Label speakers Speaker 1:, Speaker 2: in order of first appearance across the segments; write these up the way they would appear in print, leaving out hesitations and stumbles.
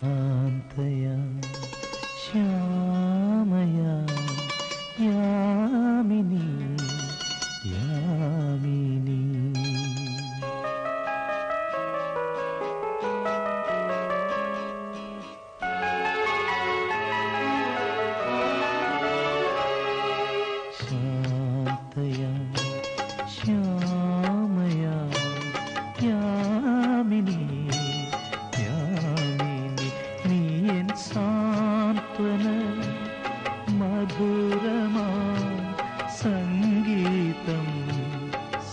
Speaker 1: ശാന്തയ ശ്യാമയ യാമിനി യാമിനി ശാന്തയ ശ്യാമയ യാമിനി സാന്ത്വന മധുരമാ സംഗീതം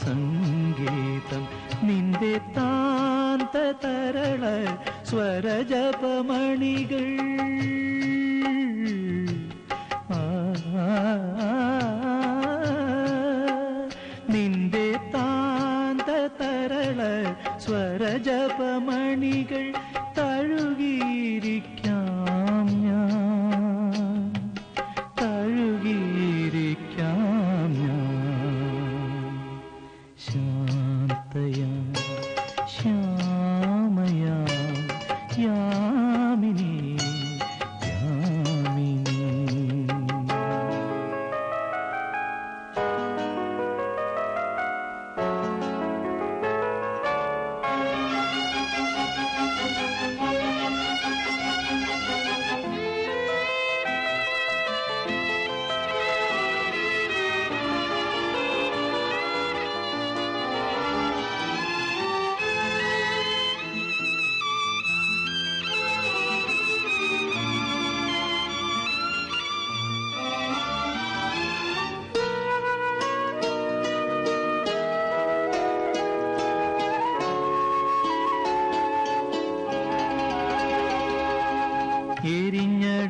Speaker 1: സംഗീതം നിന്റെ താന്ത തരള സ്വരജപമണികൾ നിന്റെ താന്ത തരള സ്വരജപമണികൾ തഴുകിയിരിക്കാം ഞാൻ തഴുകിയിരിക്കാം ഞാൻ ശാന്തയ ശ്യാമയ യാമിനി യാമിനി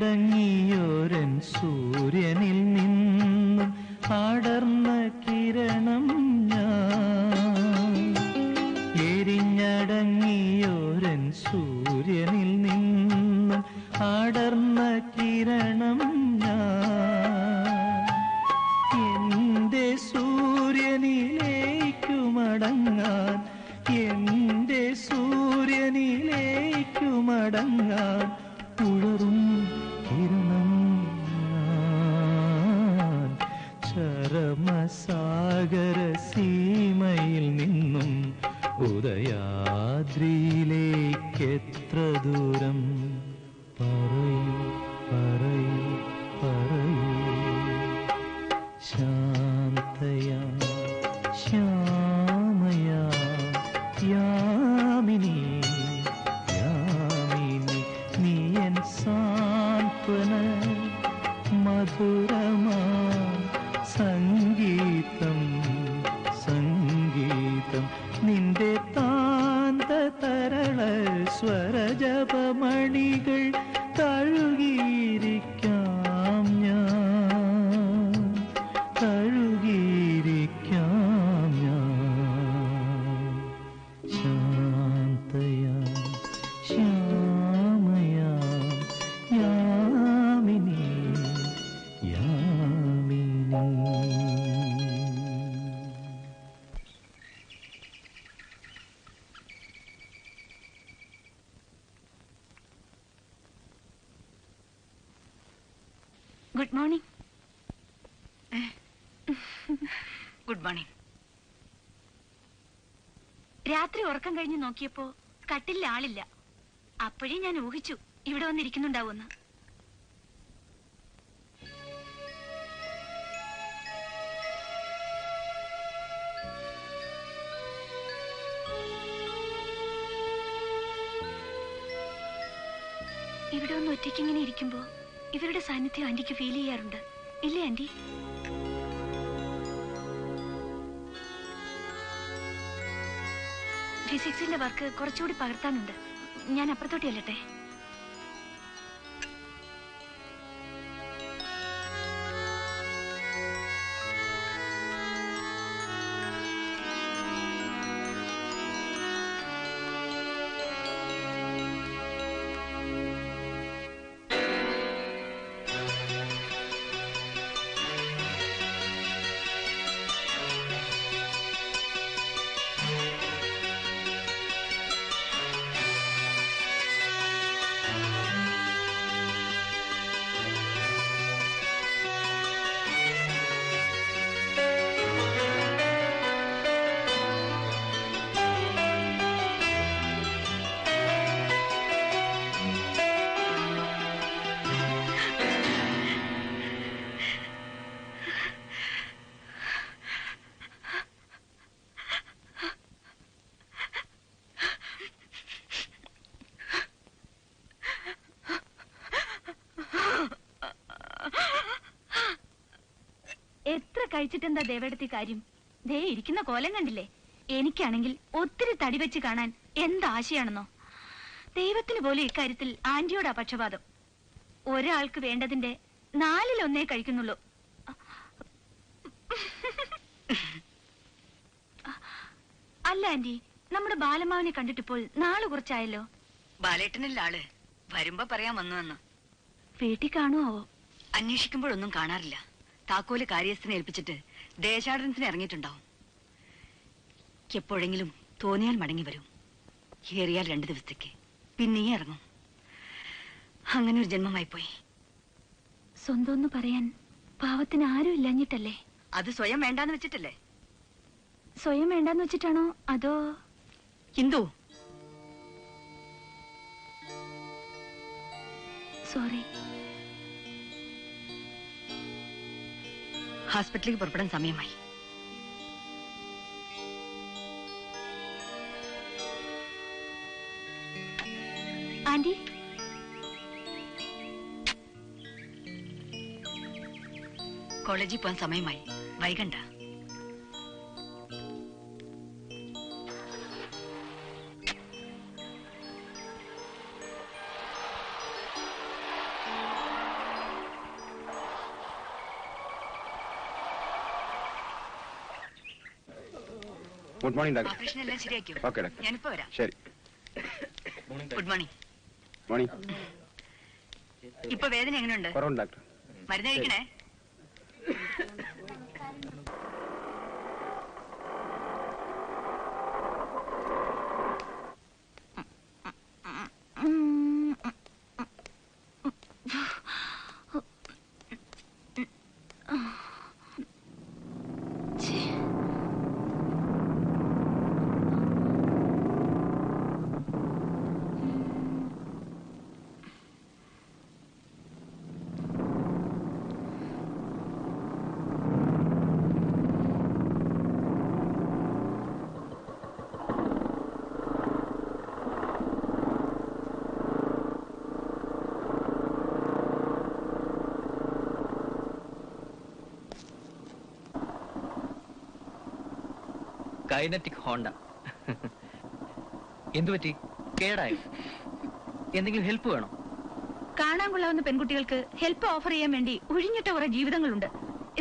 Speaker 1: എരിഞ്ഞടങ്ങിയോരൻ സൂര്യനിൽ നിന്നും അടർന്ന കിരണം ഞാൻ എരിഞ്ഞടങ്ങിയോരൻ സൂര്യനിൽ നിന്നും അടർന്ന കിരണം ഞാൻ എന്റെ സൂര്യനിലേക്കു മടങ്ങാൻ എന്റെ സൂര്യനിലേക്കു മടങ്ങാൻ ഉണരും കിരണം ചരമസാഗര സീമയിൽ നിന്നും ഉദയാദ്രിയിലേക്കെത്ര ദൂരം പറയൂ പറയൂ പറയൂ ശാന്തയ ശ്യാമയ യാമിനി സാന്ത്വന മധുരമാ സംഗീതം സംഗീതം നിന്റെ താന്ത തരള സ്വരജപമണികൾ തഴുകിയിരിക്കാം ഞാൻ തഴുകിയിരിക്കാം ഞാൻ ശാന്തയ ശ്യാമയ യാമിനി യാമിനി
Speaker 2: ഗുഡ് മോർണിംഗ്. Good morning. രാത്രി ഉറക്കം കഴിഞ്ഞ് നോക്കിയപ്പോ കട്ടിലിൽ ആളില്ല. അപ്പോഴേ ഞാൻ ഊഹിച്ചു ഇവിടെ വന്നിരിക്കുന്നുണ്ടാവുമെന്ന്. ഇവിടെ ഒന്ന് ഒറ്റയ്ക്കിങ്ങനെ ഇരിക്കുമ്പോ ഇവരുടെ സാന്നിധ്യം ആന്റിക്ക് ഫീൽ ചെയ്യാറുണ്ട്, ഇല്ലേ ആന്റി? ഫിസിക്സിന്റെ വർക്ക് കുറച്ചുകൂടി പകർത്താനുണ്ട്. ഞാൻ അപ്പുറത്തോട്ട് ചെല്ലട്ടെ? കഴിച്ചിട്ടെന്താ ദേവേടത്തി കാര്യം? ദേ ഇരിക്കുന്ന കോലം കണ്ടില്ലേ? എനിക്കാണെങ്കിൽ ഒത്തിരി തടി വെച്ച് കാണാൻ എന്താശയാണെന്നോ. ദൈവത്തിന് പോലും ഇക്കാര്യത്തിൽ ആന്റിയോടാ പക്ഷപാതം. ഒരാൾക്ക് വേണ്ടതിന്റെ 4-1 കഴിക്കുന്നുള്ളൂ. അല്ല ആന്റി, നമ്മുടെ ബാലമാവനെ കണ്ടിട്ടിപ്പോൾ നാള് കുറച്ചായല്ലോ.
Speaker 3: ബാലേട്ടനല്ല ആള്. വരുമ്പോ പറയാൻ വന്നു.
Speaker 2: വീട്ടിൽ കാണുവോ?
Speaker 3: അന്വേഷിക്കുമ്പോഴൊന്നും കാണാറില്ല. താക്കോല് കാര്യസ്ഥനെ ഏൽപ്പിച്ചിട്ട് ദേശാടനത്തിന് ഇറങ്ങിയിട്ടുണ്ടാവും. എപ്പോഴെങ്കിലും തോന്നിയാൽ മടങ്ങി വരും. ഏറിയാൽ 2 ദിവസത്തേക്ക്, പിന്നെയും ഇറങ്ങും. അങ്ങനെ ഒരു ജന്മമായി പോയി.
Speaker 2: സ്വന്തം പറയാൻ പാവത്തിന് ആരും ഇല്ലഞ്ഞിട്ടല്ലേ?
Speaker 3: അത് സ്വയം വേണ്ടാന്ന് വെച്ചിട്ടല്ലേ?
Speaker 2: സ്വയം വേണ്ടാന്ന് വെച്ചിട്ടാണോ അതോ?
Speaker 3: ഹിന്ദു,
Speaker 2: സോറി.
Speaker 3: ഹോസ്പിറ്റലിലേക്ക് പുറപ്പെടാൻ സമയമായി.
Speaker 2: ആന്റി,
Speaker 3: കോളേജിൽ പോകാൻ സമയമായി. വൈകണ്ട.
Speaker 4: Good morning doctor.
Speaker 3: ഓപ്പറേഷൻ എല്ലാം ശരിയാക്കിയോ?
Speaker 4: Okay doctor.
Speaker 3: ഞാനിപ്പോ വരാം.
Speaker 4: ശരി.
Speaker 3: Good morning.
Speaker 4: മോർണിംഗ്.
Speaker 3: ഇപ്പൊ വേദന എങ്ങനെയുണ്ട്?
Speaker 4: കുറവുണ്ട് ഡോക്ടർ.
Speaker 3: മരുന്ന് കഴിക്കണേ.
Speaker 1: Kinetic Honda. എന്തുപറ്റി? കേടായോ? എന്തെങ്കിലും ഹെൽപ്പ് വേണോ?
Speaker 2: കാണാൻ കൊള്ളാവുന്ന പെൺകുട്ടികൾക്ക് ഹെൽപ്പ് ഓഫർ ചെയ്യാൻ വേണ്ടി ഒഴിഞ്ഞിട്ട കുറെ ജീവിതങ്ങളുണ്ട്.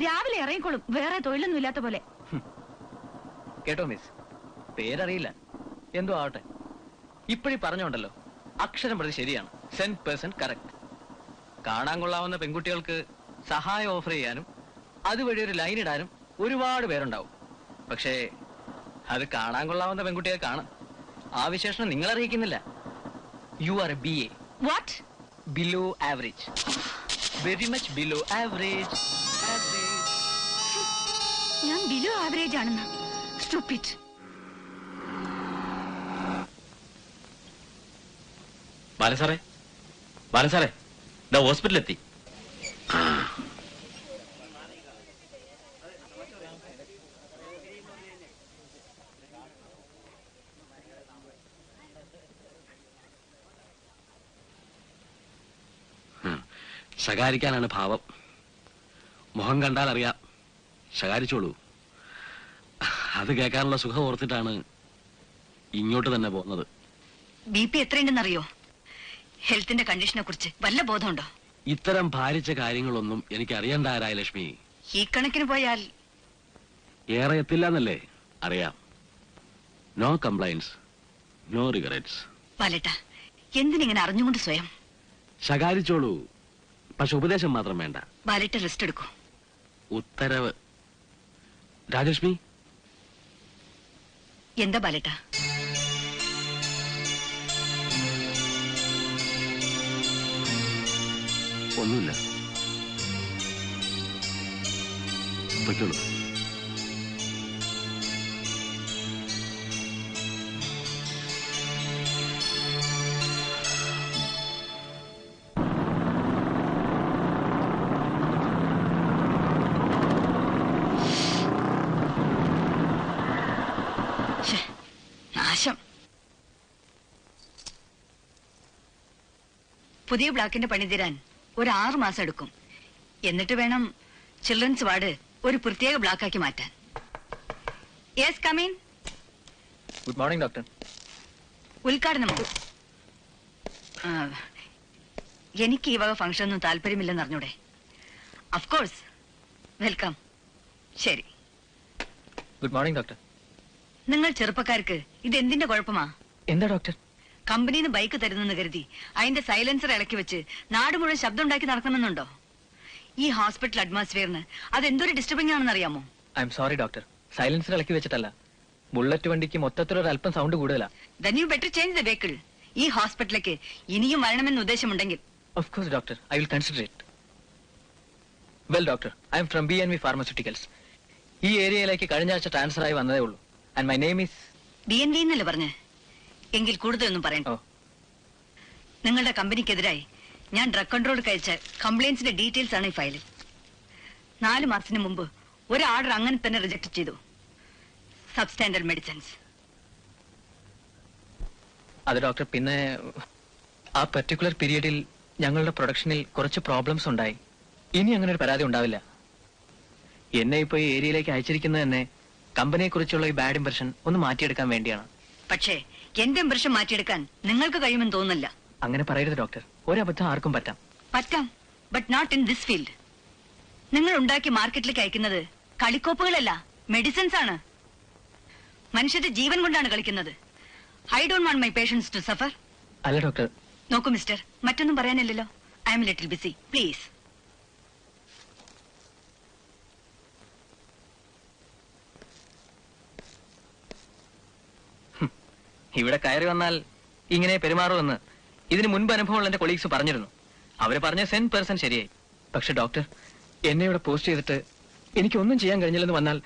Speaker 2: രാവിലെ ഇറങ്ങിക്കോളും, വേറെ തൊഴിലൊന്നും ഇല്ലാത്ത പോലെ.
Speaker 1: കേട്ടോ മിസ്, പേരറിയില്ല, എന്തോ ആവട്ടെ. ഇപ്പഴീ പറഞ്ഞോണ്ടല്ലോ, അക്ഷരം പ്രതി ശരിയാണ്. 100% കറക്റ്റ്. കാണാൻ കൊള്ളാവുന്ന പെൺകുട്ടികൾക്ക് സഹായം ഓഫർ ചെയ്യാനും അതുവഴി ഒരു ലൈൻ ഇടാനും ഒരുപാട് പേരുണ്ടാവും. പക്ഷേ അത് കാണാൻ കൊള്ളാവുന്ന പെൺകുട്ടിയെ കാണാം. ആ വിശേഷണം നിങ്ങൾ അറിയിക്കുന്നില്ല. You are a BA.
Speaker 2: What?
Speaker 1: Below average. Very much below average.
Speaker 2: ഞാൻ ബിലോ ആവറേജ് ആണെന്ന്. സ്റ്റുപ്പിഡ്.
Speaker 5: ബാലസാറേ, ബാലസാറേ, ഇതാ ഹോസ്പിറ്റലെത്തി. ശകാരിക്കാനാണ് ഭാവം. മുഖം കണ്ടാൽ അറിയാം. ശകാരിച്ചോളൂ. അത് കേൾക്കാനുള്ള സുഖം ഓർത്തിട്ടാണ് ഇങ്ങോട്ട് തന്നെ പോകുന്നത്.
Speaker 3: BP എത്രയുണ്ടെന്നറിയോ? ഹെൽത്തിന്റെ കണ്ടീഷനെ കുറിച്ച് വല്ല ബോധമുണ്ടോ?
Speaker 5: ഇത്തരം ഭാരിച്ച കാര്യങ്ങളൊന്നും എനിക്ക് അറിയണ്ടാരായ ലക്ഷ്മി.
Speaker 3: ഈ കണക്കിന് പോയാൽ
Speaker 5: ഏറെ എത്തില്ല. അറിയാം. No complaints, no regrets.
Speaker 3: പാലേട്ടാ, എന്തിനിങ്ങനെ അറിഞ്ഞുകൊണ്ട് സ്വയം?
Speaker 5: ശകാരിച്ചോളൂ, പക്ഷെ ഉപദേശം മാത്രം വേണ്ട.
Speaker 3: ബാലേട്ട റെസ്റ്റ് എടുക്കൂ.
Speaker 5: ഉത്തരവ്. രാജലക്ഷ്മി,
Speaker 3: എന്താ ബാലേട്ടാ?
Speaker 5: ഒന്നുമില്ല. പൊയ്ക്കോളൂ.
Speaker 3: നാശം. പുതിയ ബ്ലോക്കിന്റെ പണി തീരാൻ ഒരു 6 മാസം എടുക്കും. എന്നിട്ട് വേണം ചിൽഡ്രൻസ് വാർഡ് ഒരു പ്രത്യേക ബ്ലോക്കാക്കി മാറ്റാൻ. Yes come in.
Speaker 1: Good morning doctor.
Speaker 3: ഉദ്ഘാടനമോ? എനിക്ക് ഈ വക ഫംഗ്ഷൻ ഒന്നും താല്പര്യമില്ലെന്ന് അറിഞ്ഞൂടെ? അഫ്കോഴ്സ്. വെൽക്കം. ശരി.
Speaker 1: Good morning doctor.
Speaker 3: നിങ്ങൾ ചെറുപ്പക്കാർക്ക് ഇത് എന്തിന്റെ കുഴപ്പമാ?
Speaker 1: എന്താ ഡോക്ടർ?
Speaker 3: കമ്പനിന്ന് ബൈക്ക് തരുന്നെന്ന് കരുതി അതിന്റെ സൈലൻസർ ഇളക്കി വെച്ച് നാട് മുഴുവൻ ശബ്ദം ഉണ്ടാക്കി നടക്കണമെന്നുണ്ടോ? ഈ ഹോസ്പിറ്റൽ അറ്റ്മോസ്ഫിയറിന് അതെന്തൊരു ഡിസ്റ്റർബിംഗ് ആണെന്ന് അറിയാമോ?
Speaker 1: I am sorry doctor, silencer ഇളക്കി വെച്ചിട്ടല്ല. ബുള്ളറ്റ് വണ്ടിക്ക് മൊത്തത്തിലൊരു അല്പം സൗണ്ട് കൂടുതലാ.
Speaker 3: Then you better change the vehicle. ഈ ഹോസ്പിറ്റലിലേക്ക് ഇനിയും വരണമെന്ന് ഉദ്ദേശമുണ്ടെങ്കിൽ.
Speaker 1: Of course doctor, I will consider it. Well doctor, I am from B&V Pharmaceuticals. ഈ ഏരിയയിലേക്ക് കഴിഞ്ഞ ആഴ്ച ട്രാൻസ്ഫർ ആയി വന്നതേ ഉള്ളൂ. And my name is
Speaker 3: B&V എന്നല്ലേ പറഞ്ഞേ? എങ്കിൽ കൂടുതലൊന്നും പറയണ്ട. നിങ്ങളുടെ കമ്പനിക്കെതിരായി ഞാൻ ഡ്രഗ് കൺട്രോൾ കഴിച്ച കംപ്ലൈന്റ്സിന്റെ ഡീറ്റെയിൽസ് ആണ് ഈ ഫയലിൽ. 4 മാസത്തിന് മുമ്പ് ഒരു ഓർഡർ അങ്ങനെ തന്നെ റിജക്ട് ചെയ്തു. Substandard medicines.
Speaker 1: അത് ഡോക്ടർ, പിന്നെ ആ പെർട്ടിക്കുലർ പീരീഡിൽ ഞങ്ങളുടെ പ്രൊഡക്ഷനിൽ കുറച്ച് പ്രോബ്ലംസ് ഉണ്ടായി. ഇനി അങ്ങനെ ഒരു പരാതി ഉണ്ടാവില്ല. എന്നെ ഇപ്പൊ ഈ ഏരിയയിലേക്ക് അയച്ചിരിക്കുന്നത് തന്നെ കമ്പനിയെ കുറിച്ചുള്ള ഈ ബാഡ് ഇംപ്രഷൻ ഒന്ന് മാറ്റിയെടുക്കാൻ വേണ്ടിയാണ്.
Speaker 3: പക്ഷേ എന്റെ ഇംപ്രഷൻ മാറ്റിയെടുക്കാൻ നിങ്ങൾക്ക് കഴിയുമെന്ന് തോന്നുന്നില്ല.
Speaker 1: അങ്ങനെ പറയരുത് ഡോക്ടർ, ഒരബദ്ധം ആർക്കും പറ്റാം.
Speaker 3: പറ്റാം, but not in this field. നിങ്ങൾ ഉണ്ടാക്കി മാർക്കറ്റിലേക്ക് അയക്കുന്നത് കളിക്കോപ്പുകളല്ല, മെഡിസിൻസ് ആണ്. മനുഷ്യന്റെ ജീവൻ കൊണ്ടാണ് കളിക്കുന്നത്. I don't want my patients to suffer.
Speaker 1: അല്ല ഡോക്ടർ.
Speaker 3: നോക്കൂ മിസ്റ്റർ, മറ്റൊന്നും പറയാനില്ലല്ലോ. I am little busy, please.
Speaker 1: ഇവിടെ കയറി വന്നാൽ ഇങ്ങനെ പെരുമാറുമെന്ന് ഇതിന് മുൻപ് അനുഭവമുള്ള എന്റെ കൊളീഗ്സ് പറഞ്ഞിരുന്നു. അവര് പറഞ്ഞ 100% ശരിയായി. പക്ഷെ ഡോക്ടർ, എന്നെ ഇവിടെ പോസ്റ്റ് ചെയ്തിട്ട് എനിക്കൊന്നും ചെയ്യാൻ കഴിഞ്ഞില്ലെന്ന് വന്നാൽ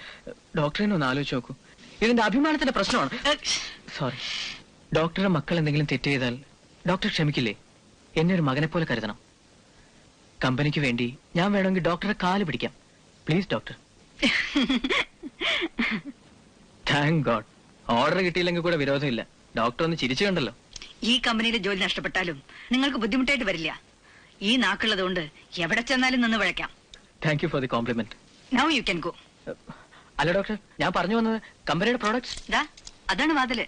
Speaker 1: ഡോക്ടറിനെ ഒന്ന് ആലോചിച്ച് നോക്കൂ. ഇതിന്റെ അഭിമാനത്തിന്റെ പ്രശ്നമാണ്. സോറി. ഡോക്ടറുടെ മക്കൾ എന്തെങ്കിലും തെറ്റ് ചെയ്താൽ ഡോക്ടർ ക്ഷമിക്കില്ലേ? എന്നെ ഒരു മകനെ പോലെ കരുതണം. കമ്പനിക്ക് വേണ്ടി ഞാൻ വേണമെങ്കിൽ ഡോക്ടറെ കാല് പിടിക്കാം. Please doctor. Thank God. Order കിട്ടിയില്ലെങ്കിൽ കൂടെ വിരോധമില്ല. ഡോക്ടർ ഒന്ന് ചിരിച്ചു കണ്ടല്ലോ.
Speaker 3: ഈ കമ്പനിയിലെ ജോലി നഷ്ടപ്പെട്ടാലും നിങ്ങൾക്ക് ബുദ്ധിമുട്ടായിട്ട് വരില്ല. ഈ നാക്കുള്ളതുകൊണ്ട് എവിടെ ചെന്നാലും നിന്ന് വിളക്കാം.
Speaker 1: Thank you for the compliment.
Speaker 3: Now you can go.
Speaker 1: അല്ല ഡോക്ടർ, ഞാൻ പറഞ്ഞു വന്നത് കമ്പനിയുടെ പ്രോഡക്ട്സ്.
Speaker 3: ദാ അതാണ് വാതില്.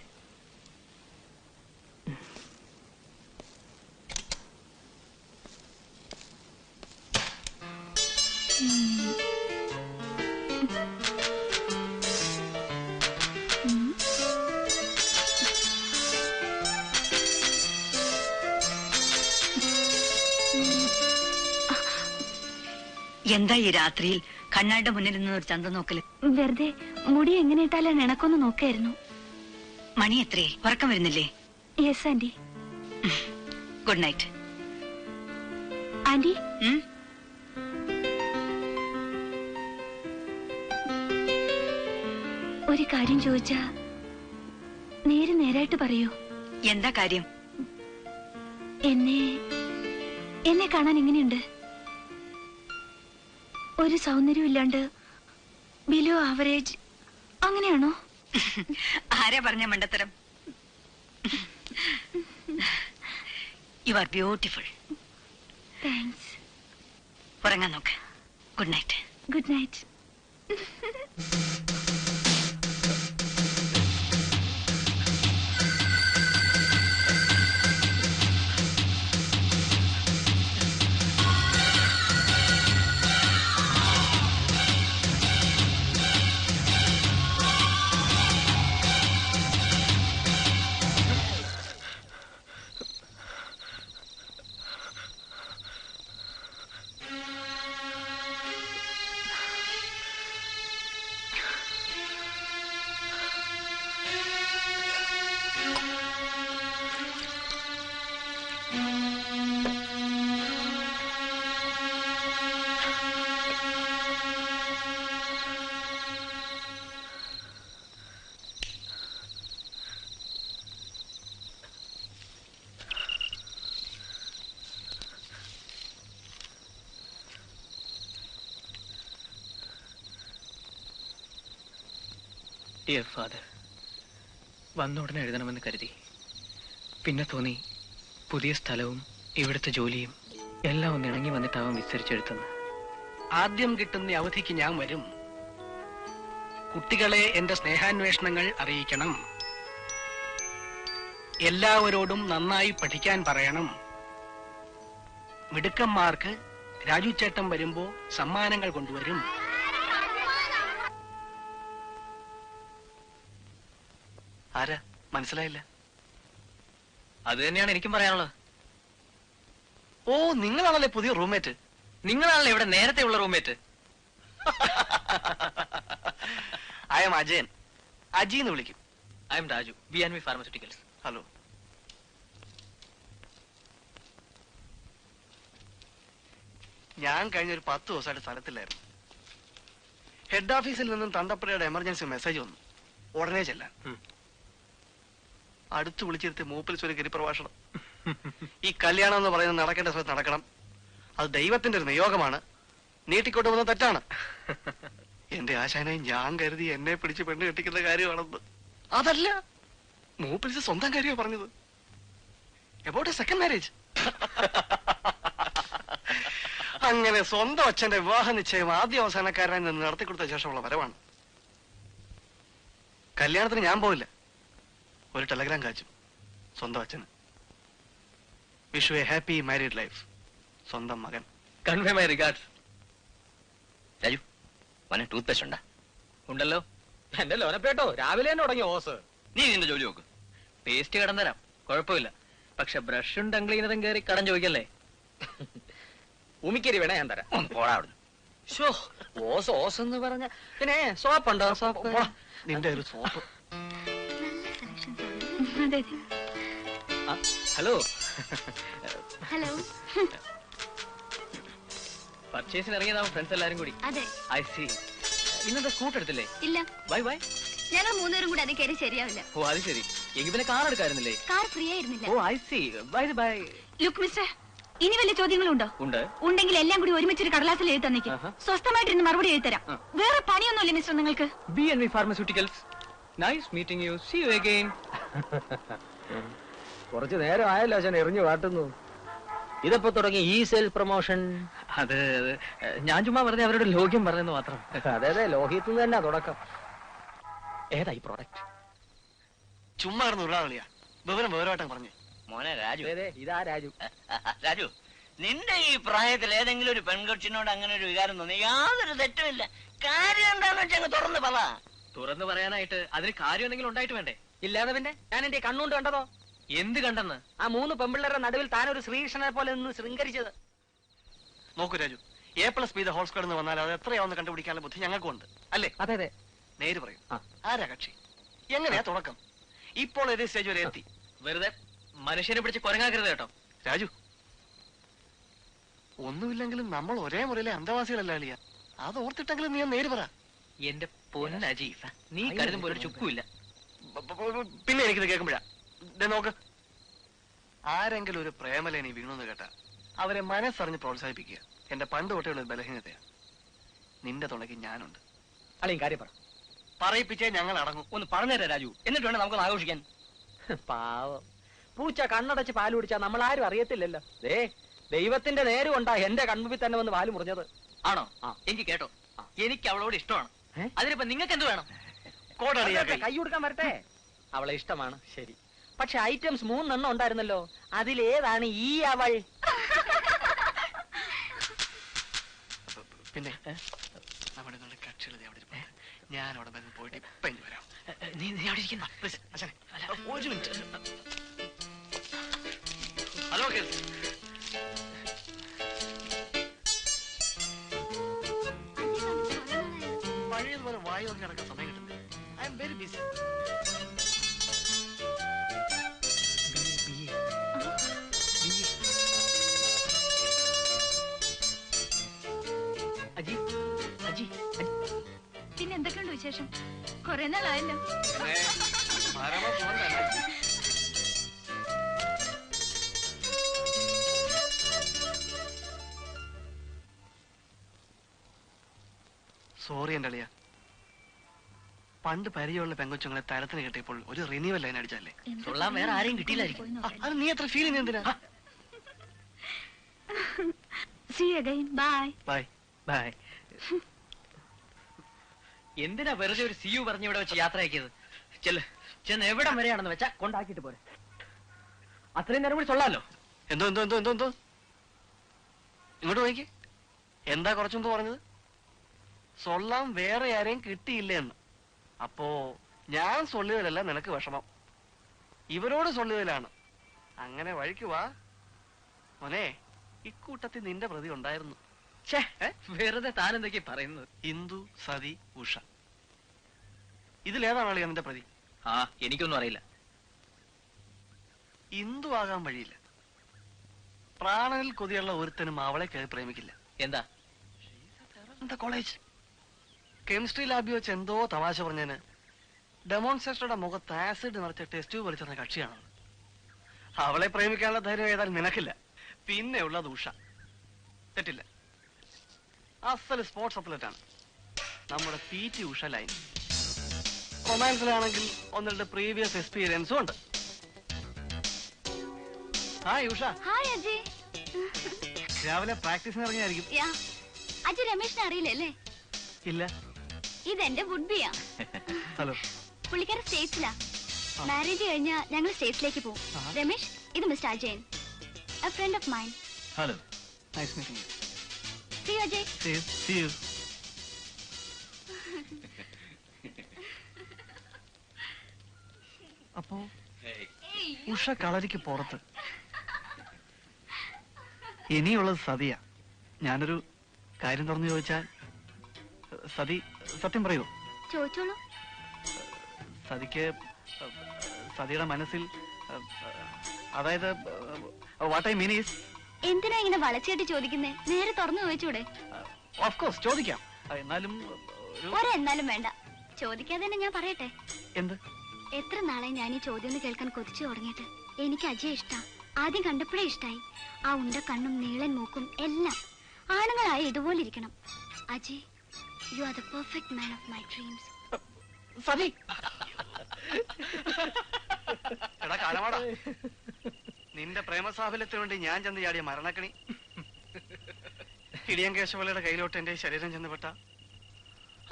Speaker 3: എന്താ ഈ രാത്രിയിൽ കണ്ണാടിന്റെ മുന്നിൽ നിന്ന് ഒരു ചന്ത നോക്കല്?
Speaker 2: വെറുതെ മുടി എങ്ങനെ ഇട്ടാലും ഇണക്കൊന്ന് നോക്കായിരുന്നു.
Speaker 3: മണി എത്രേ? ഉറക്കം വരുന്നില്ലേ?
Speaker 2: Yes aunty.
Speaker 3: Good night.
Speaker 2: Aunty, ഒരു കാര്യം ചോദിച്ചാ നേരായിട്ട് പറയൂ.
Speaker 3: എന്താ കാര്യം?
Speaker 2: എന്നെ കാണാൻ എങ്ങനെയുണ്ട്? ഒരു സൗന്ദര്യം ഇല്ലാണ്ട് ബിലോ ആവറേജ് അങ്ങനെയാണോ?
Speaker 3: ആരാ പറഞ്ഞ മണ്ടത്തരം? U are beautiful.
Speaker 2: താങ്ക്സ്.
Speaker 3: ഉറങ്ങാൻ നോക്ക്. Good night.
Speaker 2: Good night.
Speaker 1: Dear father, വന്ന ഉടനെ എഴുതണമെന്ന് കരുതി. പിന്നെ തോന്നി പുതിയ സ്ഥലവും ഇവിടുത്തെ ജോലിയും എല്ലാം ഒന്ന് ഇണങ്ങി വന്നിട്ടാവാൻ വിസ്തരിച്ചെഴുത്തുന്നു.
Speaker 6: ആദ്യം കിട്ടുന്ന അവധിക്ക് ഞാൻ വരും. കുട്ടികളെ എന്റെ സ്നേഹാന്വേഷണങ്ങൾ അറിയിക്കണം. എല്ലാവരോടും നന്നായി പഠിക്കാൻ പറയണം. മിടുക്കന്മാർക്ക് രാജു ചേട്ടൻ വരുമ്പോ സമ്മാനങ്ങൾ കൊണ്ടുവരും.
Speaker 1: ആരാ മനസ്സിലായില്ല? അത് തന്നെയാണ് എനിക്കും പറയാനുള്ളത്. ഓ, നിങ്ങളാണല്ലേ പുതിയ റൂംമേറ്റ്? നിങ്ങളാണല്ലേ ഇവിടെ നേരത്തെ ഉള്ള roommate? I M Ajayan. Aji എന്ന് വിളിക്കും. I am Raju, B&B pharmaceuticals. Hello. ഞാൻ കഴിഞ്ഞ ഒരു 10 ദിവസമായിട്ട് സ്ഥലത്തില്ലായിരുന്നു. ഹെഡ് ഓഫീസിൽ നിന്നും തന്തപ്പുഴയുടെ എമർജൻസി മെസ്സേജ് വന്നു, ഉടനെ ചെല്ലാൻ. അടുത്ത് വിളിച്ചിരുത്തി മൂപ്പിൽ ഒരു ഗിരിപ്രഭാഷണം. ഈ കല്യാണം എന്ന് പറയുന്നത് നടക്കേണ്ട സമയത്ത് നടക്കണം. അത് ദൈവത്തിന്റെ ഒരു നിയോഗമാണ്. നീട്ടിക്കൊണ്ടു പോകുന്നത് തെറ്റാണ്. എന്റെ ആശാനെ ഞാൻ കരുതി എന്നെ പിടിച്ച് പെണ്ണ് കെട്ടിക്കുന്ന കാര്യമാണെന്ന്. അതല്ല, മൂപ്പിൽസ് സ്വന്തം കാര്യമാണ് പറഞ്ഞത്. About A second marriage. അങ്ങനെ സ്വന്തം അച്ഛന്റെ വിവാഹ നിശ്ചയം ആദ്യ അവസാനക്കാരനായി നിന്ന് നടത്തിക്കൊടുത്ത ശേഷമുള്ള വരവാണ്. കല്യാണത്തിന് ഞാൻ പോവില്ല. ഒരു ടെലഗ്രാം കാച്ചു സ്വന്തം അച്ഛന്. Wish you A happy married life. സ്വന്തം മകൻ.
Speaker 7: Convey my regards. രാജു, മോനെ ടൂത്ത് പേസ്റ്റ് ഉണ്ടാ?
Speaker 1: ഉണ്ടല്ലോ.
Speaker 8: എന്റെ ലോനപ്പേട്ടോ, രാവിലെ തന്നെ തുടങ്ങി ഓസ്.
Speaker 7: നീ നിന്റെ ജോലി നോക്ക്.
Speaker 1: പേസ്റ്റ് കടം തരാം, കുഴപ്പമില്ല. പക്ഷെ ബ്രഷും ടങ് ക്ലീനറും കയറി കടം ചോദിക്കല്ലേ.
Speaker 8: ഉമിക്കരി വേണേ ഞാൻ തരാം.
Speaker 7: പോടാ അവിടുന്ന്.
Speaker 8: ഓസ് ഓസ് എന്ന് പറഞ്ഞ പിന്നെ സോപ്പുണ്ടോ? സോപ്പ്
Speaker 1: നിന്റെ ഒരു സോപ്പ്.
Speaker 2: അതെ.
Speaker 1: ഹലോ.
Speaker 2: ഹലോ.
Speaker 1: പർച്ചേസിന് ഇറങ്ങിയതാവും ഫ്രണ്ട്സ് എല്ലാരും കൂടി.
Speaker 2: അതെ.
Speaker 1: I C. ഇന്നത്തെ സ്കൂട്ട് എടുത്തില്ലേ?
Speaker 2: ഇല്ല.
Speaker 1: Bye bye.
Speaker 2: ഞങ്ങൾ മൂന്നുപേരും കൂടി അത് കയറി ശരിയാവില്ല.
Speaker 1: ഓ, അത് ശരി. എങ്കിൽ പിന്നെ കാർ എടുക്കായിരുന്നില്ലേ?
Speaker 2: കാർ ഫ്രീ ആയിരുന്നില്ല.
Speaker 1: Oh, I see. Bye bye.
Speaker 2: Look mister, ഇനി വല്ല ചോദ്യങ്ങളുണ്ടോ?
Speaker 1: ഉണ്ട്.
Speaker 2: ഉണ്ടെങ്കിൽ എല്ലാം കൂടി ഒരുമിച്ചൊരു കടലാസിൽ എഴുതി തന്നേക്ക്. സ്വസ്ഥമായിട്ടിരുന്ന് മറുപടി എഴുതരാം. വേറെ പണിയൊന്നുമില്ല മിസ്റ്റർ നിങ്ങൾക്ക്?
Speaker 1: B&B pharmaceuticals. Nice meeting you. See you again.
Speaker 8: കുറച്ചു നേരം ആയല്ലോ അച്ഛൻ എറിഞ്ഞു കാട്ടുന്നു. ഇതപ്പോ തുടങ്ങി ഈ സെൽഫ് പ്രൊമോഷൻ.
Speaker 1: അത് ഞാൻ ചുമ്മാ വെറുതെ അവരുടെ ലോക്യം പറഞ്ഞെന്ന് മാത്രം.
Speaker 8: അതെ, ലോഹിയത്തിൽ നിന്ന് തന്നെ തുടക്കം. ഏതായി പ്രോഡക്റ്റ്?
Speaker 1: ചുമ്മാ ഉരുളാളിയാ. വിവരമായിട്ടും പറഞ്ഞു.
Speaker 7: മോനെ രാജു.
Speaker 8: ഇതാ രാജു.
Speaker 7: രാജു, നിന്റെ ഈ പ്രായത്തിൽ ഏതെങ്കിലും ഒരു പെൺകൊച്ചിനോട് അങ്ങനെ ഒരു വികാരം തോന്നി? യാതൊരു തെറ്റുമില്ല. കാര്യം എന്താന്ന് വെച്ചാൽ തുറന്ന് പറ.
Speaker 1: തുറന്നു പറയാനായിട്ട് അതിന് കാര്യം എന്തെങ്കിലും ഉണ്ടായിട്ട് വേണ്ടേ?
Speaker 8: ഇല്ലാതെ പിന്നെ ഞാൻ എന്റെ കണ്ണുകൊണ്ട് കണ്ടതോ?
Speaker 1: എന്ത് കണ്ടെന്ന്?
Speaker 8: ആ 3 പെമ്പിള്ളേരുടെ നടുവിൽ താനൊരു ശ്രീകൃഷ്ണനെ പോലെ നിന്ന് ശൃംഗരിച്ചത്.
Speaker 1: നോക്കൂ രാജു, A+B ഹോൾ സ്ക്വയർ എന്ന് വന്നാൽ അത് എത്രയാവുന്ന കണ്ടുപിടിക്കാനുള്ള ബുദ്ധി ഞങ്ങൾക്കുണ്ട്, അല്ലേ?
Speaker 8: അതെ അതെ.
Speaker 1: നേര് പറയും. ആരാ കക്ഷി? എങ്ങനെയാ തുടക്കം? ഇപ്പോൾ ഏത് സ്റ്റേജ് വരെ എത്തി? വെറുതെ മനുഷ്യനെ പിടിച്ച് കുരങ്ങാക്കരുത് കേട്ടോ രാജു. ഒന്നുമില്ലെങ്കിലും നമ്മൾ ഒരേ മുറിയിലെ അന്തവാസികളല്ല അളിയ. അത് ഓർത്തിട്ടെങ്കിലും നീ നേര് പറ. എന്റെ പൊന്നജീഫ, നീ കരുതുമ്പോ ഒരു ചുക്കുമില്ല. പിന്നെ എനിക്കിത് കേൾക്കുമ്പോഴാ നോക്ക്. ആരെങ്കിലും ഒരു പ്രേമലേനി വീണെന്ന് കേട്ടാ അവരെ മനസ്സറിഞ്ഞ് പ്രോത്സാഹിപ്പിക്കുക എന്റെ പണ്ട് തൊട്ടേയുള്ള ഒരു ബലഹീനതയാണ്. നിന്റെ തുണയ്ക്ക് ഞാനുണ്ട്.
Speaker 8: അളിയും കാര്യം പറ.
Speaker 1: പറയിപ്പിച്ചേ ഞങ്ങൾ അടങ്ങും.
Speaker 7: ഒന്ന് പറഞ്ഞുതരാ രാജു, എന്നിട്ട് വേണം നമുക്കൊന്ന് ആഘോഷിക്കാൻ.
Speaker 8: പാവം പൂച്ച കണ്ണടച്ച് പാല് കുടിച്ചാ നമ്മൾ ആരും അറിയത്തില്ലല്ലോ. ദൈവത്തിന്റെ നേര് കൊണ്ടാ എന്റെ കൺമുമ്പിൽ തന്നെ വന്ന് പാല് മുറിഞ്ഞത്.
Speaker 1: ആണോ? എനിക്ക് കേട്ടോ, എനിക്ക് അവളോട് ഇഷ്ടമാണ്. അതിനിപ്പോ നിങ്ങൾക്ക് എന്ത് വേണം?
Speaker 8: കൈ കൊടുക്കാൻ വരട്ടെ. അവളെ ഇഷ്ടമാണ്, ശരി. പക്ഷെ ഐറ്റംസ് 3 എണ്ണം ഉണ്ടായിരുന്നല്ലോ, അതിലേതാണ് ഈ അവൾ?
Speaker 1: പിന്നെ നമ്മുടെ കക്ഷികൾ ഞാൻ അവിടെ വന്ന് പോയിട്ട് ഇപ്പൊ ഇനി വരാം. നീ അവിടെ ഇരിക്കുന്ന ഒരു മിനിറ്റ്. ഹലോ കേൾസ്, പഴയതുപോലെ വായു നോക്കി നടക്കാൻ സമയം കിട്ടുന്നില്ല. I am very busy.
Speaker 2: പിന്നെ എന്തൊക്കെയുണ്ട് വിശേഷം? കുറെ നാളായല്ലോ.
Speaker 1: സോറി എന്റെ അളിയ. പണ്ട് പരിചയമുള്ള പെങ്കൊച്ചുങ്ങളെ തരത്തിന് കിട്ടിയപ്പോൾ ഒരു റിന്യൂവൽ ലൈൻ അടിച്ചല്ലേ.
Speaker 7: കൊള്ളാൻ വേറെ ആരെയും കിട്ടിയില്ലായിരിക്കും.
Speaker 1: അത് നീ എത്ര ഫീൽ ചെയ്യുന്ന എന്തിനാ?
Speaker 2: See you again. Bye.
Speaker 1: Bye bye. എന്തിനാ വെറുതെ ഒരു സിയു പറഞ്ഞ് ഇവിടെ വെച്ച് യാത്ര ആക്കിയത്? ചെന്ന് എവിടം വരെയാണെന്ന് വെച്ചാ കൊണ്ടാക്കിട്ട് പോരെ. അത്രയും നേരം കൂടി തൊള്ളാലോ.
Speaker 6: എന്തോ എന്തോ എന്തോ എന്തോ എന്തോ ഇങ്ങോട്ട് നോക്കി. എന്താ കുറച്ചെന്തോ പറഞ്ഞത്? സൊല്ലാം വേറെ ആരെയും കിട്ടിയില്ല എന്ന്. അപ്പോ ഞാൻ സൊല്ലിയതിലല്ല നിനക്ക് വിഷമം, ഇവരോട് സൊല്ലിയതിലാണ്. അങ്ങനെ വഴിക്ക് വാ മോനെ. ഇക്കൂട്ടത്തിൽ നിന്റെ പ്രതി ഉണ്ടായിരുന്നു.
Speaker 1: വെറുതെ താനെന്തൊക്കെ പറയുന്നത്?
Speaker 6: ഇന്ദു, സതി, ഉഷ, ഇതിലേതാണ് ആളിയാ നിന്റെ പ്രതി?
Speaker 1: ആ, എനിക്കൊന്നും അറിയില്ല.
Speaker 6: ഇന്ദു ആകാൻ വഴിയില്ല. പ്രാണനിൽ കൊതിയുള്ള ഒരുത്തനും അവളെ കയറി പ്രേമിക്കില്ല.
Speaker 1: എന്താ
Speaker 6: കോളേജ് കെമിസ്ട്രി ലാബിൽ വെച്ച് എന്തോ തമാശ പറഞ്ഞതിന് ഡെമോൺസ്ട്രേറ്ററുടെ മുഖത്ത് ആസിഡ് നിറച്ച ടെസ്റ്റ് ട്യൂബ് വലിച്ചെറിഞ്ഞ കക്ഷിയാണ്. അവളെ പ്രേമിക്കാനുള്ള ധൈര്യം ഏതായാലും നിനക്കില്ല. പിന്നെ ഉള്ളത് ഉഷ. തെറ്റില്ല, അസൽ സ്പോർട്സ് അത്ലറ്റാണ് നമ്മുടെ PT ഉഷ ലൈൻ. റൊമാൻസിലാണെങ്കിൽ ഒന്ന് രണ്ട് പ്രീവിയസ് എക്സ്പീരിയൻസും ഉണ്ട്. ഹായ് ഉഷ.
Speaker 2: ഹായ് അജയ്.
Speaker 6: രാവിലെ പ്രാക്ടീസിന് ഇറങ്ങിയായിരിക്കും.
Speaker 2: അജയ് രമേശിനെ അറിയില്ലല്ലേ?
Speaker 6: ഇല്ല.
Speaker 2: ഇതെന്റെ വുഡ്ബിയാ.
Speaker 6: ഹലോ.
Speaker 2: പുള്ളിക്കാരൻ സ്റ്റേറ്റ്സിലാ. മാരേജ് കഴിഞ്ഞാ ഞങ്ങൾ സ്റ്റേറ്റ്സിലേക്ക് പോകും. രമേശ്, ഇത് mister Ajayan, a friend of mine.
Speaker 1: Hello.
Speaker 6: Nice meeting U.
Speaker 2: See you, Ajay.
Speaker 6: See you. അപ്പോ ഉഷ കളരിക്ക് പുറത്ത്, ഇനിയുള്ളത് സതിയ. ഞാനൊരു കാര്യം തുറന്നു ചോദിച്ചാൽ സതി സത്യം പറയൂ?
Speaker 2: ചോദിച്ചോളൂ.
Speaker 6: സതിക്ക് സതിയുടെ മനസ്സിൽ, അതായത് വാട്ട് ഐ മീൻ ഈസ്.
Speaker 2: എന്തിനാ ഇങ്ങനെ വളച്ചേട്ട് ചോദിക്കുന്നേ? നേരെ തുറന്നു ചോദിച്ചൂടെ?
Speaker 6: ഓഫ് കോഴ്സ് ചോദിക്കാം. എന്നാലും
Speaker 2: എന്നാലും വേണ്ട, ചോദിക്കാതെ തന്നെ ഞാൻ പറയട്ടെ.
Speaker 6: എന്ത്?
Speaker 2: എത്ര നാളായി ഞാൻ ഈ ചോദ്യം ഒന്ന് കേൾക്കാൻ കൊതിച്ചു തുടങ്ങിയിട്ട്. എനിക്ക് അജയ് ഇഷ്ടാ. ആദ്യം കണ്ടപ്പോഴേ ഇഷ്ടായി. ആ ഉണ്ട കണ്ണും നീളൻ മൂക്കും എല്ലാം. ആണുങ്ങളായ ഇതുപോലെ ഇരിക്കണം. Ajay, you are the perfect man of my dreams.
Speaker 6: Sathi, എടാ കാലമാടാ, നിന്റെ പ്രേമസാഫല്യത്തിന് വേണ്ടി ഞാൻ ചെന്ന് ചാടിയ മരണക്കണി. ഇടിയൻ കേശവലയുടെ കയ്യിലോട്ട് എന്റെ ശരീരം ചെന്നുപെട്ട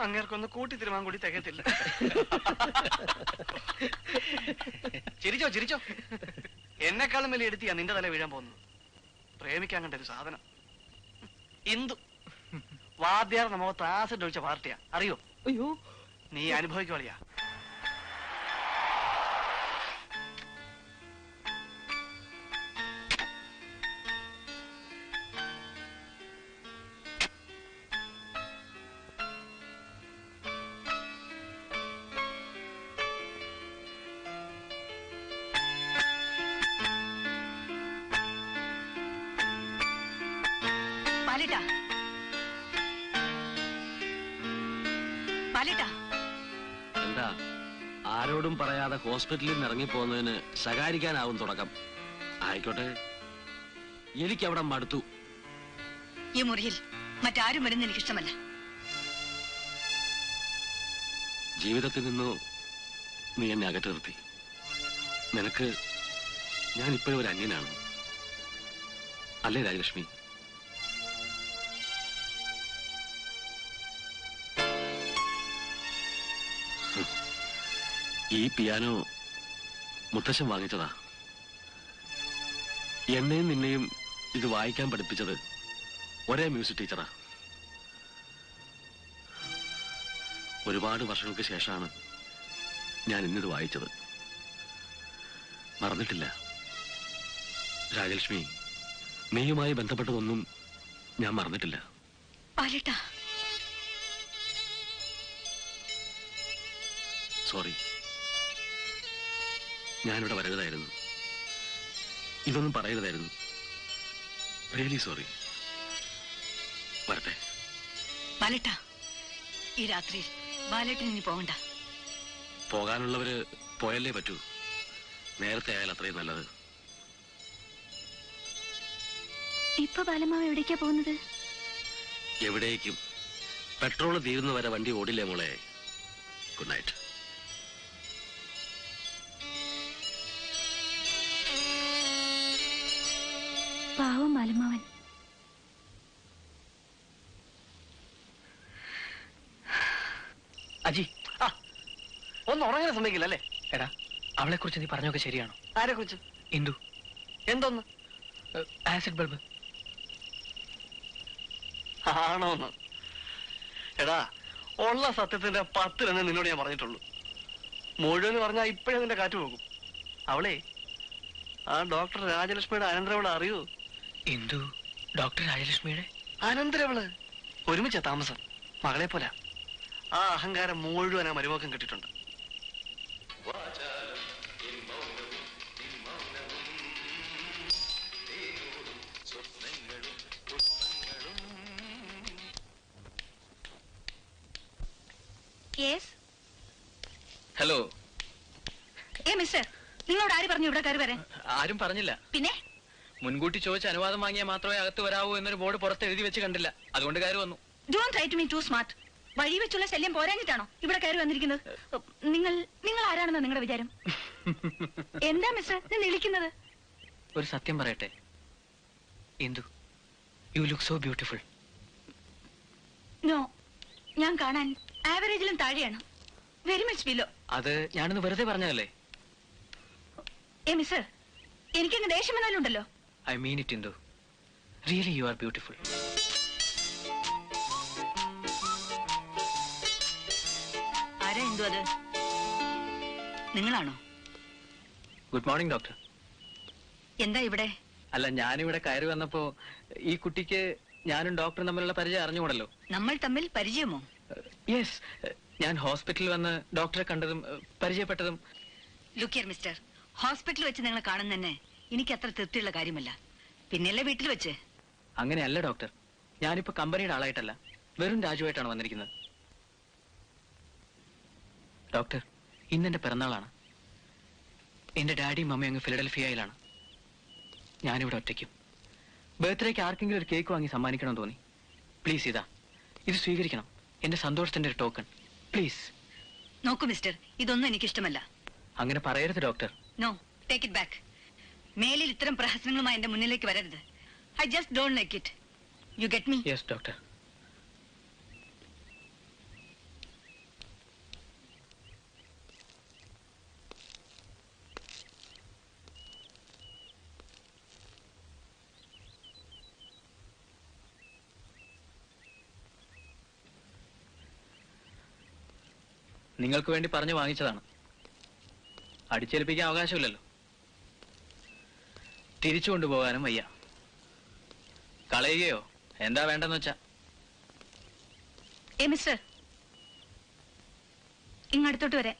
Speaker 6: അങ്ങേർക്കൊന്ന് കൂട്ടിത്തിരുമാൻ കൂടി തികയത്തില്ല. ചിരിച്ചോ ചിരിച്ചോ. എന്നെക്കാളും വലിയ എടുത്തിയാ നിന്റെ തല വീഴാൻ പോകുന്നത്. പ്രേമിക്കാൻ കണ്ട ഒരു സാധനം. ഇന്ദു വാദ്യാർ മുഖത്ത് ആസിഡ് ഒഴിച്ച പാർട്ടിയാ, അറിയോ?
Speaker 8: അയ്യോ,
Speaker 6: നീ അനുഭവിക്കുവളിയാ.
Speaker 5: എന്താ ആരോടും പറയാതെ ഹോസ്പിറ്റലിൽ നിന്ന് ഇറങ്ങിപ്പോകുന്നതിന് ശകാരിക്കാനാവും തുടക്കം. ആയിക്കോട്ടെ, എനിക്കവിടെ മടുത്തു.
Speaker 3: ഈ മുറിയിൽ മറ്റാരും വരുന്ന എനിക്കിഷ്ടമല്ല.
Speaker 5: ജീവിതത്തിൽ നിന്നോ നീ എന്നെ അകറ്റി നിർത്തി. നിനക്ക് ഞാൻ ഇപ്പോഴും ഒരു അന്യനാണ്, അല്ലേ രാജലക്ഷ്മി? ഈ പിയാനോ മുത്തശ്ശൻ വാങ്ങിച്ചതാ. എന്നെയും നിന്നെയും ഇത് വായിക്കാൻ പഠിപ്പിച്ചത് ഒരേ മ്യൂസിക് ടീച്ചറാ. ഒരുപാട് വർഷങ്ങൾക്ക് ശേഷമാണ് ഞാൻ ഇന്നിത് വായിച്ചത്. മറന്നിട്ടില്ല രാജലക്ഷ്മി, നീയുമായി ബന്ധപ്പെട്ടതൊന്നും ഞാൻ മറന്നിട്ടില്ല. സോറി, ഞാനിവിടെ വരരുതായിരുന്നു. ഇതൊന്നും പറയരുതായിരുന്നു. Really sorry. വരട്ടെ.
Speaker 3: ബാലേട്ടാ, ഈ രാത്രിയിൽ ബാലേട്ടൻ ഇനി പോകണ്ട.
Speaker 5: പോകാനുള്ളവര് പോയല്ലേ പറ്റൂ. നേരത്തെ ആയാൽ അത്രയും നല്ലത്.
Speaker 2: ഇപ്പൊ ബാലമാവ് എവിടേക്കാ പോകുന്നത്?
Speaker 5: എവിടേക്കും. പെട്രോൾ തീരുന്നവരെ വണ്ടി ഓടില്ലേ മോളെ. Good night.
Speaker 2: പാവം ബാലമാവൻ.
Speaker 1: അജി,
Speaker 6: ഒന്ന് ഉറങ്ങാൻ സമ്മതിക്കില്ല അല്ലേ?
Speaker 1: എടാ, അവളെ കുറിച്ച് നീ പറഞ്ഞൊക്കെ ശരിയാണോ?
Speaker 6: ആരെ കുറിച്ച്?
Speaker 1: ഇന്ദു.
Speaker 6: എന്തോന്ന്?
Speaker 1: Acid bulb.
Speaker 6: ആണോന്ന്? എടാ, ഉള്ള സത്യത്തിന്റെ 10 എന്ന് നിന്നോട് ഞാൻ പറഞ്ഞിട്ടുള്ളൂ. മുഴുവൻ പറഞ്ഞാൽ ഇപ്പോഴേ നിന്റെ കാറ്റ് പോകും. അവളെ ആ ഡോക്ടർ രാജലക്ഷ്മിയുടെ അനന്തരവളെ അറിയൂ?
Speaker 1: ഇന്ദു ഡോക്ടർ രാജലക്ഷ്മിയുടെ
Speaker 6: അനന്തരവള് ഒരുമിച്ച താമസം, മകളെ പോലെ. ആ അഹങ്കാരം മുഴുവൻ ആ മരുമക്കം കിട്ടിയിട്ടുണ്ട്.
Speaker 1: ഹലോ.
Speaker 3: മിസ്റ്റർ, നിങ്ങളോട് ആര് പറഞ്ഞു ഇവിടെ കയറി വരാൻ?
Speaker 1: ആരും പറഞ്ഞില്ല.
Speaker 3: പിന്നെ
Speaker 1: മുൻകൂട്ടി ചോദിച്ച് അനുവാദം വാങ്ങിയാൽ മാത്രമേ അകത്ത് വരാവൂ എന്നൊരു ബോർഡ് പുറത്ത് എഴുതി വെച്ച് കണ്ടില്ല. അതുകൊണ്ട് കയറി വന്നു.
Speaker 3: Don't try to me to smart. വഴി വെച്ചുള്ള ശല്യം പോരാഞ്ഞിട്ടാണോ ഇവിടെ കയറി വന്നിരിക്കുന്നത്? നിങ്ങൾ ആരാണെന്നോ നിങ്ങളുടെ വിചാരം? എന്താ മിസ്റ്റർ വിളിക്കുന്നത്?
Speaker 1: ഒരു സത്യം പറയട്ടെ Indu, you look so beautiful.
Speaker 3: No, ഞാൻ കാണാൻ ആവറേജിലും താഴെയാണ്. Very much below.
Speaker 1: അത് ഞാനൊന്ന് വെറുതെ പറഞ്ഞതല്ലേ.
Speaker 3: മിസ്റ്റർ, എനിക്കങ്ങ് ദേഷ്യം വന്നാലുണ്ടല്ലോ.
Speaker 1: I mean it Indu. Really you are beautiful.
Speaker 3: ആരാ ഇന്ദു അത്? നിങ്ങളാണോ?
Speaker 1: Good morning doctor.
Speaker 3: എന്താ ഇവിടെ?
Speaker 1: അല്ല, ഞാനിവിടെ കയറി വന്നപ്പോ ഈ കുട്ടിക്ക് ഞാനും ഡോക്ടറും തമ്മിലുള്ള പരിചയം അറിഞ്ഞുകൂടല്ലോ.
Speaker 3: നമ്മൾ തമ്മിൽ പരിചയമോ?
Speaker 1: യെസ്, ഞാൻ ഹോസ്പിറ്റലിൽ വന്ന് ഡോക്ടറെ കണ്ടതും പരിചയപ്പെട്ടതും.
Speaker 3: ലുക്ക് ഹിയർ മിസ്റ്റർ, ഹോസ്പിറ്റലിൽ വെച്ച് നിങ്ങളെ കാണുന്ന തന്നെ എനിക്ക് അത്ര തൃപ്തിയുള്ള കാര്യമല്ല. പിന്നെയല്ലേ വീട്ടിൽ വെച്ച്?
Speaker 1: അങ്ങനെയല്ല ഡോക്ടർ, ഞാനിപ്പോ കമ്പനിയുടെ ആളായിട്ടല്ല, വെറും രാജുവായിട്ടാണ് വന്നിരിക്കുന്നത്. ഡോക്ടർ, ഇന്നെന്റെ പിറന്നാളാണ്. എന്റെ ഡാഡിയും മമ്മയും അങ്ങ് ഫിലഡൽഫിയയിലാണ്. ഞാനിവിടെ ഒറ്റയ്ക്കും. ബർത്ത്ഡേക്ക് ആർക്കെങ്കിലും ഒരു കേക്ക് വാങ്ങി സമ്മാനിക്കണമെന്ന് തോന്നി. പ്ലീസ് ഇതാ, ഇത് സ്വീകരിക്കണം. എന്റെ സന്തോഷത്തിന്റെ ഒരു ടോക്കൺ പ്ലീസ്.
Speaker 3: നോക്കൂ മിസ്റ്റർ, ഇതൊന്നും എനിക്കിഷ്ടമല്ല.
Speaker 1: അങ്ങനെ പറയരുത് doctor.
Speaker 3: No, take it back. മേലിൽ ഇത്തരം പ്രഹസനങ്ങളുമായി എന്റെ മുന്നിലേക്ക് വരരുത്. I just don't like it. You get me?
Speaker 1: Yes doctor. നിങ്ങൾക്ക് വേണ്ടി പറഞ്ഞു വാങ്ങിച്ചതാണ്. അടിച്ചേൽപ്പിക്കാൻ അവകാശമില്ലല്ലോ. തിരിച്ചു കൊണ്ടുപോകാനും വയ്യ. കളയുകയോ എന്താ വേണ്ടെന്ന് വെച്ചാ.
Speaker 2: മിസ്റ്റർ, ഇങ്ങടുത്തോട്ട് വരെ.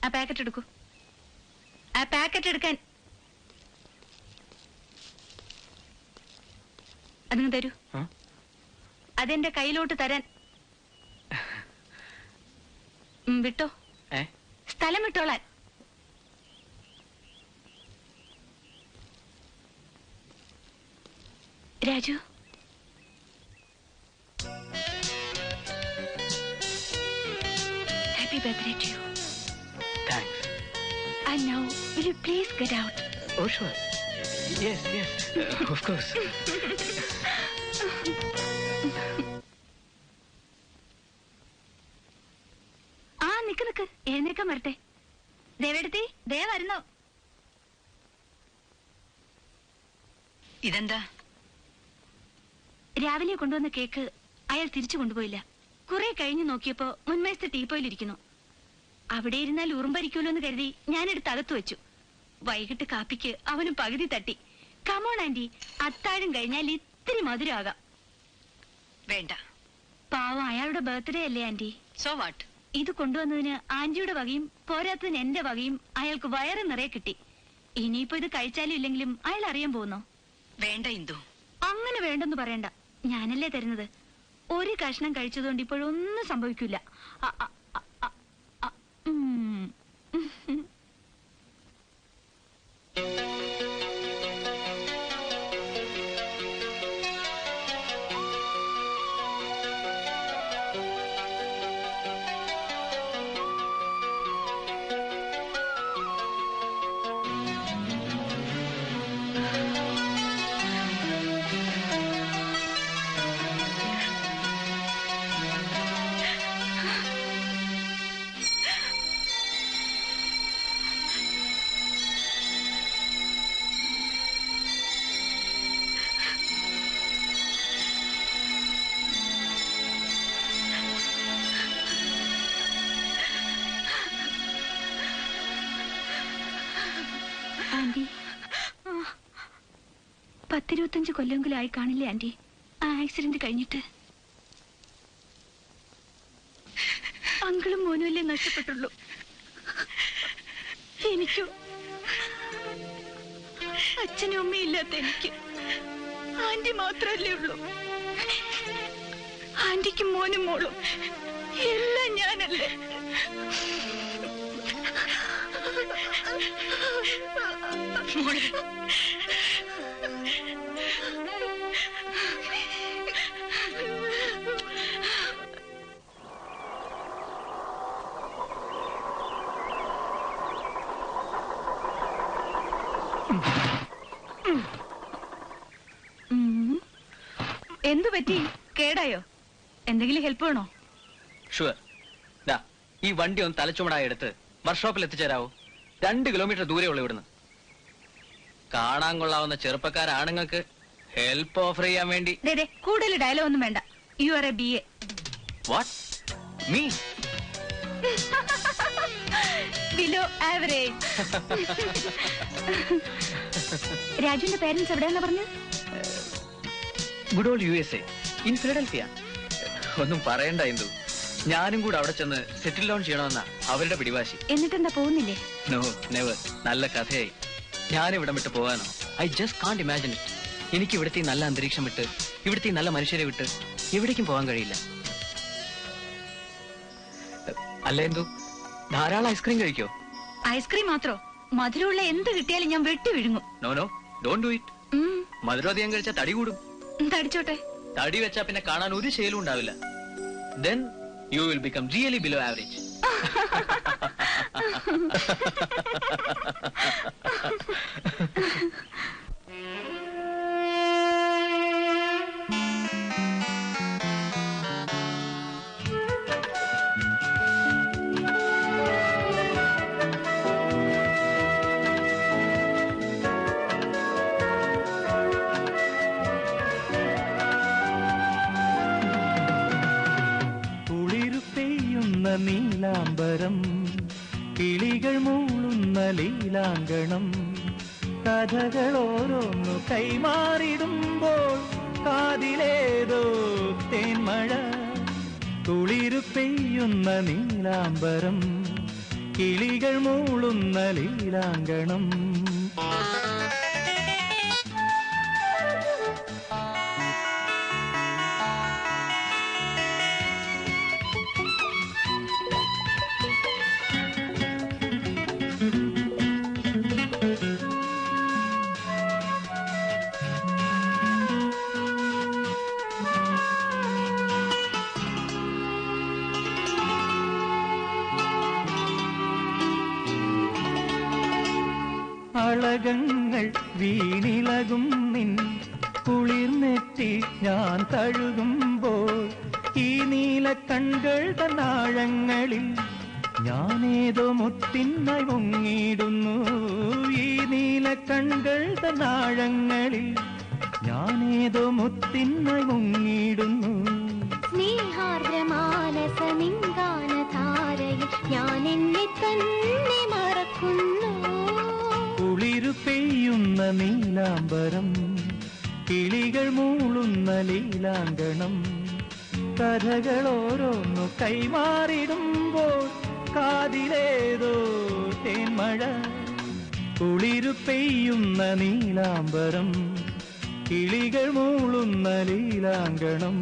Speaker 2: ആ പാക്കറ്റ് എടുക്കൂ. ആ പാക്കറ്റ് എടുക്കാൻ. അതിന് തരൂ. അതെന്റെ കയ്യിലോട്ട് തരാൻ. വിട്ടോ. സ്ഥലം വിട്ടോളാൻ. Raju, happy birthday to you.
Speaker 1: Thanks.
Speaker 2: And now, will you please get out?
Speaker 1: Oh, sure. Yes, yes, of course.
Speaker 2: നിക്ക് എഴുന്നേക്കാൻ വരട്ടെ. ദേവെടുത്തി, ദേ വരുന്നോ.
Speaker 3: ഇതെന്താ?
Speaker 2: രാവിലെ കൊണ്ടുവന്ന കേക്ക് അയാൾ തിരിച്ചു കൊണ്ടുപോയില്ല. കുറെ കഴിഞ്ഞു നോക്കിയപ്പോ മുൻവശത്തെ ടീപ്പോയിലിരിക്കുന്നു. അവിടെ ഇരുന്നാൽ ഉറുമ്പരിക്കൂലോ എന്ന് കരുതി ഞാനെടുത്ത് അകത്തു വെച്ചു. വൈകിട്ട് കാപ്പിക്ക് അവനും പകുതി തട്ടി. കമോൺ ആന്റി, അത്താഴം കഴിഞ്ഞാൽ ഇത്തിരി മധുരമാകാം.
Speaker 3: വേണ്ട.
Speaker 2: പാവം, അയാളുടെ ബർത്ത്ഡേ അല്ലേ ആന്റി.
Speaker 3: So what?
Speaker 2: ഇത് കൊണ്ടുവന്നതിന് ആന്റിയുടെ വകയും പോരാത്തതിന് എന്റെ വകയും അയാൾക്ക് വയറ് നിറയെ കിട്ടി. ഇനിയിപ്പോ ഇത് കഴിച്ചാലും ഇല്ലെങ്കിലും അയാൾ അറിയാൻ പോകുന്നോ?
Speaker 3: വേണ്ട ഇന്ദു.
Speaker 2: അങ്ങനെ വേണ്ടെന്ന് പറയണ്ട, ഞാനല്ലേ തരുന്നത്. ഒരു കഷ്ണം കഴിച്ചതുകൊണ്ട് ഇപ്പോഴൊന്നും സംഭവിക്കില്ല. 10-25 കൊല്ലമെങ്കിലും ആയി കാണില്ലേ ആന്റി ആ ആക്സിഡന്റ് കഴിഞ്ഞിട്ട്? അങ്കിളും മോനും അല്ലേ നഷ്ടപ്പെട്ടുള്ളൂ. എനിക്കും അച്ഛനും അമ്മയും ഇല്ലാത്ത എനിക്ക് ആന്റി മാത്രല്ലേ ഉള്ളൂ. ആന്റിക്കും മോനും മോളും എല്ലാം ഞാനല്ലേ. എന്തു പറ്റി? കേടായോ? എന്തെങ്കിലും ഹെൽപ്പ് വേണോ?
Speaker 1: ഷുവർ. ഈ വണ്ടി ഒന്ന് തലച്ചുമടായി എടുത്ത് വർക്ക്ഷോപ്പിൽ എത്തിച്ചേരാവോ? 2 കിലോമീറ്റർ ദൂരെയുള്ള ഇവിടുന്ന്. കാണാൻ കൊള്ളാവുന്ന ചെറുപ്പക്കാരാണുങ്ങൾക്ക് ഹെൽപ്പ് ഓഫർ ചെയ്യാൻ വേണ്ടി.
Speaker 2: കൂടുതൽ ഡയലോഗ് ഒന്നും വേണ്ട. U are a BA.
Speaker 1: What? Me?
Speaker 2: Below average. രാജുവിന്റെ പേരൻസ് എവിടെയാണെന്ന് പറഞ്ഞു?
Speaker 1: Good old USA in Philadelphia. ഒന്നും പറയണ്ട എന്തു, ഞാനും കൂടെ അവിടെ ചെന്ന് സെറ്റിൽ ഡൗൺ ചെയ്യണമെന്നാ അവരുടെ പിടിവാശി.
Speaker 2: എന്നിട്ടെന്താ പോകുന്നില്ലേ?
Speaker 1: No never. നല്ല കഥയായി. ഞാനിവിടം വിട്ട് പോകാനോ? I just can't imagine it. എനിക്ക് ഇവിടുത്തെ നല്ല അന്തരീക്ഷം വിട്ട്, ഇവിടുത്തെ നല്ല മനുഷ്യരെ വിട്ട് എവിടേക്കും പോകാൻ കഴിയില്ല. അല്ല എന്തു, ധാരാളം ഐസ്ക്രീം കഴിക്കോ?
Speaker 2: ഐസ്ക്രീം മാത്രോ? മധുരമുള്ള എന്ത് കിട്ടിയാലും ഞാൻ വെട്ടി വിഴുങ്ങും.
Speaker 1: No no, don't do it. മധുരം അധികം കഴിച്ചാൽ തടി കൂടും.
Speaker 2: തടിച്ചോട്ടെ.
Speaker 1: തടി വെച്ചാ പിന്നെ കാണാൻ ഒരു ശൈലും ഉണ്ടാവില്ല. Then you will become really below average.
Speaker 9: നീലാംബരം കിളികൾ മൂളുന്ന ലീലാങ്കണം കഥകൾ ഓരോന്നു കൈമാറിടുമ്പോൾ കാതിലേതോ തേന്മഴ കുളിരു പെയ്യുന്ന നീലാംബരം കിളികൾ മൂളുന്ന ലീലാങ്കണം. അളകങ്ങൾ വീണിളകും നിൻ കുളിർനെറ്റി ഞാൻ തഴുകുമ്പോൾ ഈ നീല കൺകൾ തന്നാഴങ്ങളിൽ ഞാനേതോ മുത്തിനായി മുങ്ങിടുന്നു. ഈ നീല കൺകൾ തന്നാഴങ്ങളിൽ ഞാനേതോ മുത്തിനായി മുങ്ങിടുന്നു.
Speaker 10: സ്നേഹാർദ്രമാനസ നിങ്കാനധാരയിൽ ഞാൻ എന്നെ തന്നെ മറക്കുന്നു.
Speaker 9: കുളിരു പെയ്യുന്ന നീലാംബരം കിളികൾ മൂളുന്ന ലീലാങ്കണം കഥകൾ ഓരോന്നു കൈമാറിടുമ്പോൾ കാതിലേതോ തേന്മഴ കുളിരു പെയ്യുന്ന നീലാംബരം കിളികൾ മൂളുന്ന ലീലാങ്കണം.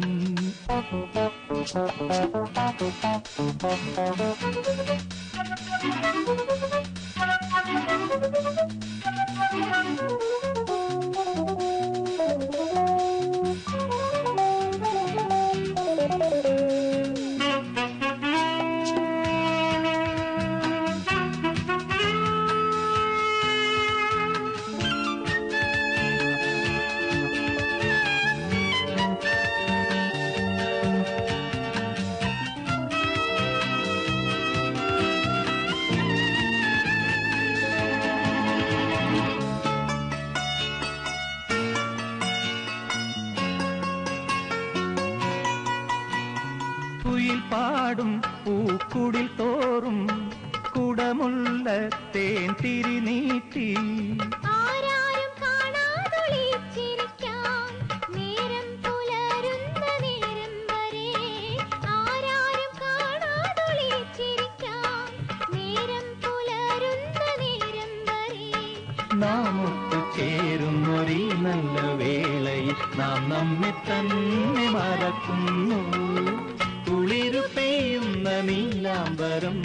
Speaker 9: പാടും പൂക്കുടിൽ തോറും കുടമുള്ള തേൻ തിരി നീട്ടി
Speaker 10: ആരാരും കാണാതൊളിച്ചിരി
Speaker 9: നല്ല വേളയിൽ നാം നമ്മെ തന്നെ മറക്കുന്നു. കുളിരു പെയ്യുന്ന നീലാംബരം,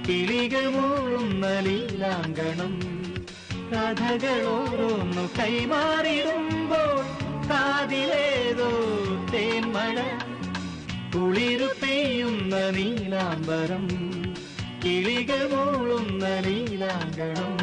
Speaker 9: കിളികൾ മൂളുന്ന ലീലാങ്കണം, കഥകളോരോന്നു കൈമാറിടുമ്പോൾ കാതിലേതോ തേന്മഴ. കുളിരു പെയ്യുന്ന നീലാംബരം, കിളികൾ മൂളുന്ന ലീലാങ്കണം.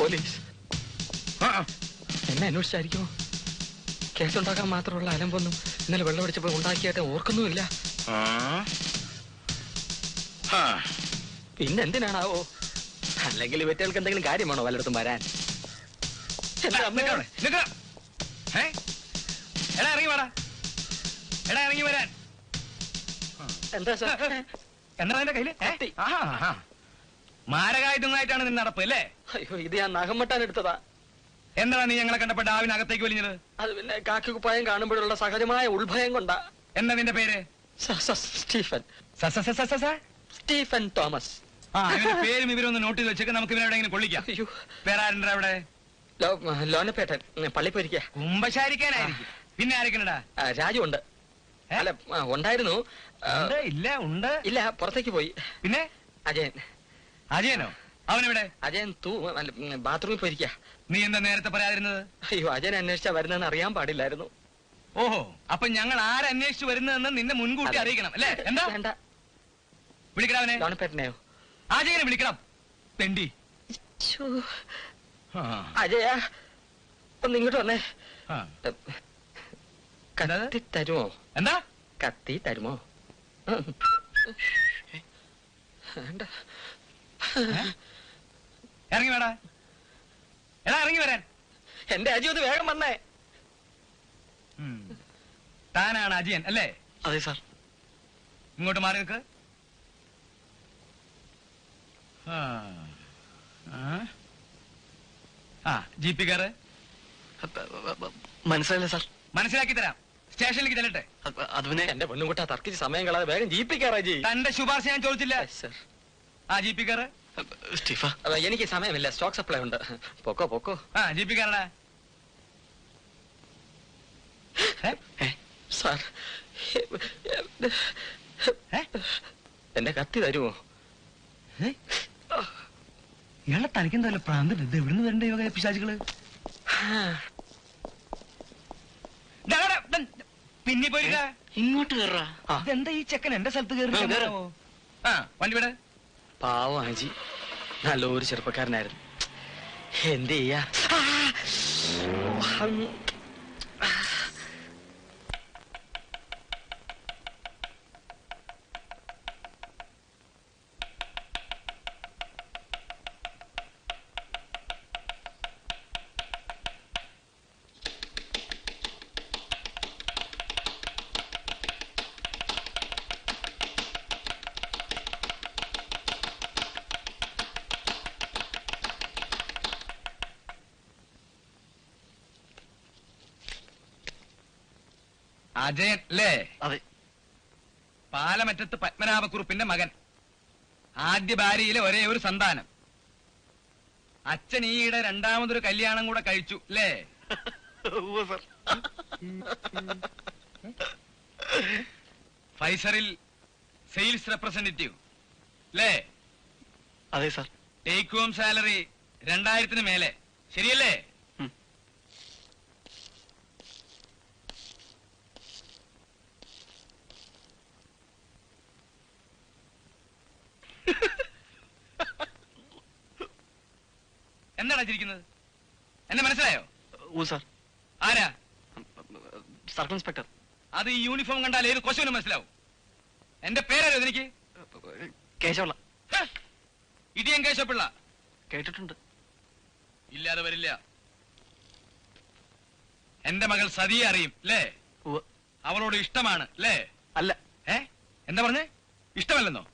Speaker 8: പോലീസ് എന്നെ അന്വേഷിച്ചായിരിക്കുമോ? കേസുണ്ടാക്കാൻ മാത്രമുള്ള അലമ്പൊന്നും ഇന്നലെ വെള്ളമടിച്ചപ്പോൾ ഉണ്ടാക്കിയായിട്ട് ഓർക്കുന്നുമില്ല. പിന്നെ എന്തിനാണാവോ? അല്ലെങ്കിൽ ഇവറ്റകൾക്ക് എന്തെങ്കിലും കാര്യമാണോ വല്ലയിടത്തും വരാൻ?
Speaker 11: ഇറങ്ങി വരാൻ.
Speaker 8: എന്താ സാർ?
Speaker 11: എന്താ എന്റെ കയ്യില്? മാരകായുധങ്ങളായിട്ടാണ് നിന്റെ നടപ്പ് അല്ലേ?
Speaker 8: അയ്യോ, ഇത് ഞാൻ നഖം വെട്ടാൻ എടുത്തതാ.
Speaker 11: എന്താണ് നീ ഞങ്ങളെ കണ്ടപ്പോ ഡാവിനകത്തേക്ക് വലിഞ്ഞത്?
Speaker 8: അത് പിന്നെ കാക്കി കുപ്പായം കാണുമ്പോഴുള്ള സഹജമായ ഉൾഭയം കൊണ്ടാ.
Speaker 11: എന്താ നിന്റെ പേര്?
Speaker 8: സ്റ്റീഫൻ. Stephen Thomas.
Speaker 11: പേരും ഇവരൊന്ന് നോട്ട് ചെയ്ത് വെച്ചേക്ക്, നമുക്ക് ഇവരെവിടെയെങ്കിലും കൊള്ളിക്കാം. വേറെ ആരുണ്ടാ അവിടെ?
Speaker 8: ലോനപ്പേട്ടൻ പള്ളി പോയിരിക്കാ.
Speaker 11: കുമ്പശാരിക്കാനായിരിക്കും. പിന്നെ ആരൊക്കെയാ?
Speaker 8: രാജു ഉണ്ട്. അല്ല, ഉണ്ടായിരുന്നു. ഇല്ല, പുറത്തേക്ക് പോയി.
Speaker 11: പിന്നെ
Speaker 8: അജയൻ.
Speaker 11: അജയനോ? അവനെവിടെ?
Speaker 8: അജയൻ ബാത്റൂമിൽ പോയിരിക്കാ.
Speaker 11: നീ എന്താ നേരത്തെ പറയാതിരുന്നത്?
Speaker 8: അയ്യോ, അജയൻ അന്വേഷിച്ചാ വരുന്നതെന്ന് അറിയാൻ പാടില്ലായിരുന്നു.
Speaker 11: ഓഹോ, അപ്പൊ ഞങ്ങൾ ആരന്വേഷിച്ചു വരുന്നതെന്ന് നിന്നെ മുൻകൂട്ടി അറിയിക്കണം അല്ലേ? എന്താ
Speaker 8: വേണ്ട,
Speaker 11: വിളിക്കണം അവനെ.
Speaker 8: ലോനപ്പേട്ടനെയോ?
Speaker 11: അജയനെ വിളിക്കണം. തെണ്ടി.
Speaker 8: അജയ, ഒന്ന് ഇങ്ങോട്ട് വന്നേ. കത്തി തരുമോ?
Speaker 11: എന്താ?
Speaker 8: കത്തി തരുമോ?
Speaker 11: ഇറങ്ങി വേടാ. എടാ, ഇറങ്ങി വരാൻ.
Speaker 8: എന്റെ അജി ഒന്ന് വേഗം വന്നേ.
Speaker 11: താനാണ് അജയൻ അല്ലേ?
Speaker 6: അതെ സാർ.
Speaker 11: ഇങ്ങോട്ട് മാറി നിൽക്ക്. ജീപ്പി കാറ്.
Speaker 6: മനസ്സിലായില്ല സാർ.
Speaker 11: മനസ്സിലാക്കി തരാം. സ്റ്റേഷനിലേക്ക് ചെല്ലട്ടെ.
Speaker 8: അത് പിന്നെ എന്റെ പെണ്ണുകുട്ടാ തർക്കിച്ച് സമയം കളാതെ വേഗം ജീപ്പി കാറാ.
Speaker 11: തന്റെ ശുപാർശ ഞാൻ ചോദിച്ചില്ല. ജീപ്പി കാറ്.
Speaker 6: സ്റ്റീഫ,
Speaker 8: എനിക്ക് സമയമില്ല, സ്റ്റോക്ക് സപ്ലൈ ഉണ്ട്. പൊക്കോ പൊക്കോ.
Speaker 11: ജീപ്പി കാറടാ.
Speaker 8: സാർ, എന്റെ കത്തി തരുമോ?
Speaker 11: ഇയാളെ തനിക്കെന്തല്ലോ പ്രാന്ത്? ഇത് എവിടുന്ന് വരണ്ട യോഗ പിശാചുകള്? പിന്നെ പോയി
Speaker 6: ഇങ്ങോട്ട് കയറാ.
Speaker 11: ഇതെന്താ ഈ ചെക്കൻ എന്റെ സ്ഥലത്ത് കയറി? വണ്ടി വിട.
Speaker 8: പാവം ആജി, നല്ലൊരു ചെറുപ്പക്കാരനായിരുന്നു. എന്ത് ചെയ്യാ?
Speaker 11: അജയൻ അല്ലേ?
Speaker 6: അതെ.
Speaker 11: പാലമറ്റത്ത് പത്മനാഭക്കുറുപ്പിന്റെ മകൻ, ആദ്യ ഭാര്യയിലെ ഒരേ ഒരു സന്താനം. അച്ഛൻ ഈയിടെ രണ്ടാമതൊരു കല്യാണം കൂടെ കഴിച്ചു അല്ലേ? ഫൈസറിൽ സെയിൽസ് റെപ്രസെന്റേറ്റീവ് അല്ലേ?
Speaker 6: അതെ സാർ.
Speaker 11: ടേക്ക് ഹോം സാലറി 2000 മേലെ, ശരിയല്ലേ? എന്താണ് ചിരിക്കുന്നത്? എന്നെ മനസ്സിലായോ?
Speaker 6: സാർ.
Speaker 11: ആരാ?
Speaker 6: Circle inspector.
Speaker 11: അത് ഈ യൂണിഫോം കണ്ടാൽ ഏത് കൊശവനും മനസ്സിലാവും. എന്റെ പേരറിയോ എനിക്ക്?
Speaker 6: കേശവള്ള.
Speaker 11: ഇടിയൻ കേശവപിള്ള.
Speaker 6: കേട്ടിട്ടുണ്ട്.
Speaker 11: ഇല്ലാതെ വരില്ല. എന്റെ മകൾ സതിയെ അറിയും അല്ലേ? അവളോട് ഇഷ്ടമാണ് അല്ലേ?
Speaker 6: അല്ല.
Speaker 11: എന്താ പറഞ്ഞേ? ഇഷ്ടമല്ലെന്നോ?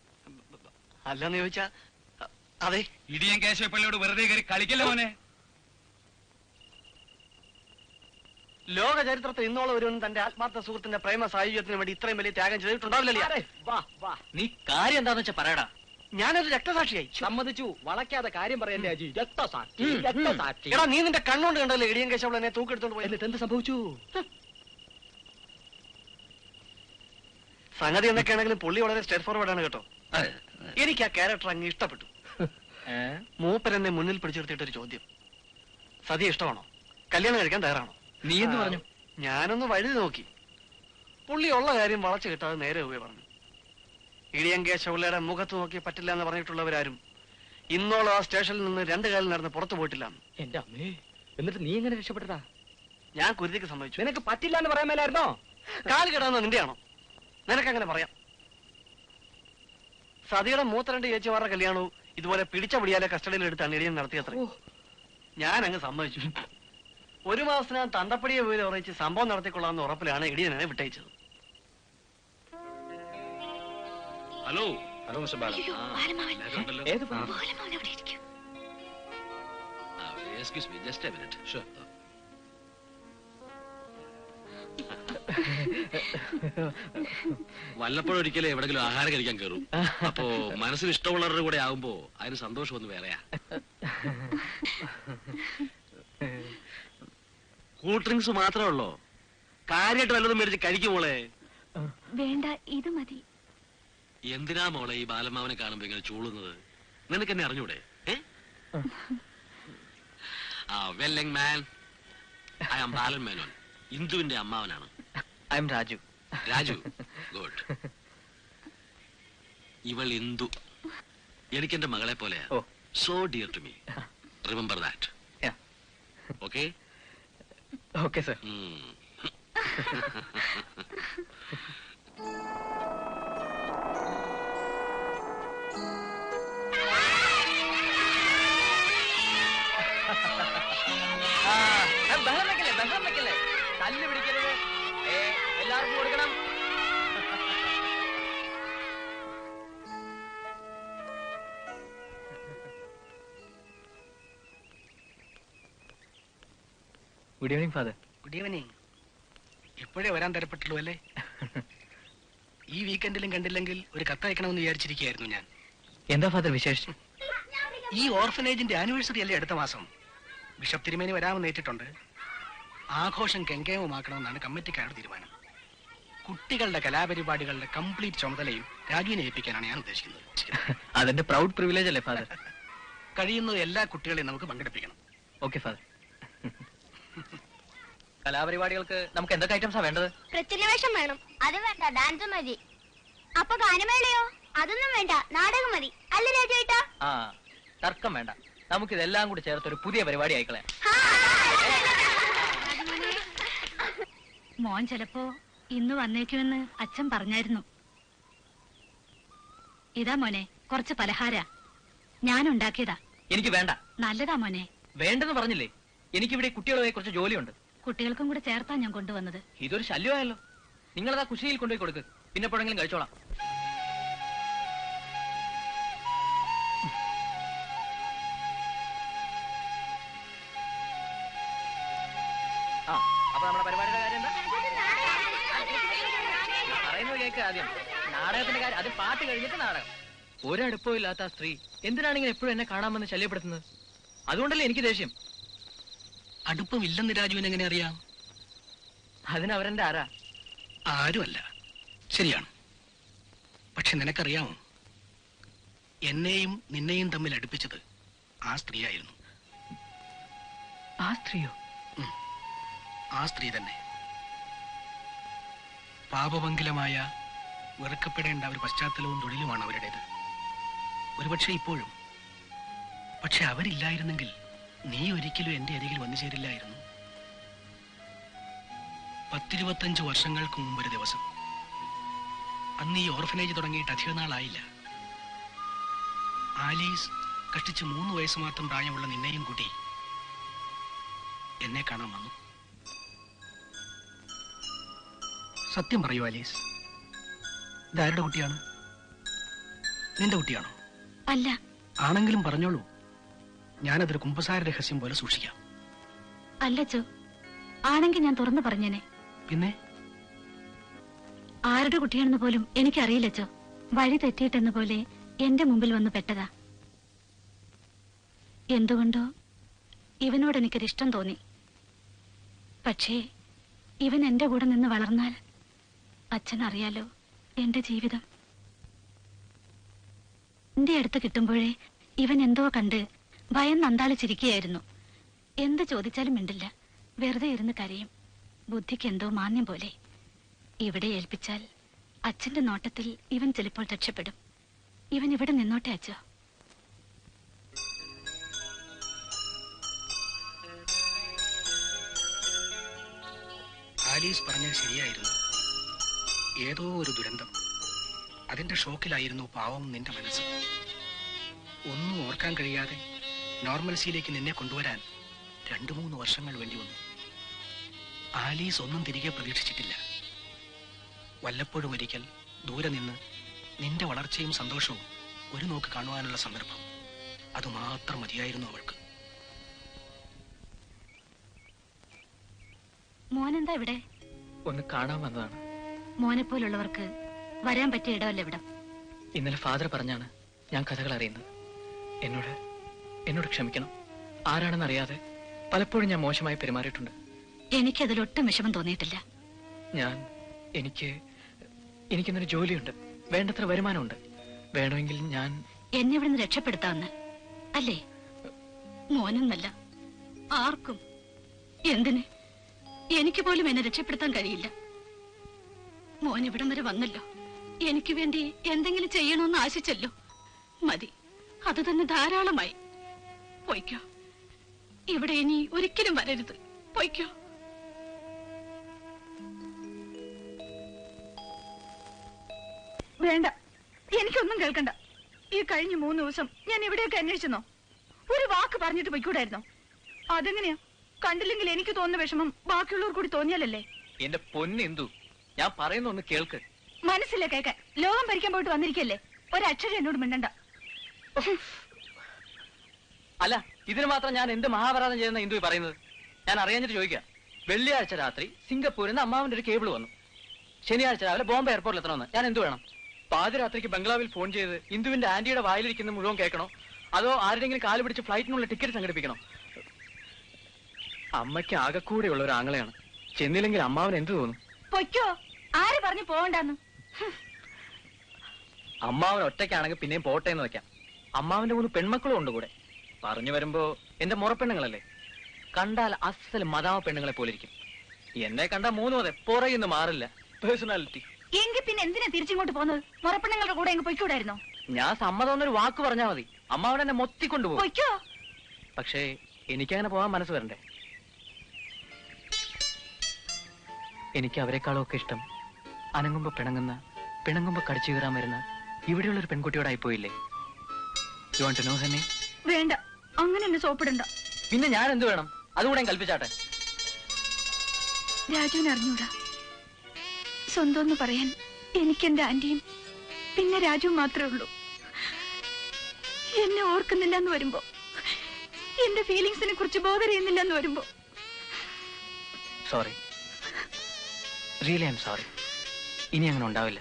Speaker 6: അല്ലെന്ന് ചോദിച്ചാ അതെ.
Speaker 11: ഇടിയൻ കേശവപ്പള്ളിയോട് വെറുതെ കയറി കളിക്കല്ലേ മോനെ.
Speaker 6: ലോക ചരിത്രത്തിൽ ഇന്നോളം ഒരുവൻ തന്റെ ആത്മാർത്ഥ സുഹൃത്തിന്റെ പ്രേമ സായുജ്യത്തിന് വേണ്ടി ഇത്രയും വലിയ ത്യാഗം ചെയ്തിട്ടുണ്ടാവില്ലല്ലേ?
Speaker 1: നീ കാര്യം എന്താന്ന് വെച്ചാ പറയടാ.
Speaker 6: ഞാനൊരു രക്തസാക്ഷിയായി.
Speaker 8: സമ്മതിച്ചു. വളയ്ക്കാതെ കാര്യം പറയല്ലേ അജി. രക്തസാക്ഷി, രക്തസാക്ഷി.
Speaker 6: എടാ, നീ നിന്റെ കണ്ണുകൊണ്ട് കണ്ടല്ലേ ഇടിയൻ കേശവൾ എന്നെ തൂക്കെടുത്തോണ്ട് പോയി.
Speaker 8: എന്നിട്ട് എന്ത് സംഭവിച്ചു?
Speaker 6: സംഗതി എന്തൊക്കെയാണെങ്കിലും പുള്ളി വളരെ സ്റ്റേറ്റ് ഫോർവേഡ് ആണ് കേട്ടോ. എനിക്ക് ആ ക്യാരക്ടർ അങ്ങ് ഇഷ്ടപ്പെട്ടു. മൂപ്പരെന്നെ മുന്നിൽ പിടിച്ചെടുത്തിട്ടൊരു ചോദ്യം, സതി ഇഷ്ടമാണോ, കല്യാണം കഴിക്കാൻ തയ്യാറാണോ?
Speaker 1: നീ എന്ത് പറഞ്ഞു?
Speaker 6: ഞാനൊന്ന് വഴി നോക്കി. പുള്ളി ഉള്ള കാര്യം വളച്ചു കിട്ടാതെ നേരെ പോയി പറഞ്ഞു. ഇടിയൻ കേശവള്ളയുടെ മുഖത്ത് നോക്കി പറ്റില്ല എന്ന് പറഞ്ഞിട്ടുള്ളവരാരും ഇന്നോളം ആ സ്റ്റേഷനിൽ നിന്ന് 2 കാലിൽ നടന്ന് പുറത്തു പോയിട്ടില്ല.
Speaker 8: എന്റെ അമ്മേ, എന്നിട്ട് നീ എങ്ങനെ രക്ഷപ്പെട്ടതാ?
Speaker 6: ഞാൻ കുരുതിക്ക് സമ്മതിച്ചു.
Speaker 8: നിനക്ക് പറ്റില്ല എന്ന് പറയാൻ മേലായിരുന്നോ?
Speaker 6: കാല് കിടാന്ന് നിന്റെയാണോ? നിനക്കങ്ങനെ പറയാം. സതിയുടെ മൂത്ത 2 ചേച്ചിമാരുടെ കല്യാണവും ഇതുപോലെ പിടിച്ച പിടിയാലെ കസ്റ്റഡിയിൽ എടുത്താണ് ഇടിയൻ നടത്തിയത്രേ. ഞാൻ അങ്ങ് സമ്മതിച്ചു. 1 മാസത്തിനകം തന്തപ്പടിയെ വീട് ഉറച്ച് സംഭവം നടത്തിക്കൊള്ളാമെന്ന് ഉറപ്പിലാണ് ഇടിയനെ വിട്ടയച്ചത്.
Speaker 5: ഹലോ.
Speaker 11: Hello mister Bala.
Speaker 8: ഏത്
Speaker 5: excuse me, just a minute. Sure. വല്ലപ്പോഴൊരിക്കലും എവിടെങ്കിലും ആഹാരം കഴിക്കാൻ കയറും. അപ്പോ മനസ്സിന് ഇഷ്ടമുള്ളവരുടെ കൂടെ ആവുമ്പോ അതിന് സന്തോഷം ഒന്ന് വേറെയാ. കൂൾ ഡ്രിങ്ക്സ് മാത്രമേ ഉള്ളോ? കാര്യമായിട്ട് വല്ലതും മേടിച്ച് കഴിക്കും മോളെ.
Speaker 2: വേണ്ട, ഇത് മതി.
Speaker 5: എന്തിനാ മോളെ ഈ ബാലമാവനെ കാണുമ്പോ ഇങ്ങനെ ചൂളുന്നത്? നിനക്ക് എന്നെ അറിഞ്ഞൂടെ? Well young man, I am Balan Menon, ഇന്ദുവിന്റെ അമ്മാവനാണ്.
Speaker 1: I am Raju.
Speaker 5: Raju, good. ഇവൾ ഇന്ദു എനിക്ക് എന്റെ മകളെ പോലെയാ. So dear to me. Remember that. Okay?
Speaker 1: Okay sir.
Speaker 8: ബഹളം വെക്കല്ലേ, തല്ല് പിടിക്കരുത്. എല്ലാവർക്കും കൊടുക്കണം.
Speaker 1: Good evening father.
Speaker 12: Good evening. എപ്പോഴേ വരാൻ തരപ്പെട്ടുള്ളൂ അല്ലേ? ഈ വീക്കെൻഡിലും കണ്ടില്ലെങ്കിൽ ഒരു കത്തയക്കണമെന്ന് വിചാരിച്ചിരിക്കുകയായിരുന്നു ഞാൻ.
Speaker 1: എന്താ ഫാദർ വിശേഷം?
Speaker 12: ഈ ഓർഫനേജിന്റെ ആനിവേഴ്സറി അല്ലേ അടുത്ത മാസം. ബിഷപ്പ് തിരുമേനി വരാമെന്ന് ഏറ്റിട്ടുണ്ട്. ആഘോഷം കെങ്കേമമാക്കണമെന്നാണ് കമ്മിറ്റിക്കാരുടെ തീരുമാനം. കുട്ടികളുടെ കലാപരിപാടികളുടെ കംപ്ലീറ്റ് ചുമതലയും രാജുവിനെ ഏൽപ്പിക്കാനാണ് ഞാൻ ഉദ്ദേശിക്കുന്നത്.
Speaker 1: അതെന്റെ പ്രൗഡ് പ്രിവിലേജ് അല്ലേ ഫാദർ?
Speaker 12: കഴിയുന്നത് എല്ലാ കുട്ടികളെയും നമുക്ക് പങ്കെടുപ്പിക്കണം.
Speaker 1: Okay father. കലാപരിപാടികൾക്ക് നമുക്ക് എന്തൊക്കെ ഐറ്റംസാ വേണ്ടത്?
Speaker 10: പ്രത്യവേഷം വേണം. അത് വേണ്ട, ഡാൻസ് മതി. അപ്പൊ ഗാനമേളയോ? അതൊന്നും വേണ്ട, നാടകം മതി. അല്ല രാജേട്ടാ?
Speaker 1: ആ, തർക്കം വേണ്ട. നമുക്കിതെല്ലാം കൂടി ചേർത്ത് ഒരു പുതിയ പരിപാടി ആയിക്കളെ.
Speaker 2: മോൻ ചിലപ്പോ ഇന്ന് വന്നേക്കുമെന്ന് അച്ഛൻ പറഞ്ഞായിരുന്നു. ഇതാ മോനെ, കുറച്ച് പലഹാര ഞാൻ ഉണ്ടാക്കിയതാ.
Speaker 1: എനിക്ക് വേണ്ട.
Speaker 2: നല്ലതാ മോനെ.
Speaker 1: വേണ്ടെന്ന് പറഞ്ഞില്ലേ? എനിക്കിവിടെ കുട്ടികളുമായി കുറച്ച് ജോലിയുണ്ട്.
Speaker 2: കുട്ടികൾക്കും കൂടെ ചേർത്താ ഞാൻ കൊണ്ടുവന്നത്.
Speaker 1: ഇതൊരു ശല്യമായല്ലോ. നിങ്ങളതാ കുശിയിൽ കൊണ്ടുപോയി കൊടുക്ക്. പിന്നെ എപ്പോഴെങ്കിലും കഴിച്ചോളാം. ആ, അപ്പൊ നമ്മുടെ പരിപാടിയുടെ കാര്യം എന്താ പറയുന്നത്? കേക്ക് ആദ്യം. നാടകത്തിന്റെ കാര്യം, അത് പാട്ട് കഴിഞ്ഞിട്ട് നാടകം. ഒരടുപ്പവും ഇല്ലാത്ത ആ സ്ത്രീ എന്തിനാണെങ്കിൽ എപ്പോഴും എന്നെ കാണാമെന്ന് ശല്യപ്പെടുത്തുന്നത്? അതുകൊണ്ടല്ലേ എനിക്ക് ദേഷ്യം.
Speaker 12: അടുപ്പം ഇല്ലെന്ന് രാജുവിന് എങ്ങനെ അറിയാം?
Speaker 1: അതിനവരെന്റെ ആരാ?
Speaker 12: ആരുമല്ല. ശരിയാണ്. പക്ഷെ നിനക്കറിയാമോ, എന്നെയും നിന്നെയും തമ്മിൽ അടുപ്പിച്ചത് ആ സ്ത്രീയായിരുന്നു.
Speaker 1: ആ സ്ത്രീയോ?
Speaker 12: ആ സ്ത്രീ തന്നെ. പാപമംഗലമായ വെറുക്കപ്പെടേണ്ട ഒരു പശ്ചാത്തലവും തൊഴിലുമാണ് അവരുടേത്. ഒരുപക്ഷെ ഇപ്പോഴും. പക്ഷെ അവരില്ലായിരുന്നെങ്കിൽ നീ ഒരിക്കലും എന്റെ അരികിൽ വന്നു ചേരില്ലായിരുന്നു. 10-25 വർഷങ്ങൾക്ക് മുമ്പൊരു ദിവസം, അന്ന് ഈ ഓർഫനേജ് തുടങ്ങിയിട്ട് അധിക നാളായില്ല, ആലീസ് കഷ്ടിച്ച് 3 വയസ്സ് മാത്രം പ്രായമുള്ള നിന്നെയും കൂട്ടി എന്നെ കാണാൻ വന്നു. സത്യം പറയൂ ആലീസ്, ഇതാരുടെ കുട്ടിയാണ്? നിന്റെ കുട്ടിയാണോ?
Speaker 2: അല്ല,
Speaker 12: ആണെങ്കിലും പറഞ്ഞോളൂ, ഞാനതൊരു കുമ്പസാര രഹസ്യം പോലെ സൂക്ഷിക്കാം.
Speaker 2: അല്ലച്ചോ, ആണെങ്കിൽ ഞാൻ തുറന്നു പറഞ്ഞേനെ.
Speaker 12: പിന്നെ
Speaker 2: ആരുടെ കുട്ടിയാണെന്ന് പോലും എനിക്കറിയില്ലച്ചോ. വഴി തെറ്റിയിട്ടെന്ന പോലെ എന്റെ മുമ്പിൽ വന്ന് പെട്ടതാ. എന്തുകൊണ്ടോ ഇവനോട് എനിക്കൊരിഷ്ടം തോന്നി. പക്ഷേ ഇവൻ എന്റെ കൂടെ നിന്ന് വളർന്നാൽ അച്ഛനറിയാലോ എന്റെ ജീവിതം. എന്റെ അടുത്ത് കിട്ടുമ്പോഴേ ഇവൻ എന്തോ കണ്ട് ഭയം നന്താളിച്ചിരിക്കുകയായിരുന്നു. എന്ത് ചോദിച്ചാലും മിണ്ടില്ല, വെറുതെ ഇരുന്ന് കരയും. ബുദ്ധിക്ക് എന്തോ മാന്യം പോലെ. ഇവിടെ ഏൽപ്പിച്ചാൽ അച്ഛന്റെ നോട്ടത്തിൽ ഇവൻ ചിലപ്പോൾ രക്ഷപ്പെടും. ഇവൻ ഇവിടെ നിന്നോട്ടെ അച്ഛോ.
Speaker 12: ആലീസ് പറഞ്ഞത് ശരിയായിരുന്നു. ഏതോ ഒരു ദുരന്തം, അതിന്റെ ഷോക്കിലായിരുന്നു പാവം നിന്റെ മനസ്സ്. ഒന്നും ഓർക്കാൻ കഴിയാതെ നോർമൽസിയിലേക്ക് നിന്നെ കൊണ്ടുവരാൻ 2-3 വർഷങ്ങൾ വേണ്ടി വന്നു. ആലീസ് ഒന്നും തിരികെ പ്രതീക്ഷിച്ചിട്ടില്ല. വല്ലപ്പോഴും ഒരിക്കൽ ദൂരെ നിന്ന് നിന്റെ വളർച്ചയും സന്തോഷവും ഒരു നോക്ക് കാണുവാനുള്ള സന്ദർഭം, അതുമാത്രം മതിയായിരുന്നു അവൾക്ക്.
Speaker 2: മോനെന്താ ഇവിടെ?
Speaker 1: ഒന്ന് കാണാൻ വന്നതാണ്.
Speaker 2: മോനെ പോലുള്ളവർക്ക് വരാൻ പറ്റിയ ഇടമല്ല ഇവിടം.
Speaker 1: ഇന്നലെ ഫാദർ പറഞ്ഞാണ് ഞാൻ കഥകൾ അറിയുന്നത്. എന്നോട് ക്ഷമിക്കണം. ആരാണെന്നറിയാതെ പലപ്പോഴും ഞാൻ മോശമായി പെരുമാറിയിട്ടുണ്ട്.
Speaker 2: എനിക്കതിലൊട്ടും വിഷമം തോന്നിയിട്ടില്ല.
Speaker 1: എനിക്കിന്നൊരു ജോലിയുണ്ട്, വേണ്ടത്ര വരുമാനമുണ്ട്. വേണമെങ്കിൽ ഞാൻ
Speaker 2: എന്നെ ഇവിടുന്ന് രക്ഷപ്പെടുത്താമെന്ന് അല്ലേ? മോനെന്നല്ല, ആർക്കും. എന്തിന്? എനിക്ക് പോലും എന്നെ രക്ഷപ്പെടുത്താൻ കഴിയില്ല. മോൻ ഇവിടം വരെ വന്നല്ലോ, എനിക്ക് വേണ്ടി എന്തെങ്കിലും ചെയ്യണമെന്ന് ആശിച്ചല്ലോ. മതി, അത് തന്നെ ധാരാളമായി. പൊയ്ക്കോ, ഇവിടെ ഇനി ഒരിക്കലും വരരുത്. പൊയ്ക്കോ. വേണ്ട, എനിക്കൊന്നും കേൾക്കണ്ട. ഈ കഴിഞ്ഞ 3 ദിവസം ഞാൻ എവിടെയൊക്കെ അന്വേഷിച്ചെന്നോ? ഒരു വാക്ക് പറഞ്ഞിട്ട് പൊയ്ക്കൂടായിരുന്നോ? അതെങ്ങനെയാ? കണ്ടില്ലെങ്കിൽ എനിക്ക് തോന്നുന്ന വിഷമം ബാക്കിയുള്ളവർ കൂടി തോന്നിയാലല്ലേ?
Speaker 1: എന്റെ പൊന്നെന്തു, ഞാൻ പറയുന്ന ഒന്ന് കേൾക്ക്.
Speaker 2: മനസ്സില്ല കേൾക്കാൻ. ലോകം ഭരിക്കാൻ പോയിട്ട് വന്നിരിക്കല്ലേ? ഒരക്ഷരം എന്നോട് മിണ്ടണ്ട.
Speaker 1: അല്ല, ഇതിന് മാത്രം ഞാൻ എന്ത് മഹാപരാധം ചെയ്യുന്ന ഇന്ദു പറയുന്നത്? ഞാൻ അറിയാഞ്ഞിട്ട് ചോദിക്കാം. വെള്ളിയാഴ്ച രാത്രി സിംഗപ്പൂരിൽ നിന്ന് അമ്മാവിന്റെ ഒരു കേബിൾ വന്നു. ശനിയാഴ്ച രാവിലെ ബോംബെ എയർപോർട്ടിൽ എത്തണമെന്ന്. ഞാൻ എന്ത് വേണം? പാതിരാത്രിക്ക് ബംഗ്ലാവിൽ ഫോൺ ചെയ്ത് ഇന്ദുവിന്റെ ആന്റിയുടെ വായിലിരിക്കുന്ന മുഴുവൻ കേൾക്കണോ? അതോ ആരുടെങ്കിലും കാല് പിടിച്ച് ഫ്ലൈറ്റിനുള്ള ടിക്കറ്റ് സംഘടിപ്പിക്കണോ? അമ്മയ്ക്ക് ആകെക്കൂടെയുള്ള ഒരു ആങ്ങളെയാണ്. ചെന്നില്ലെങ്കിൽ അമ്മാവൻ എന്ത് തോന്നും?
Speaker 2: പൊയ്ക്കോ. ആര് പറഞ്ഞു പോകണ്ടെന്ന്?
Speaker 1: അമ്മാവൻ ഒറ്റയ്ക്കാണെങ്കിൽ പിന്നെയും പോട്ടെ എന്ന് വെക്കാം. അമ്മാവന്റെ 3 പെൺമക്കളും ഉണ്ട് കൂടെ. പറഞ്ഞു വരുമ്പോ എന്റെ മുറപ്പെണ്ണുങ്ങളല്ലേ, കണ്ടാൽ അസൽ മതാമ പെണ്ണുങ്ങളെ പോലിരിക്കും. എന്നെ കണ്ടാൽ 3 അതെ, പുറകിന്ന് മാറില്ല. പേഴ്സണാലിറ്റി.
Speaker 2: എങ്കിൽ പിന്നെ എന്തിനാ തിരിച്ചിങ്ങോട്ട് പോകുന്നത്? മുറപ്പെണ്ണുങ്ങളുടെ കൂടെ എങ്ങ് പൊയ്ക്കൂടായിരുന്നോ?
Speaker 1: ഞാൻ സമ്മതം എന്നൊരു വാക്ക് പറഞ്ഞാൽ മതി, അമ്മാവൻ എന്നെ മൊത്തിക്കൊണ്ടുപോകും.
Speaker 2: പൊയ്ക്കോ.
Speaker 1: പക്ഷേ എനിക്കങ്ങനെ പോകാൻ മനസ്സ് വരണ്ടേ? എനിക്ക് അവരെക്കാളും ഒക്കെ ഇഷ്ടം അനങ്ങുമ്പോ പിണങ്ങുന്ന, പിണങ്ങുമ്പോ കടിച്ചു കയറാൻ വരുന്ന ഇവിടെയുള്ളൊരു പെൺകുട്ടിയോടായി പോയില്ലേ? You want to know her name?
Speaker 2: വേണ്ട, അങ്ങനെ എന്നെ സോപ്പിടണ്ട.
Speaker 1: പിന്നെ ഞാൻ എന്ത് വേണം? അതുകൂടെ കൽപ്പിച്ചാട്ടെ.
Speaker 2: രാജുവിന് അറിഞ്ഞൂടാ. സ്വന്തം എന്ന് പറയാൻ എനിക്കെന്റെ ആന്റിയും പിന്നെ രാജുവും മാത്രമേ ഉള്ളൂ. എന്നെ ഓർക്കുന്നില്ല എന്ന് വരുമ്പോ, എന്റെ ഫീലിങ്സിനെ കുറിച്ച് ബോധറിയുന്നില്ല എന്ന് വരുമ്പോ,
Speaker 1: sorry, really I am sorry. ഇനി അങ്ങനെ ഉണ്ടാവില്ല.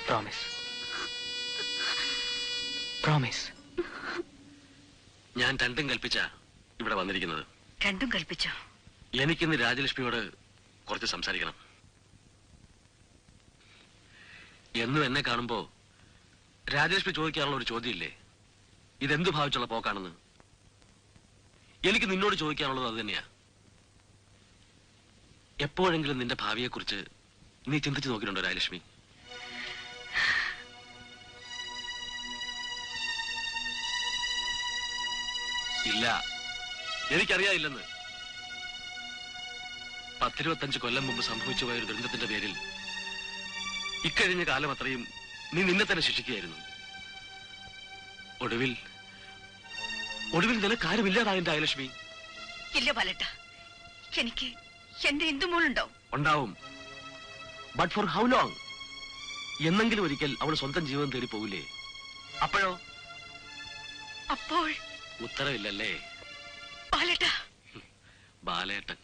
Speaker 1: പ്രോമിസ്. പ്രോമിസ്.
Speaker 5: ഞാൻ രണ്ടും കൽപ്പിച്ച ഇവിടെ വന്നിരിക്കുന്നത്.
Speaker 3: രണ്ടും കൽപ്പിച്ചോ?
Speaker 5: എനിക്കിന്ന് രാജലക്ഷ്മിയോട് കുറച്ച് സംസാരിക്കണം. എന്നും എന്നെ കാണുമ്പോ രാജലക്ഷ്മി ചോദിക്കാനുള്ള ഒരു ചോദ്യമില്ലേ, ഇതെന്തു ഭാവിച്ചുള്ള പോക്കാണെന്ന്? എനിക്ക് നിന്നോട് ചോദിക്കാനുള്ളത് അത് തന്നെയാ. എപ്പോഴെങ്കിലും നിന്റെ ഭാവിയെക്കുറിച്ച് നീ ചിന്തിച്ചു നോക്കിയിട്ടുണ്ടോ രാജലക്ഷ്മി? ഇല്ല, എനിക്കറിയാതില്ലെന്ന്. 10-25 കൊല്ലം മുമ്പ് സംഭവിച്ചു പോയ ഒരു ദുരന്തത്തിന്റെ പേരിൽ ഇക്കഴിഞ്ഞ കാലം അത്രയും നീ നിന്നെ തന്നെ ശിക്ഷിക്കുകയായിരുന്നു. ഒടുവിൽ നിനക്ക് ആരുമില്ലാതായ രാജലക്ഷ്മി.
Speaker 3: ഇല്ല പാലട്ട, എനിക്ക് എന്റെ ഇന്ദുമോളുണ്ടാവും.
Speaker 5: ഉണ്ടാവും. But for how long? എന്നെങ്കിലും ഒരിക്കൽ അവൾ സ്വന്തം ജീവിതം തേടി പോകില്ലേ? അപ്പോഴോ
Speaker 3: അപ്പോൾ
Speaker 5: ഉത്തരവില്ലല്ലേ?
Speaker 3: ബാലേട്ട.
Speaker 5: ബാലേട്ടൻ